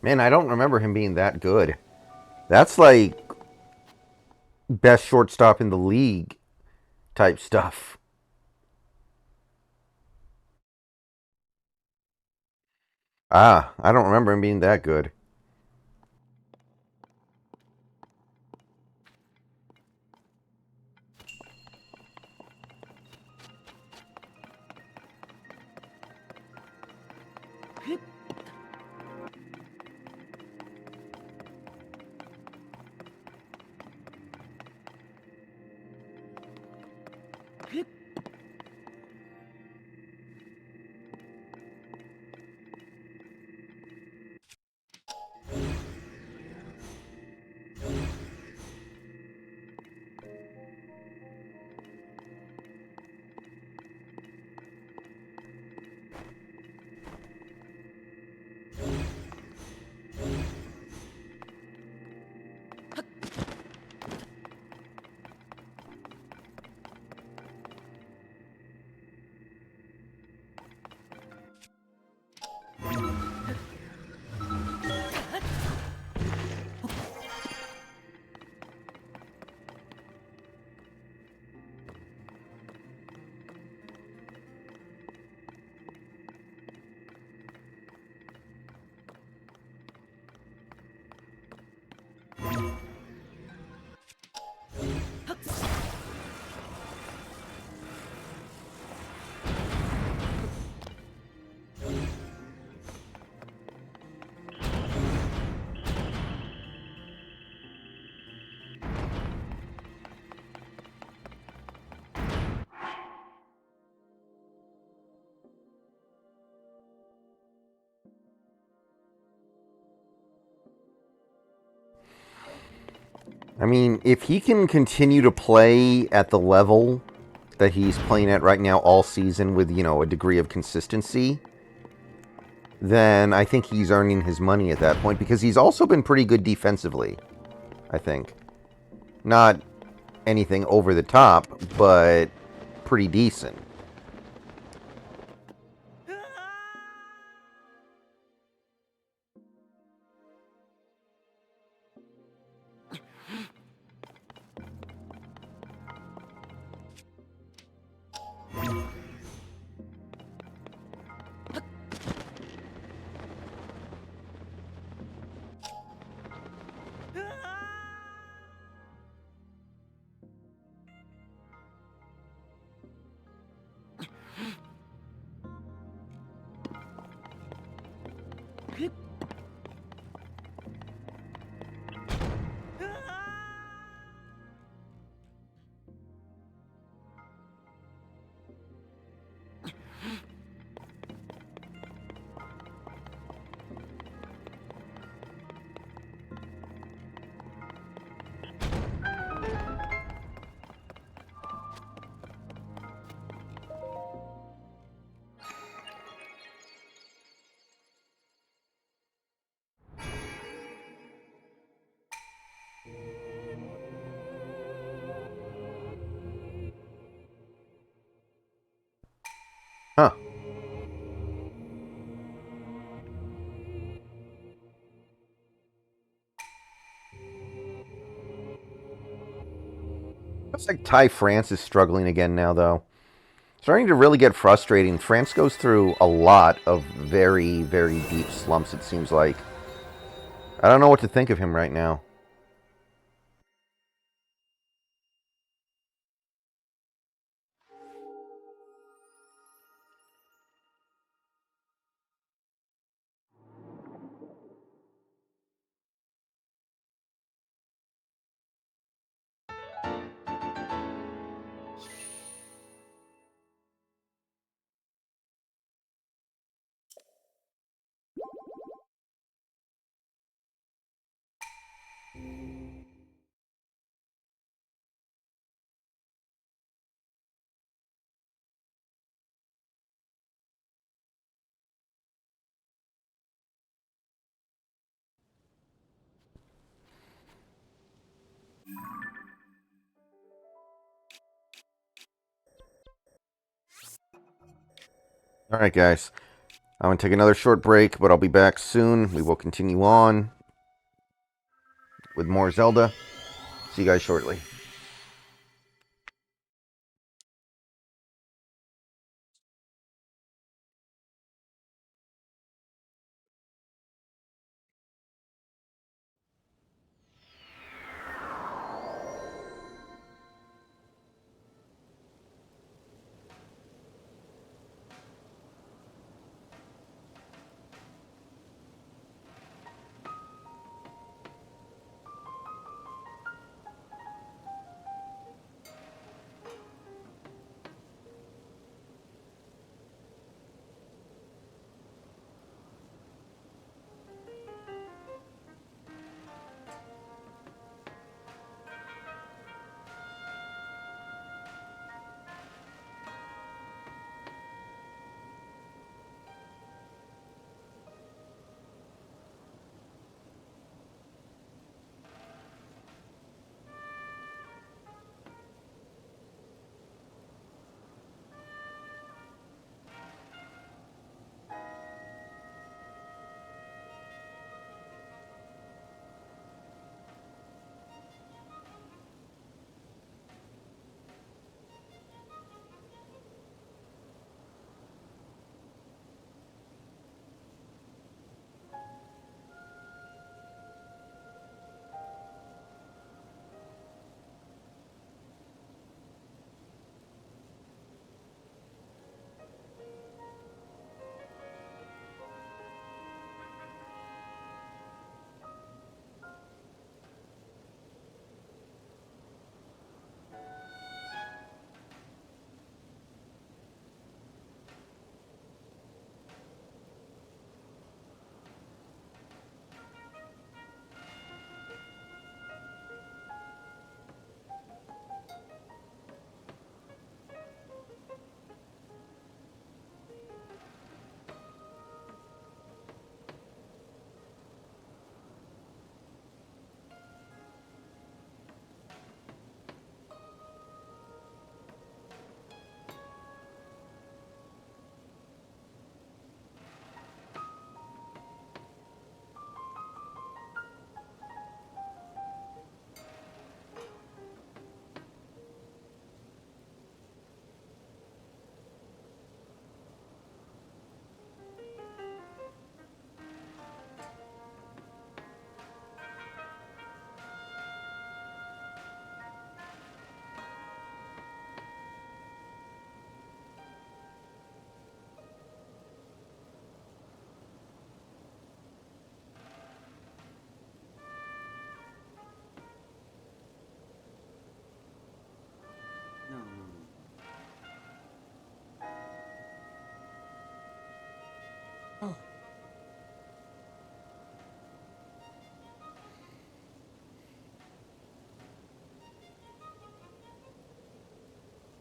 Man, I don't remember him being that good. That's like best shortstop in the league type stuff. Ah, I don't remember him being that good. I mean, if he can continue to play at the level that he's playing at right now all season with, a degree of consistency, then I think he's earning his money at that point because he's also been pretty good defensively, I think. Not anything over the top, but pretty decent. Huh. Looks like Ty France is struggling again now, though. Starting to really get frustrating. France goes through a lot of very, very deep slumps, it seems like. I don't know what to think of him right now. All right, guys. I'm going to take another short break, but I'll be back soon. We will continue on with more Zelda. See you guys shortly.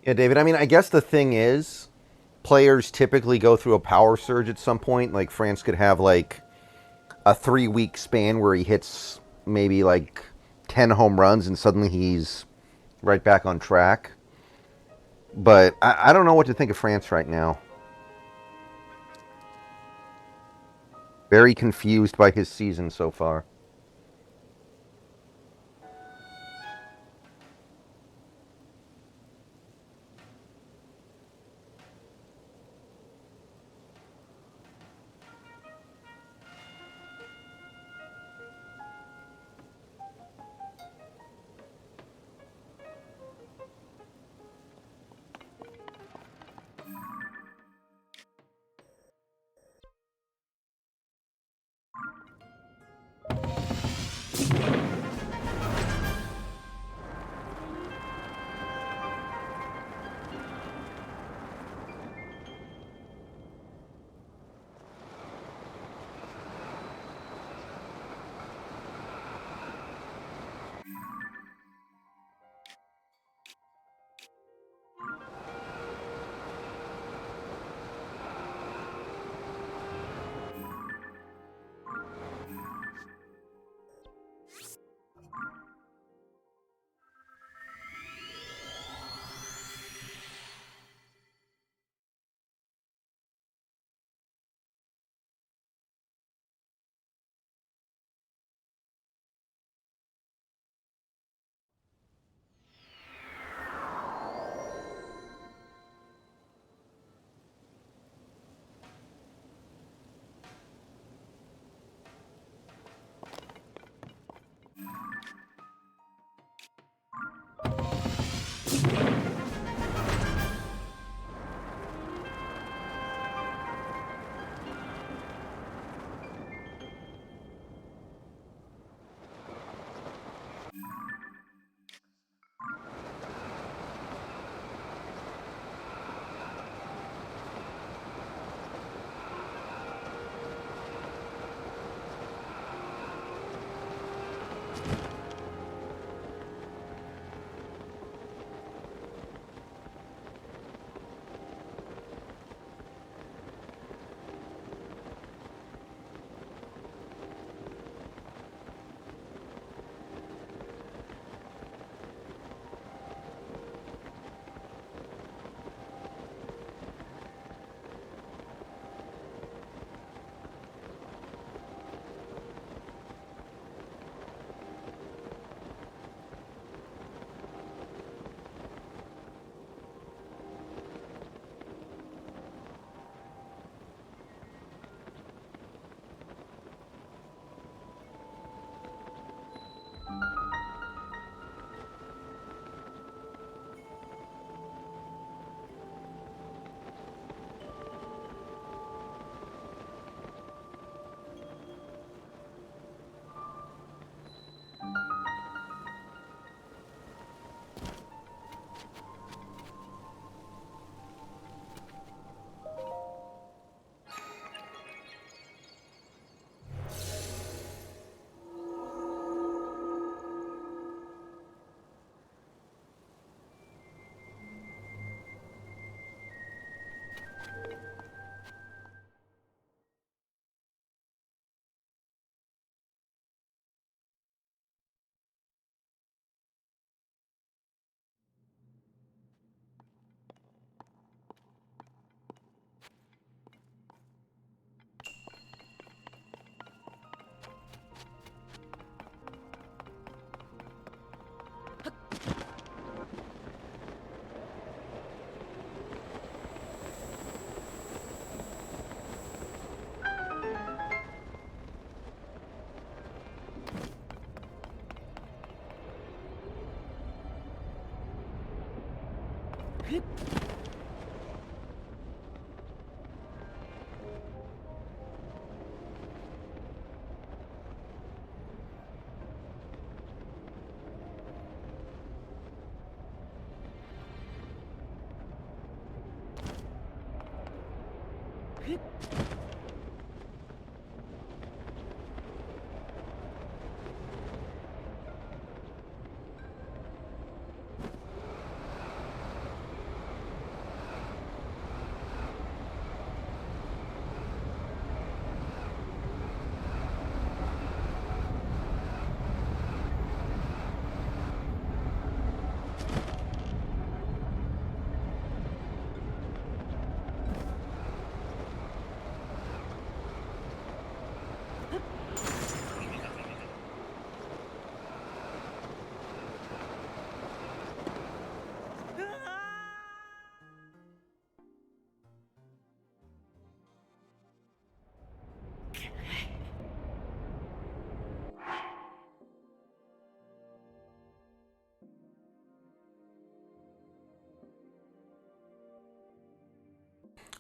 Yeah, David, I mean, I guess the thing is, players typically go through a power surge at some point. Like, France could have, like, a 3 week span where he hits maybe, like, 10 home runs and suddenly he's right back on track. But I don't know what to think of France right now. Very confused by his season so far.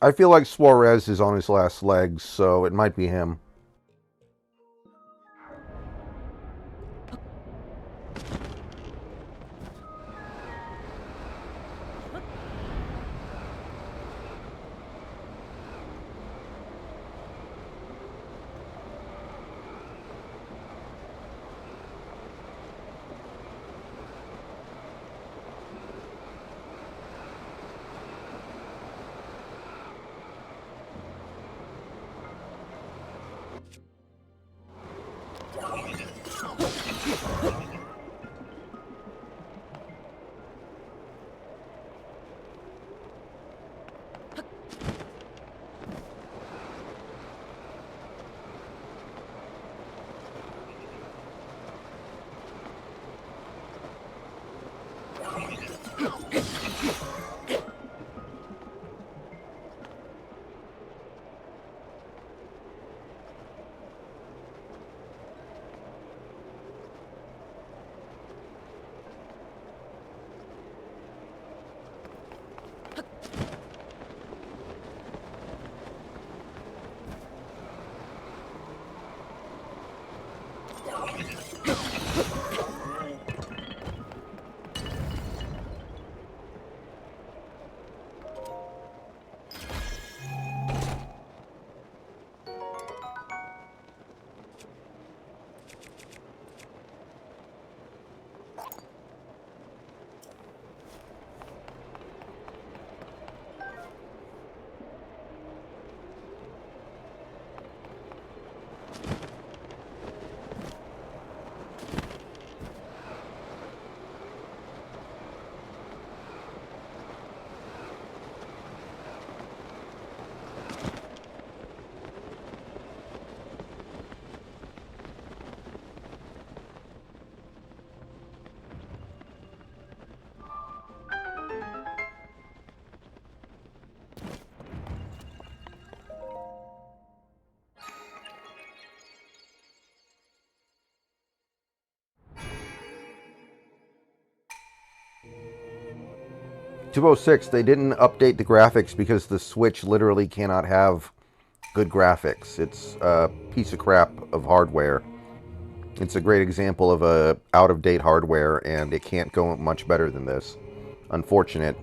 I feel like Suarez is on his last legs, so it might be him. .206, they didn't update the graphics because the Switch literally cannot have good graphics. It's a piece of crap of hardware. It's a great example of a out-of-date hardware, and it can't go much better than this. Unfortunate.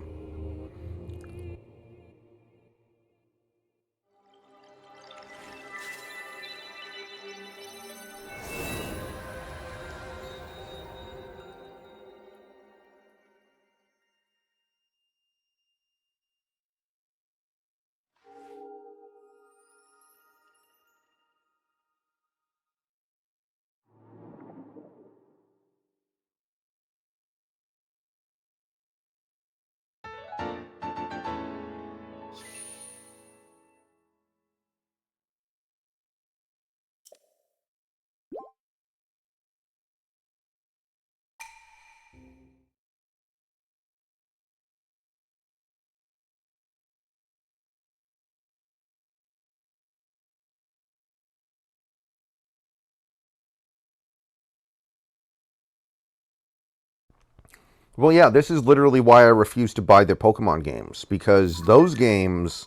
Well, yeah, this is literally why I refuse to buy the Pokemon games, because those games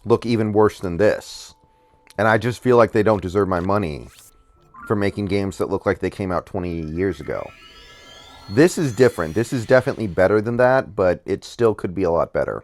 look even worse than this. And I just feel like they don't deserve my money for making games that look like they came out 20 years ago. This is different. This is definitely better than that, but it still could be a lot better.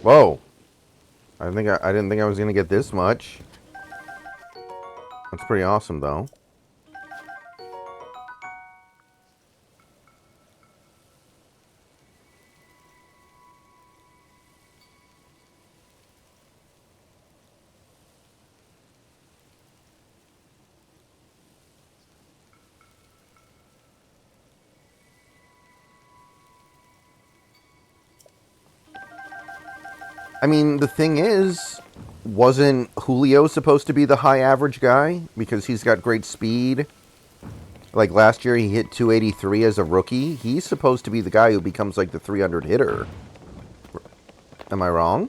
Whoa. I didn't think I was going to get this much. That's pretty awesome, though. I mean, the thing is, wasn't Julio supposed to be the high average guy? Because he's got great speed. Like last year, he hit 283 as a rookie. He's supposed to be the guy who becomes like the 300 hitter. Am I wrong?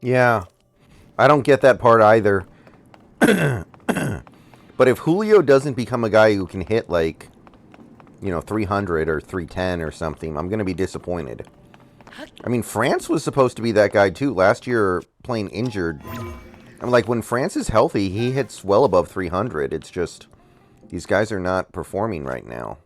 Yeah, I don't get that part either. But if Julio doesn't become a guy who can hit like, 300 or 310 or something, I'm going to be disappointed. I mean, France was supposed to be that guy too. Last year, playing injured. I'm like, when France is healthy, he hits well above 300. It's just, these guys are not performing right now.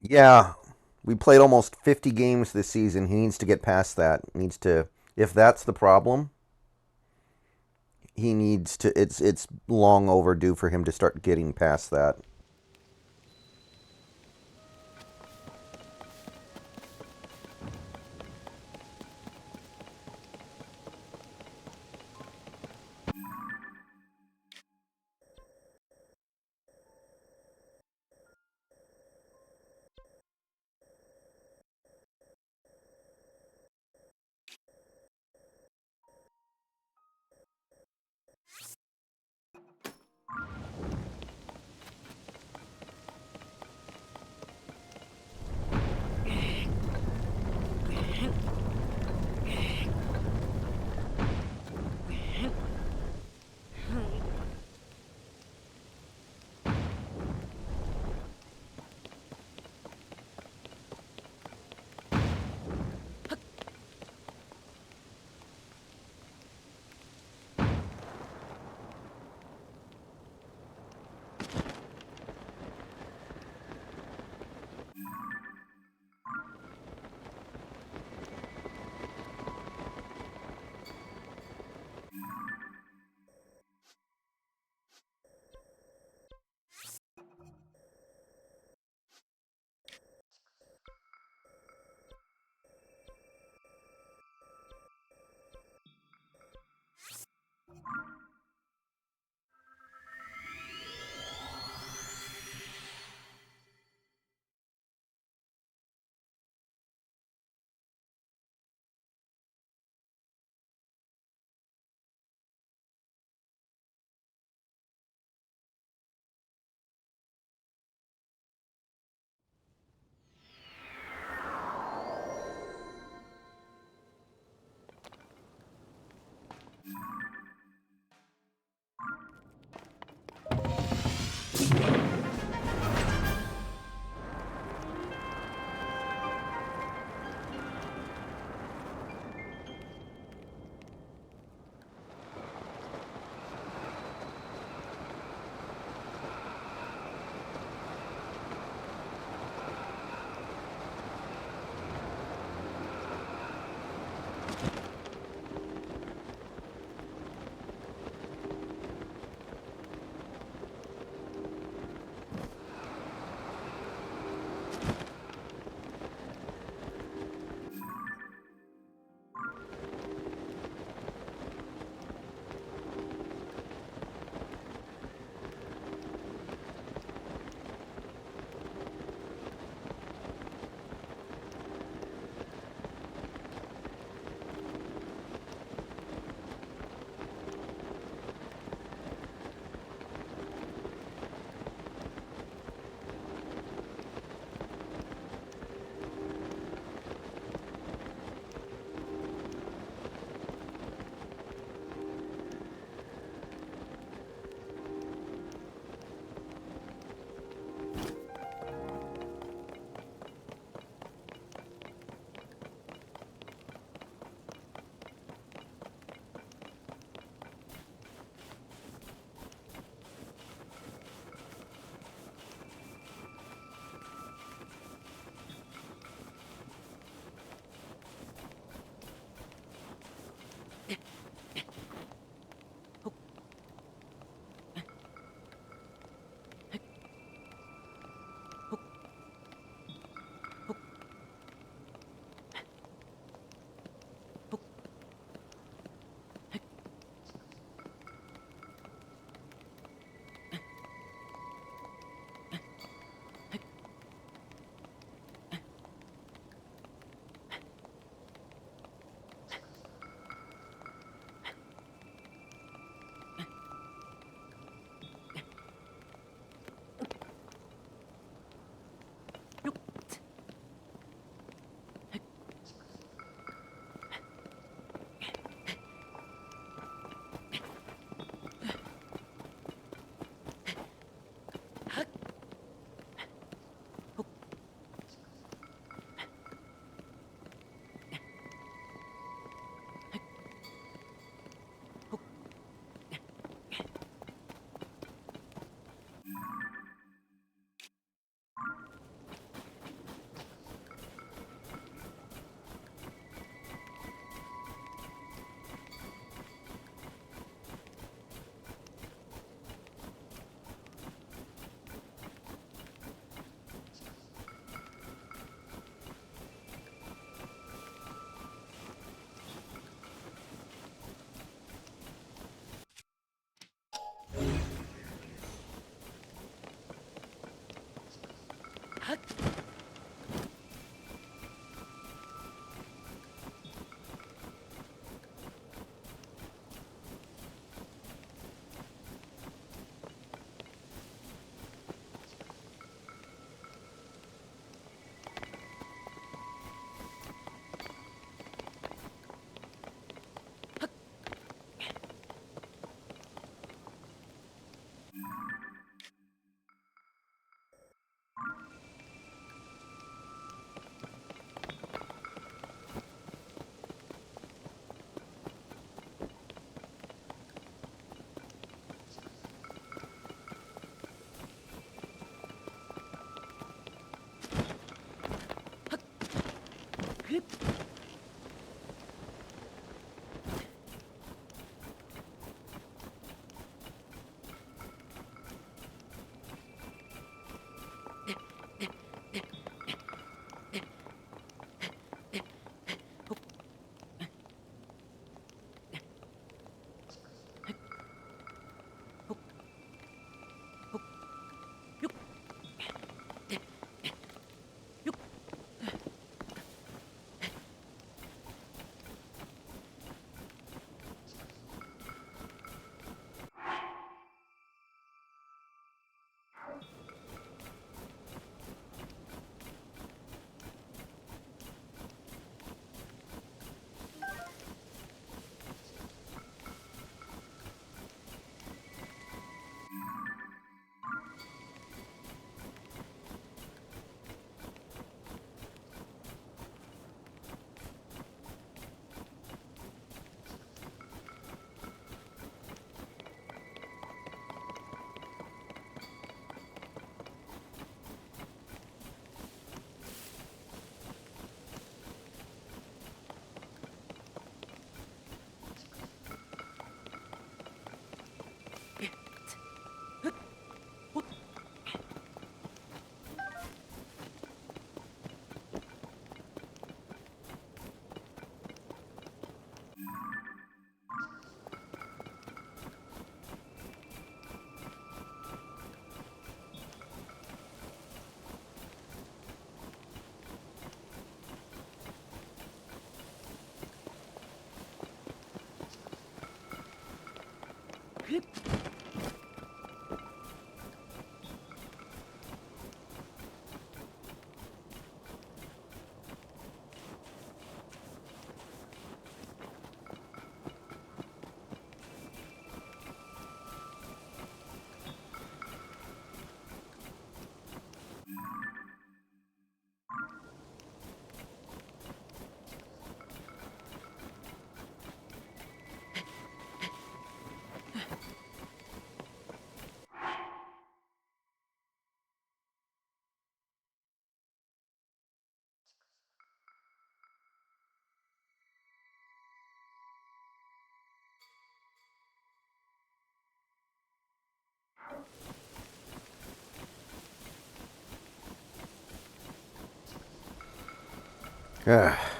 Yeah, we played almost 50 games this season. He needs to get past that. He needs to, if that's the problem, he needs to. It's long overdue for him to start getting past that.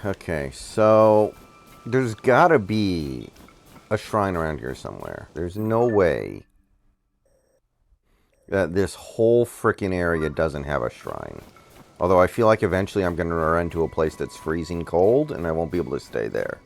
Okay, so there's gotta be a shrine around here somewhere. There's no way that this whole freaking area doesn't have a shrine. Although I feel like eventually I'm going to run into a place that's freezing cold and I won't be able to stay there.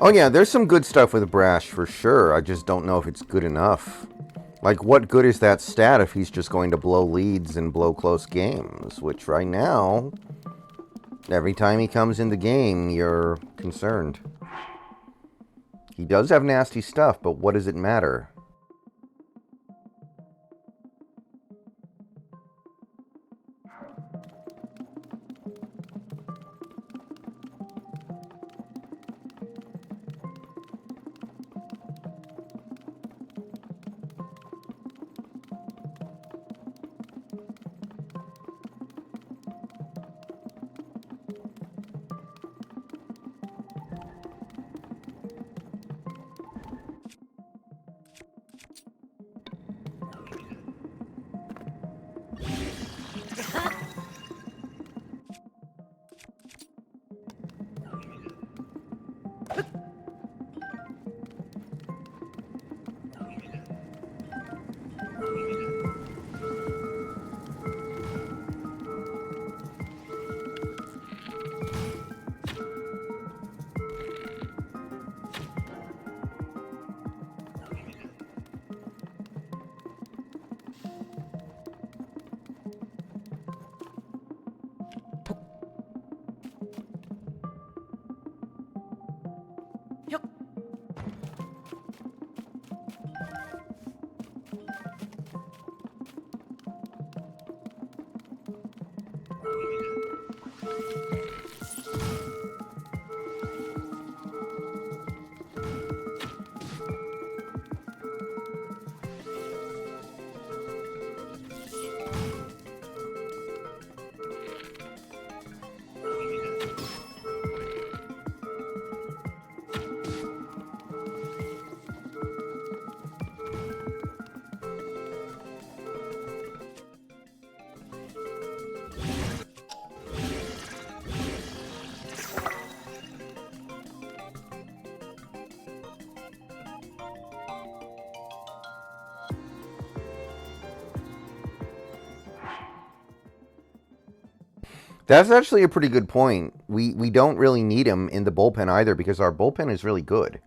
Oh yeah, there's some good stuff with Brash for sure. I just don't know if it's good enough. Like, what good is that stat if he's just going to blow leads and blow close games? Which right now, every time he comes in the game, you're concerned. He does have nasty stuff, but what does it matter? That's actually a pretty good point. We don't really need him in the bullpen either because our bullpen is really good.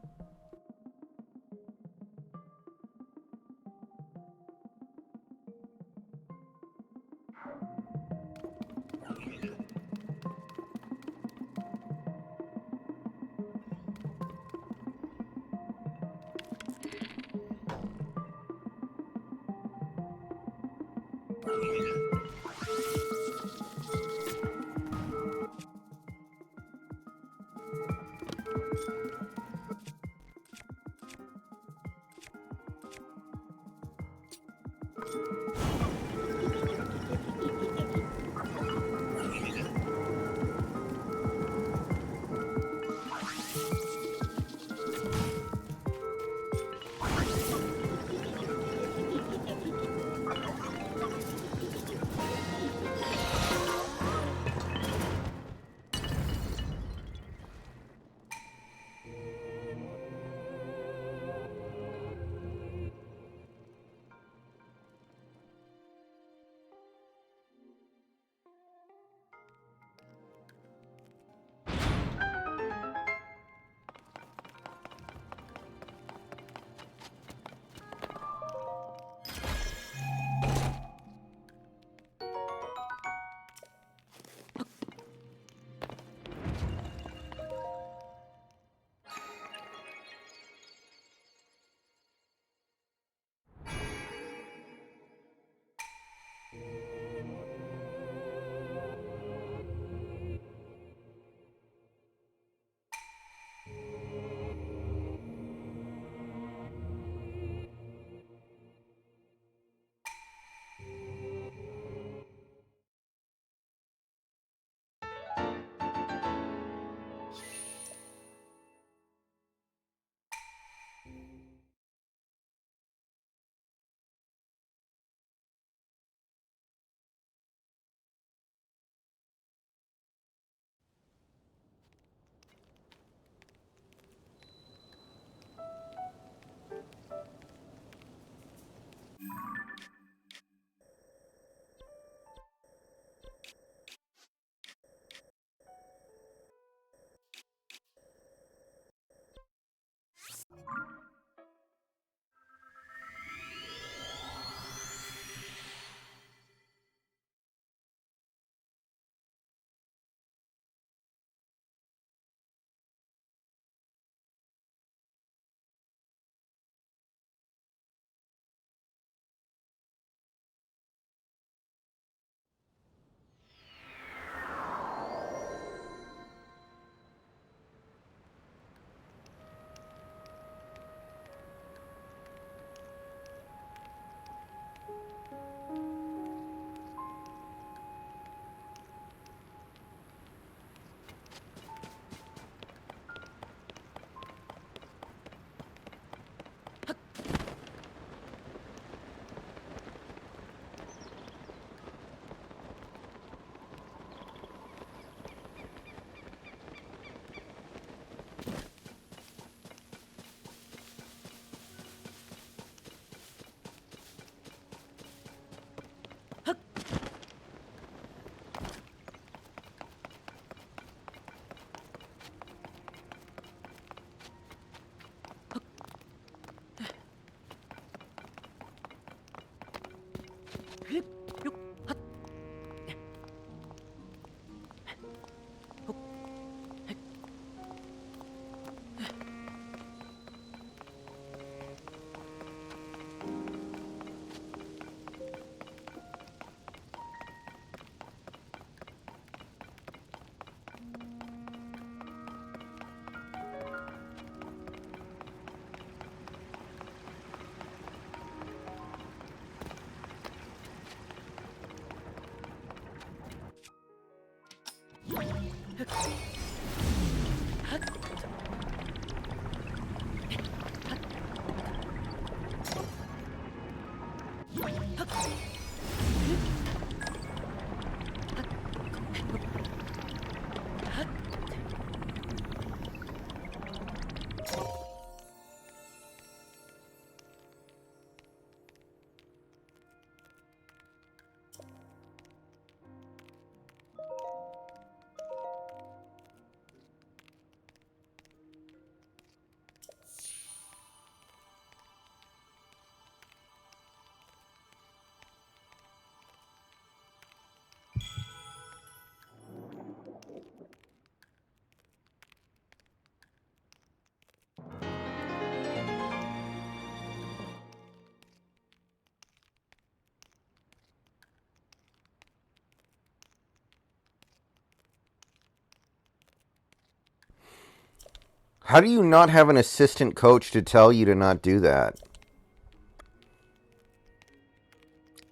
How do you not have an assistant coach to tell you to not do that?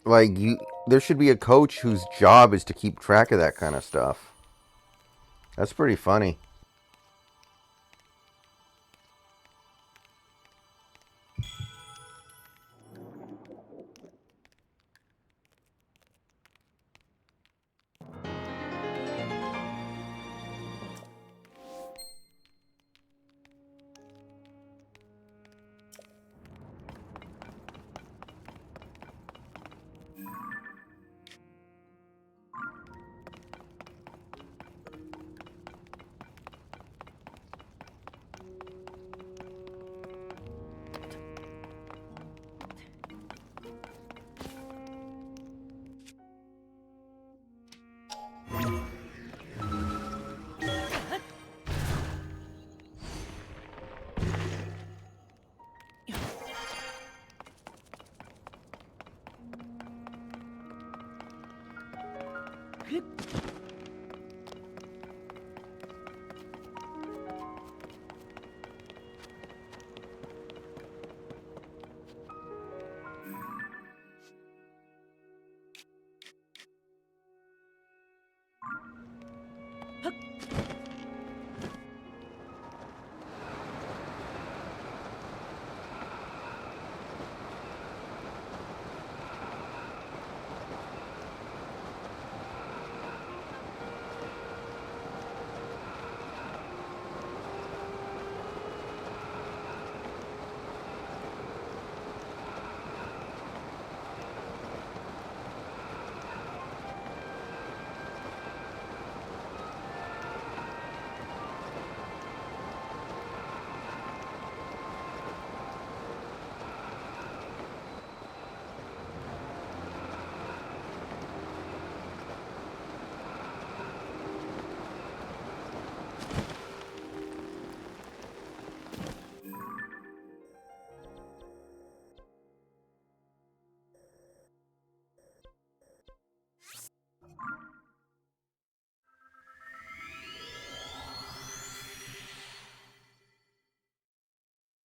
Like, there should be a coach whose job is to keep track of that kind of stuff. That's pretty funny.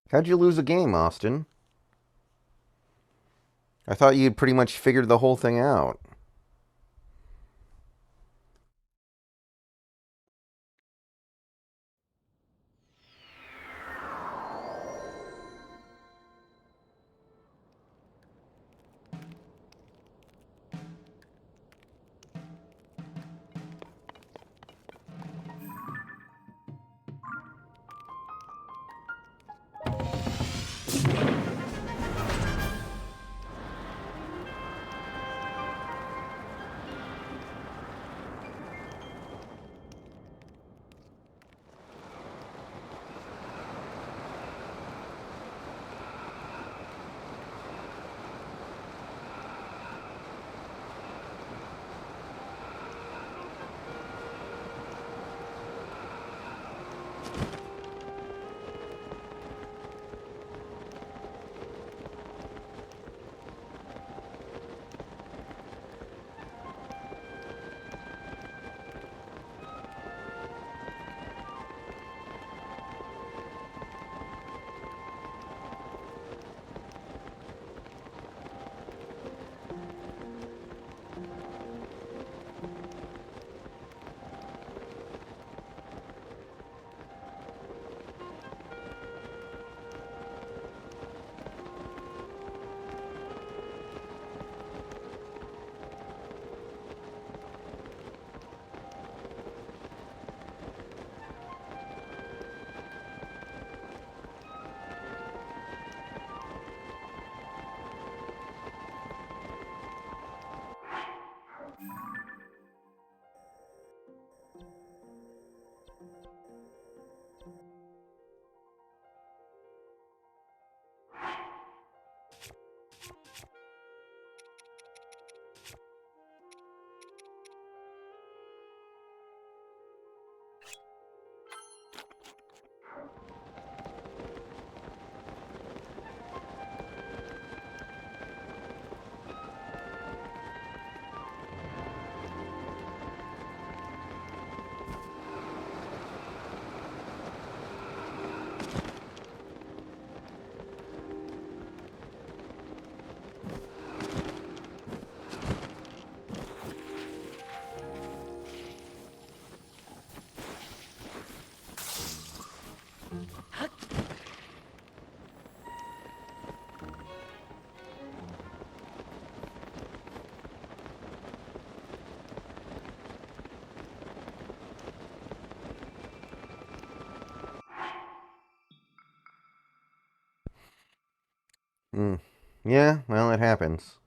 How'd you lose a game, Austin? I thought you'd pretty much figured the whole thing out. Yeah, well, it happens.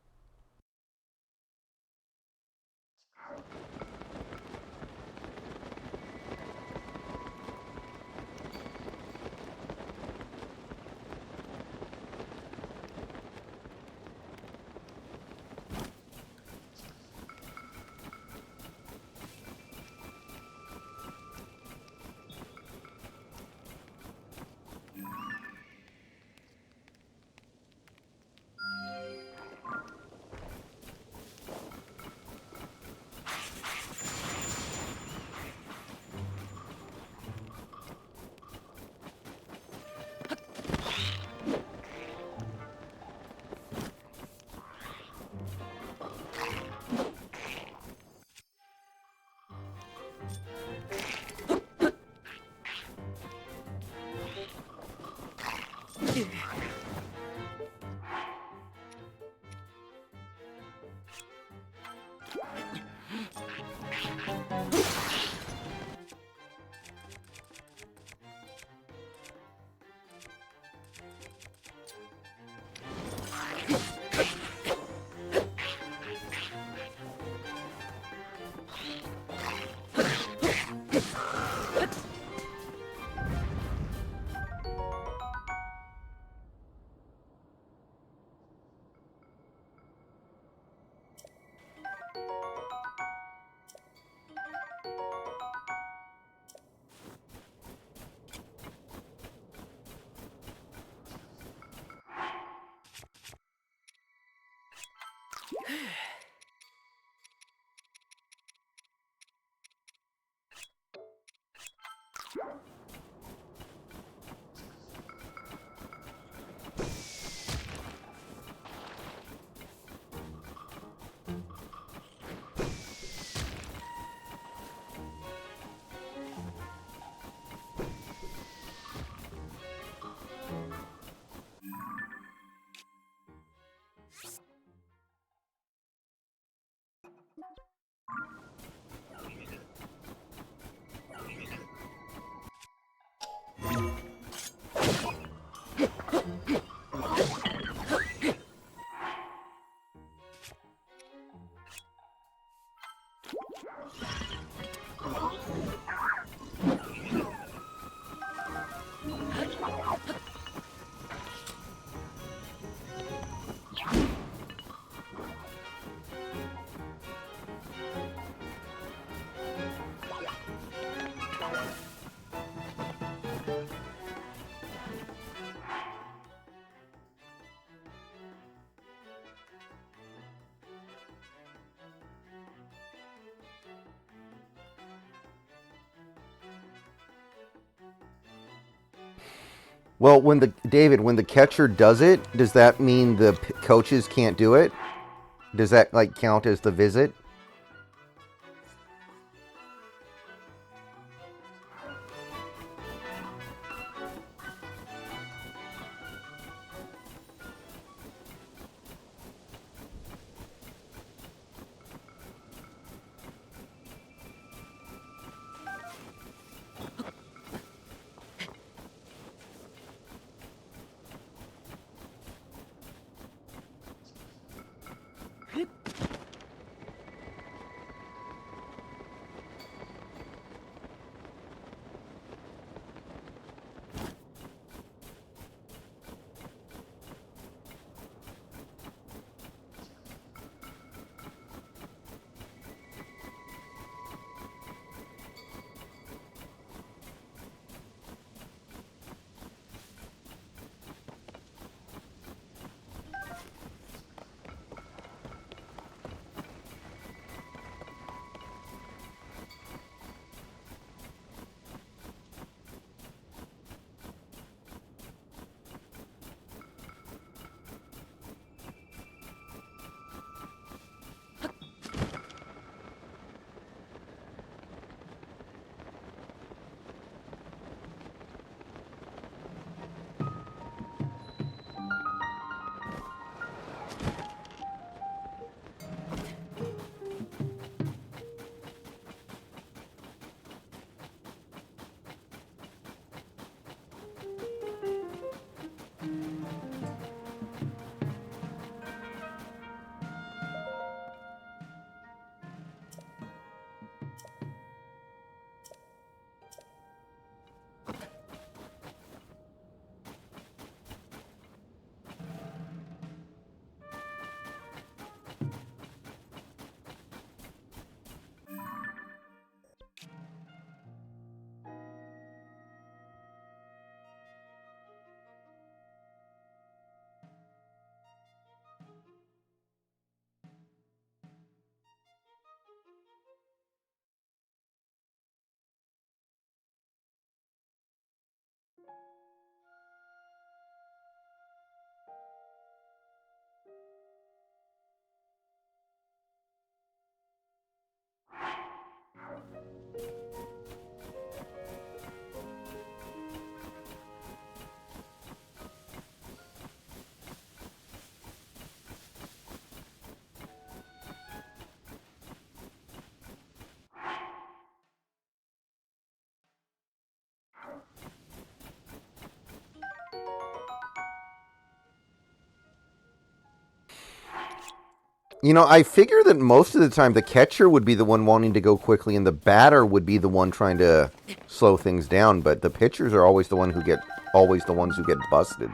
Well, when the David, when the catcher does it, does that mean the coaches can't do it? Does that like count as the visit? You know, I figure that most of the time the catcher would be the one wanting to go quickly and the batter would be the one trying to slow things down, but the pitchers are always the ones who get busted.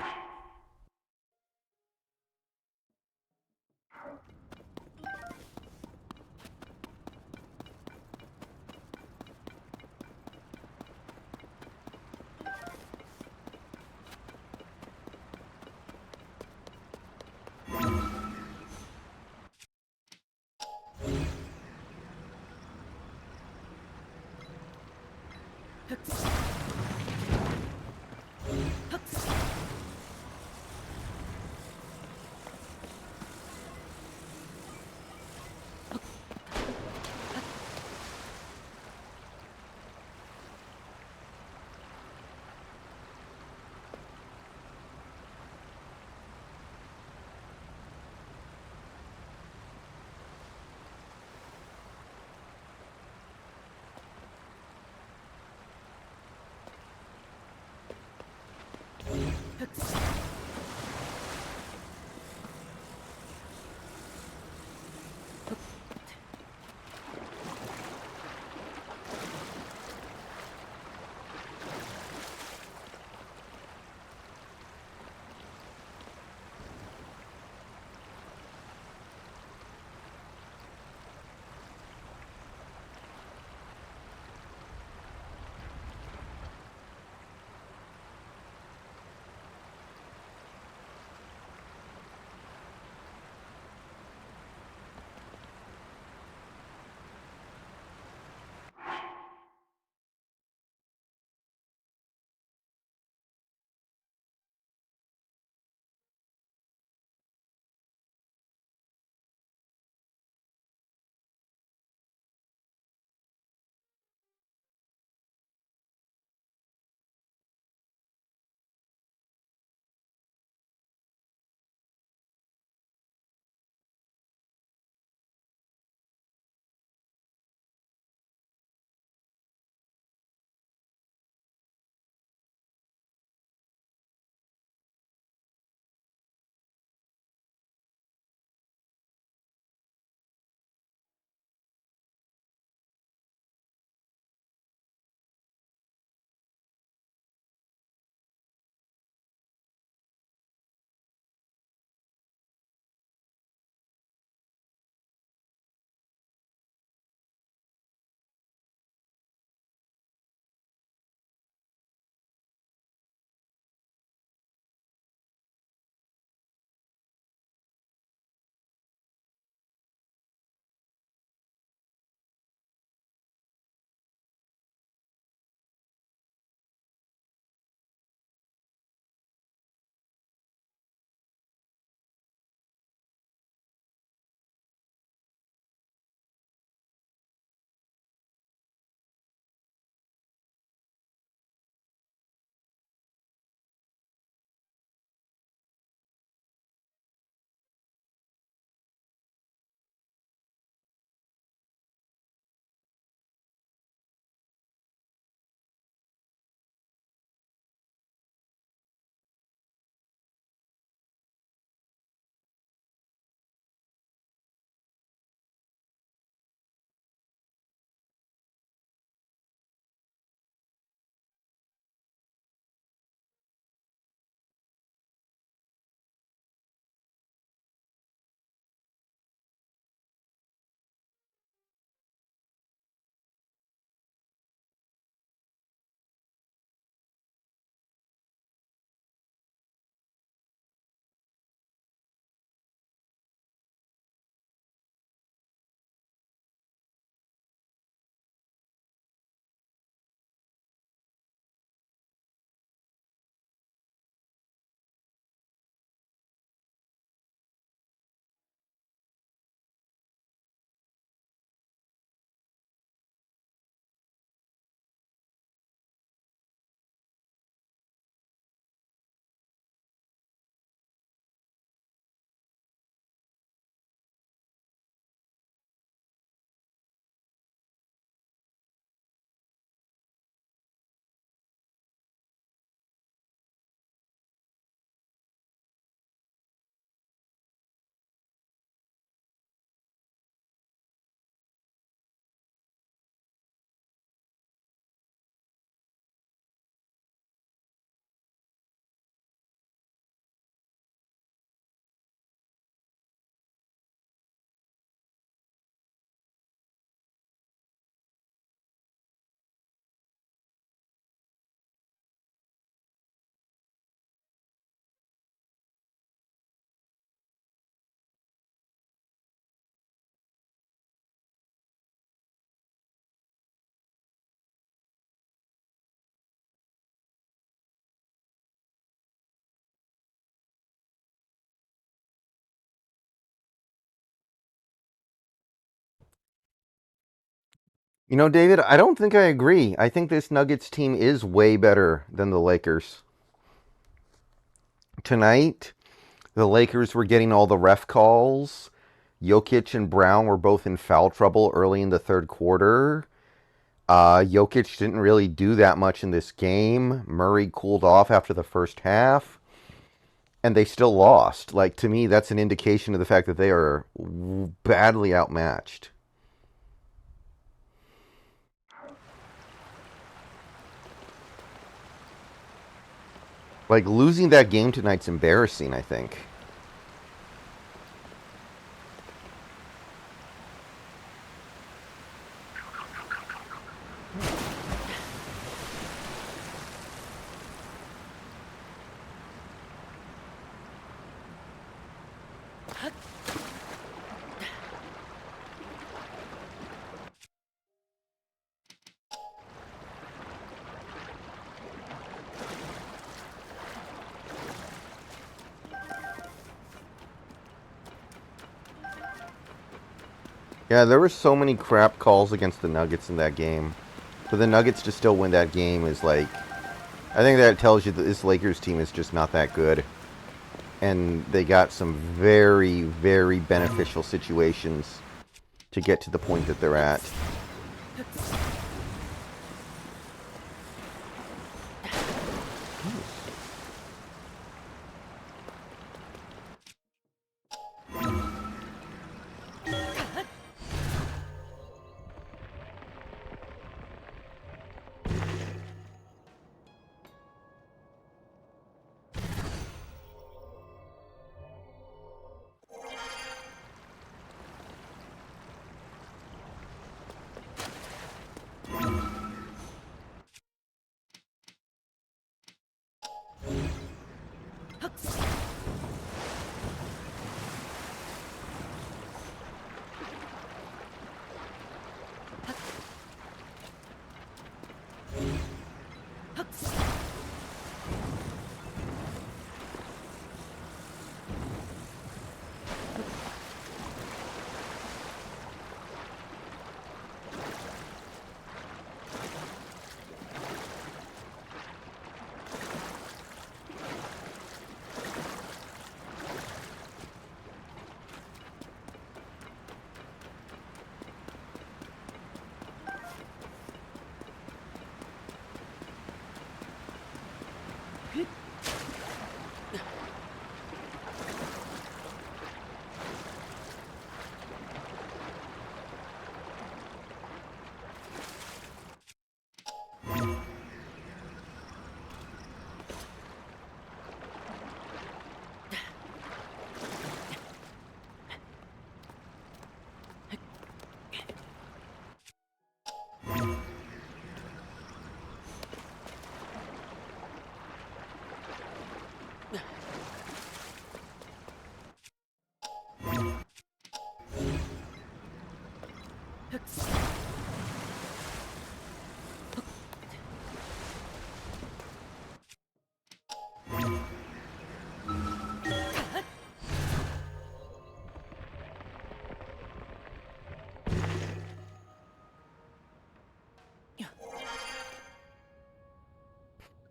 You know, David, I don't think I agree. I think this Nuggets team is way better than the Lakers. Tonight, the Lakers were getting all the ref calls. Jokic and Brown were both in foul trouble early in the third quarter. Jokic didn't really do that much in this game. Murray cooled off after the first half, and they still lost. Like, to me, that's an indication of the fact that they are badly outmatched. Like, losing that game tonight's embarrassing, I think. Yeah, there were so many crap calls against the Nuggets in that game. For the Nuggets to still win that game is like... I think that tells you that this Lakers team is just not that good. And they got some very, very beneficial situations to get to the point that they're at.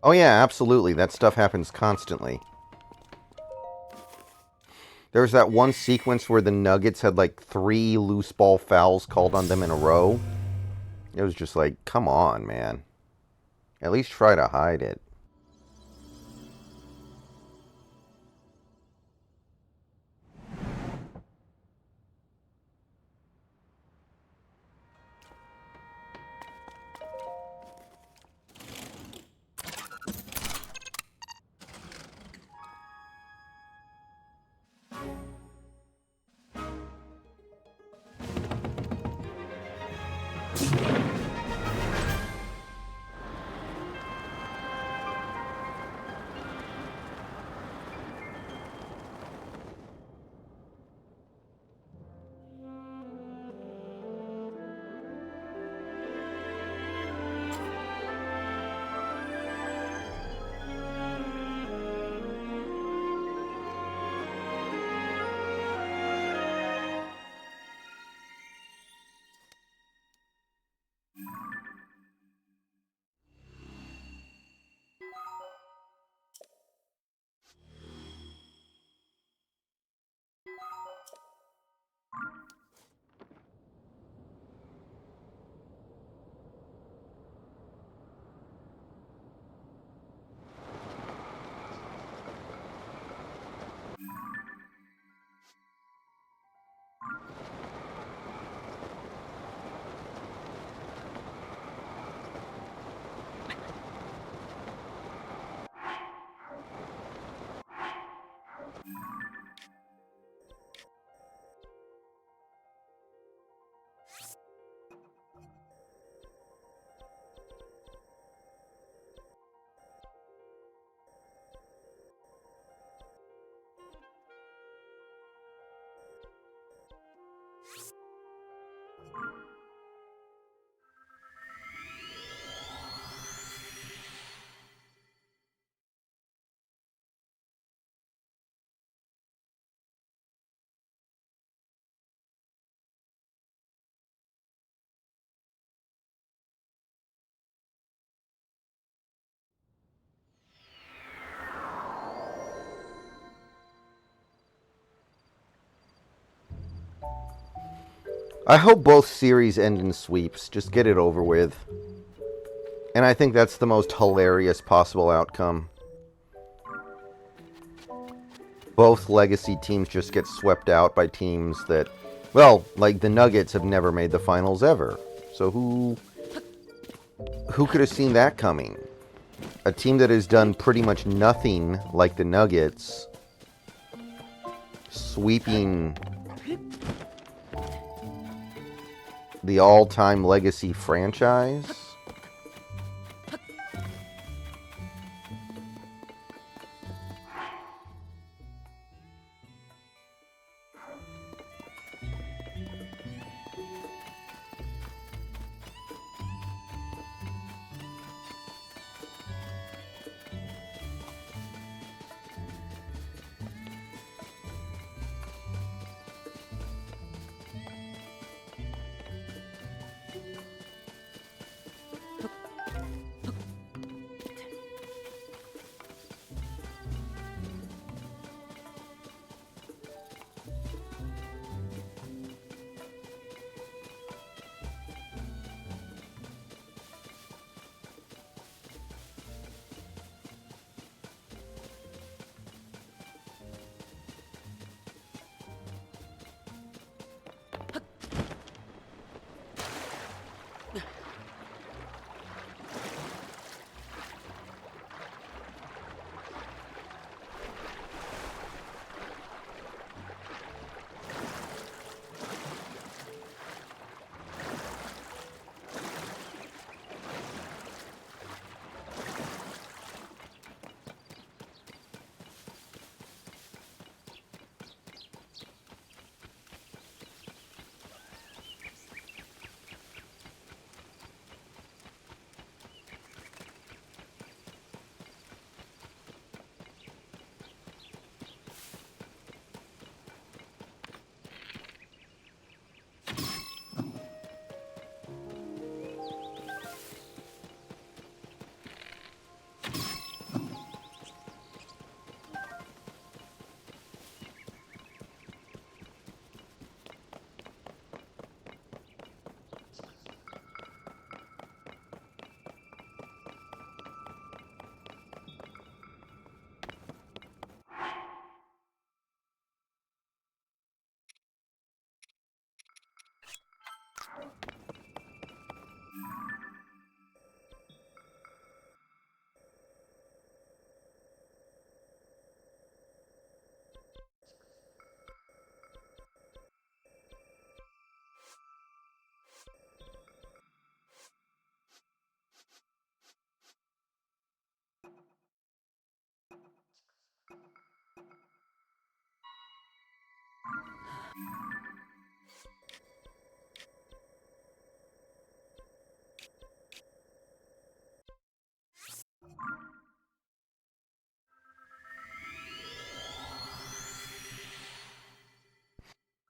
Oh yeah, absolutely. That stuff happens constantly. There was that one sequence where the Nuggets had like 3 loose ball fouls called on them in a row. It was just like, come on, man. At least try to hide it. I hope both series end in sweeps. Just get it over with. And I think that's the most hilarious possible outcome. Both legacy teams just get swept out by teams that, well, like the Nuggets have never made the finals ever. So who could have seen that coming? A team that has done pretty much nothing like the Nuggets, sweeping the all-time legacy franchise?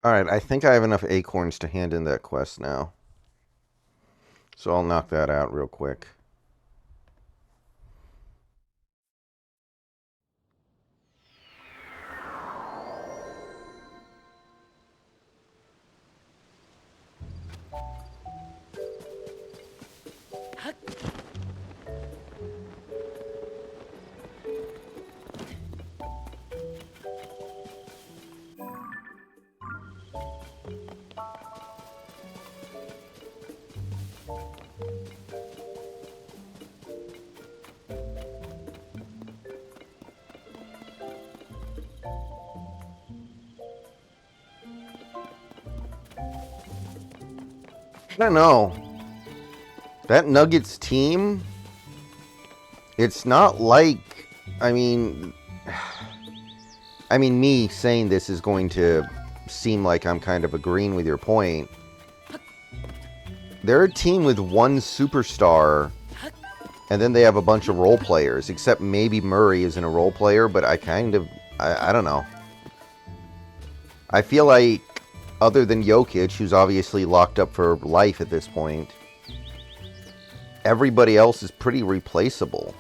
Alright, I think I have enough acorns to hand in that quest now. So I'll knock that out real quick. I don't know. That Nuggets team, it's not like, I mean, me saying this is going to seem like I'm kind of agreeing with your point. They're a team with one superstar, and then they have a bunch of role players, except maybe Murray isn't a role player, but I don't know. I feel like, other than Jokic, who's obviously locked up for life at this point, everybody else is pretty replaceable.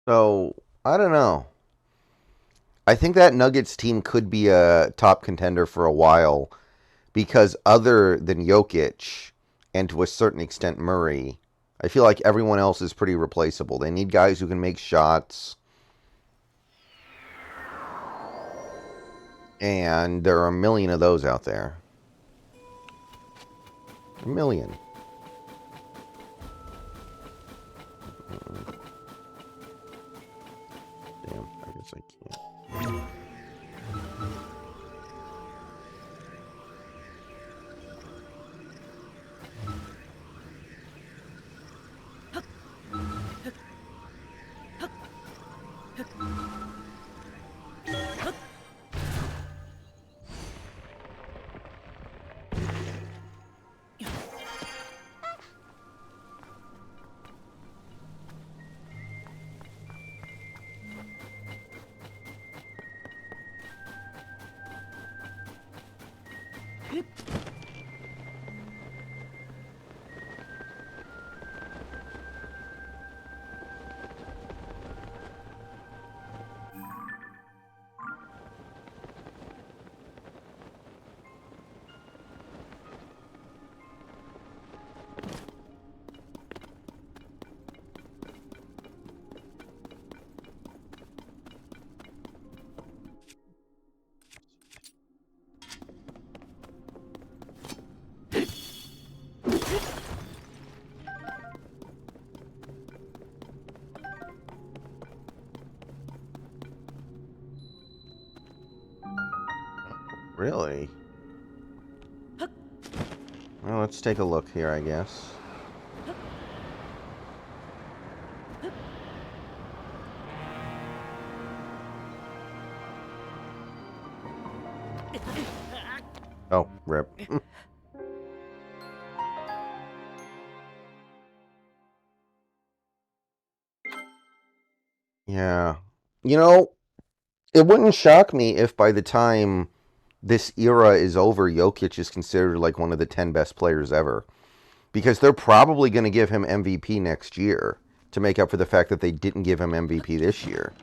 So, I don't know. I think that Nuggets team could be a top contender for a while because other than Jokic and to a certain extent Murray, I feel like everyone else is pretty replaceable. They need guys who can make shots, and there are a million of those out there. A million. Damn, I guess I can't. Really? Well, let's take a look here, I guess. Oh, rip. Yeah. You know, it wouldn't shock me if by the time this era is over, Jokic is considered like one of the 10 best players ever. Because they're probably going to give him MVP next year to make up for the fact that they didn't give him MVP this year.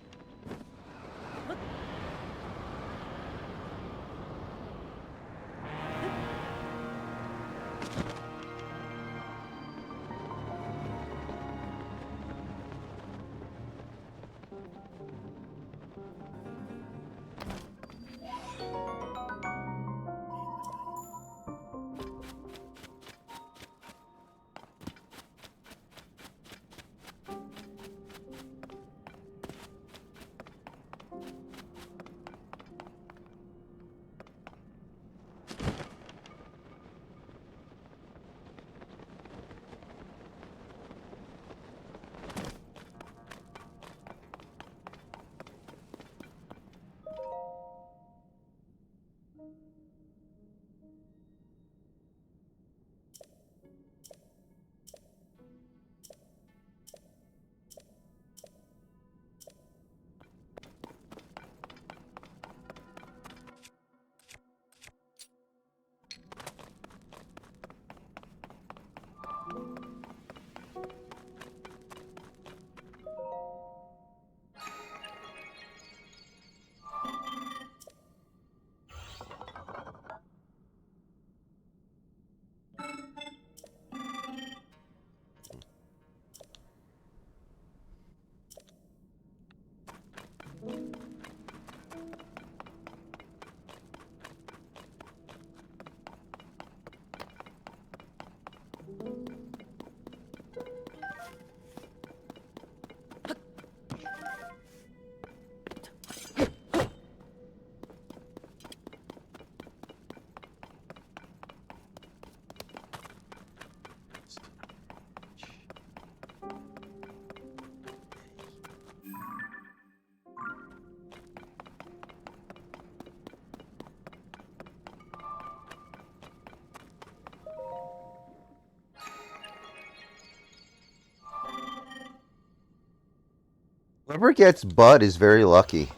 Whoever gets Bud is very lucky.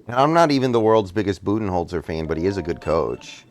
And I'm not even the world's biggest Budenholzer fan, but he is a good coach.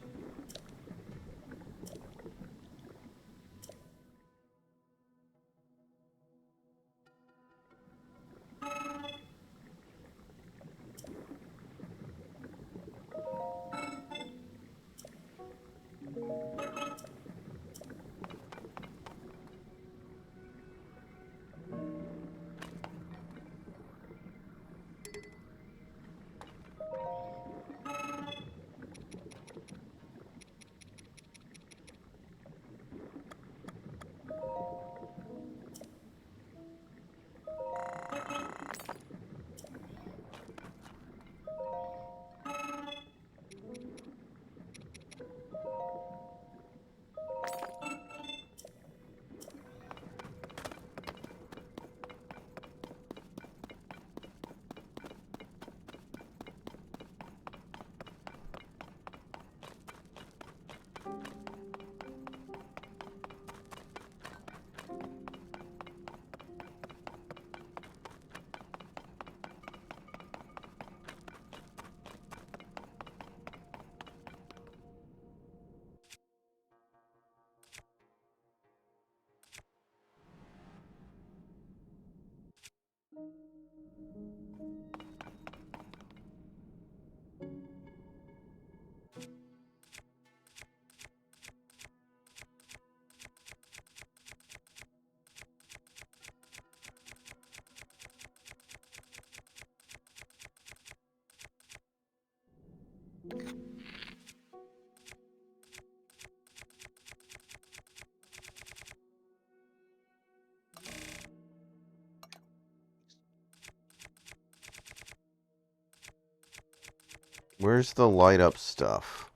Where's the light up stuff?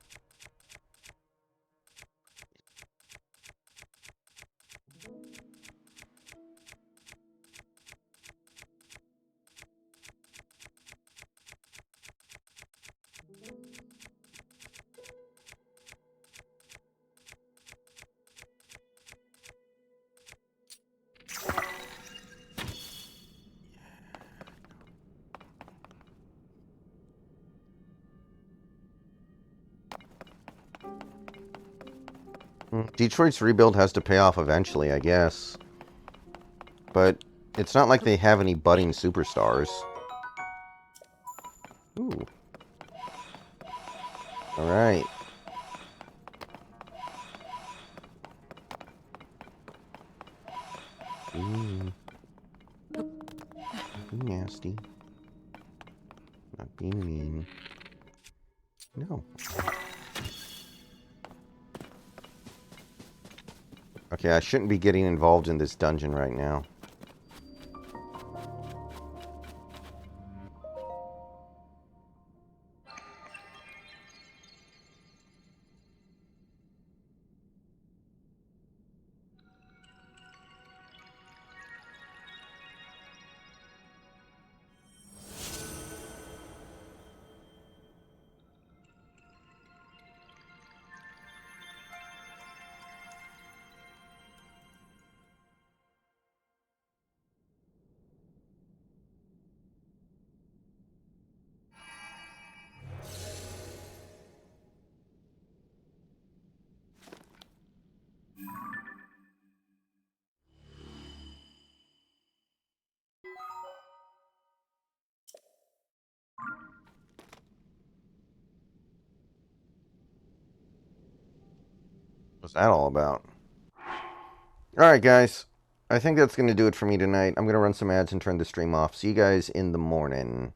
Detroit's rebuild has to pay off eventually, I guess. But it's not like they have any budding superstars. Ooh. Alright. Ooh. Be nasty. Not being mean. No. Okay, I shouldn't be getting involved in this dungeon right now. What's that all about? Alright, guys. I think that's going to do it for me tonight. I'm going to run some ads and turn the stream off. See you guys in the morning.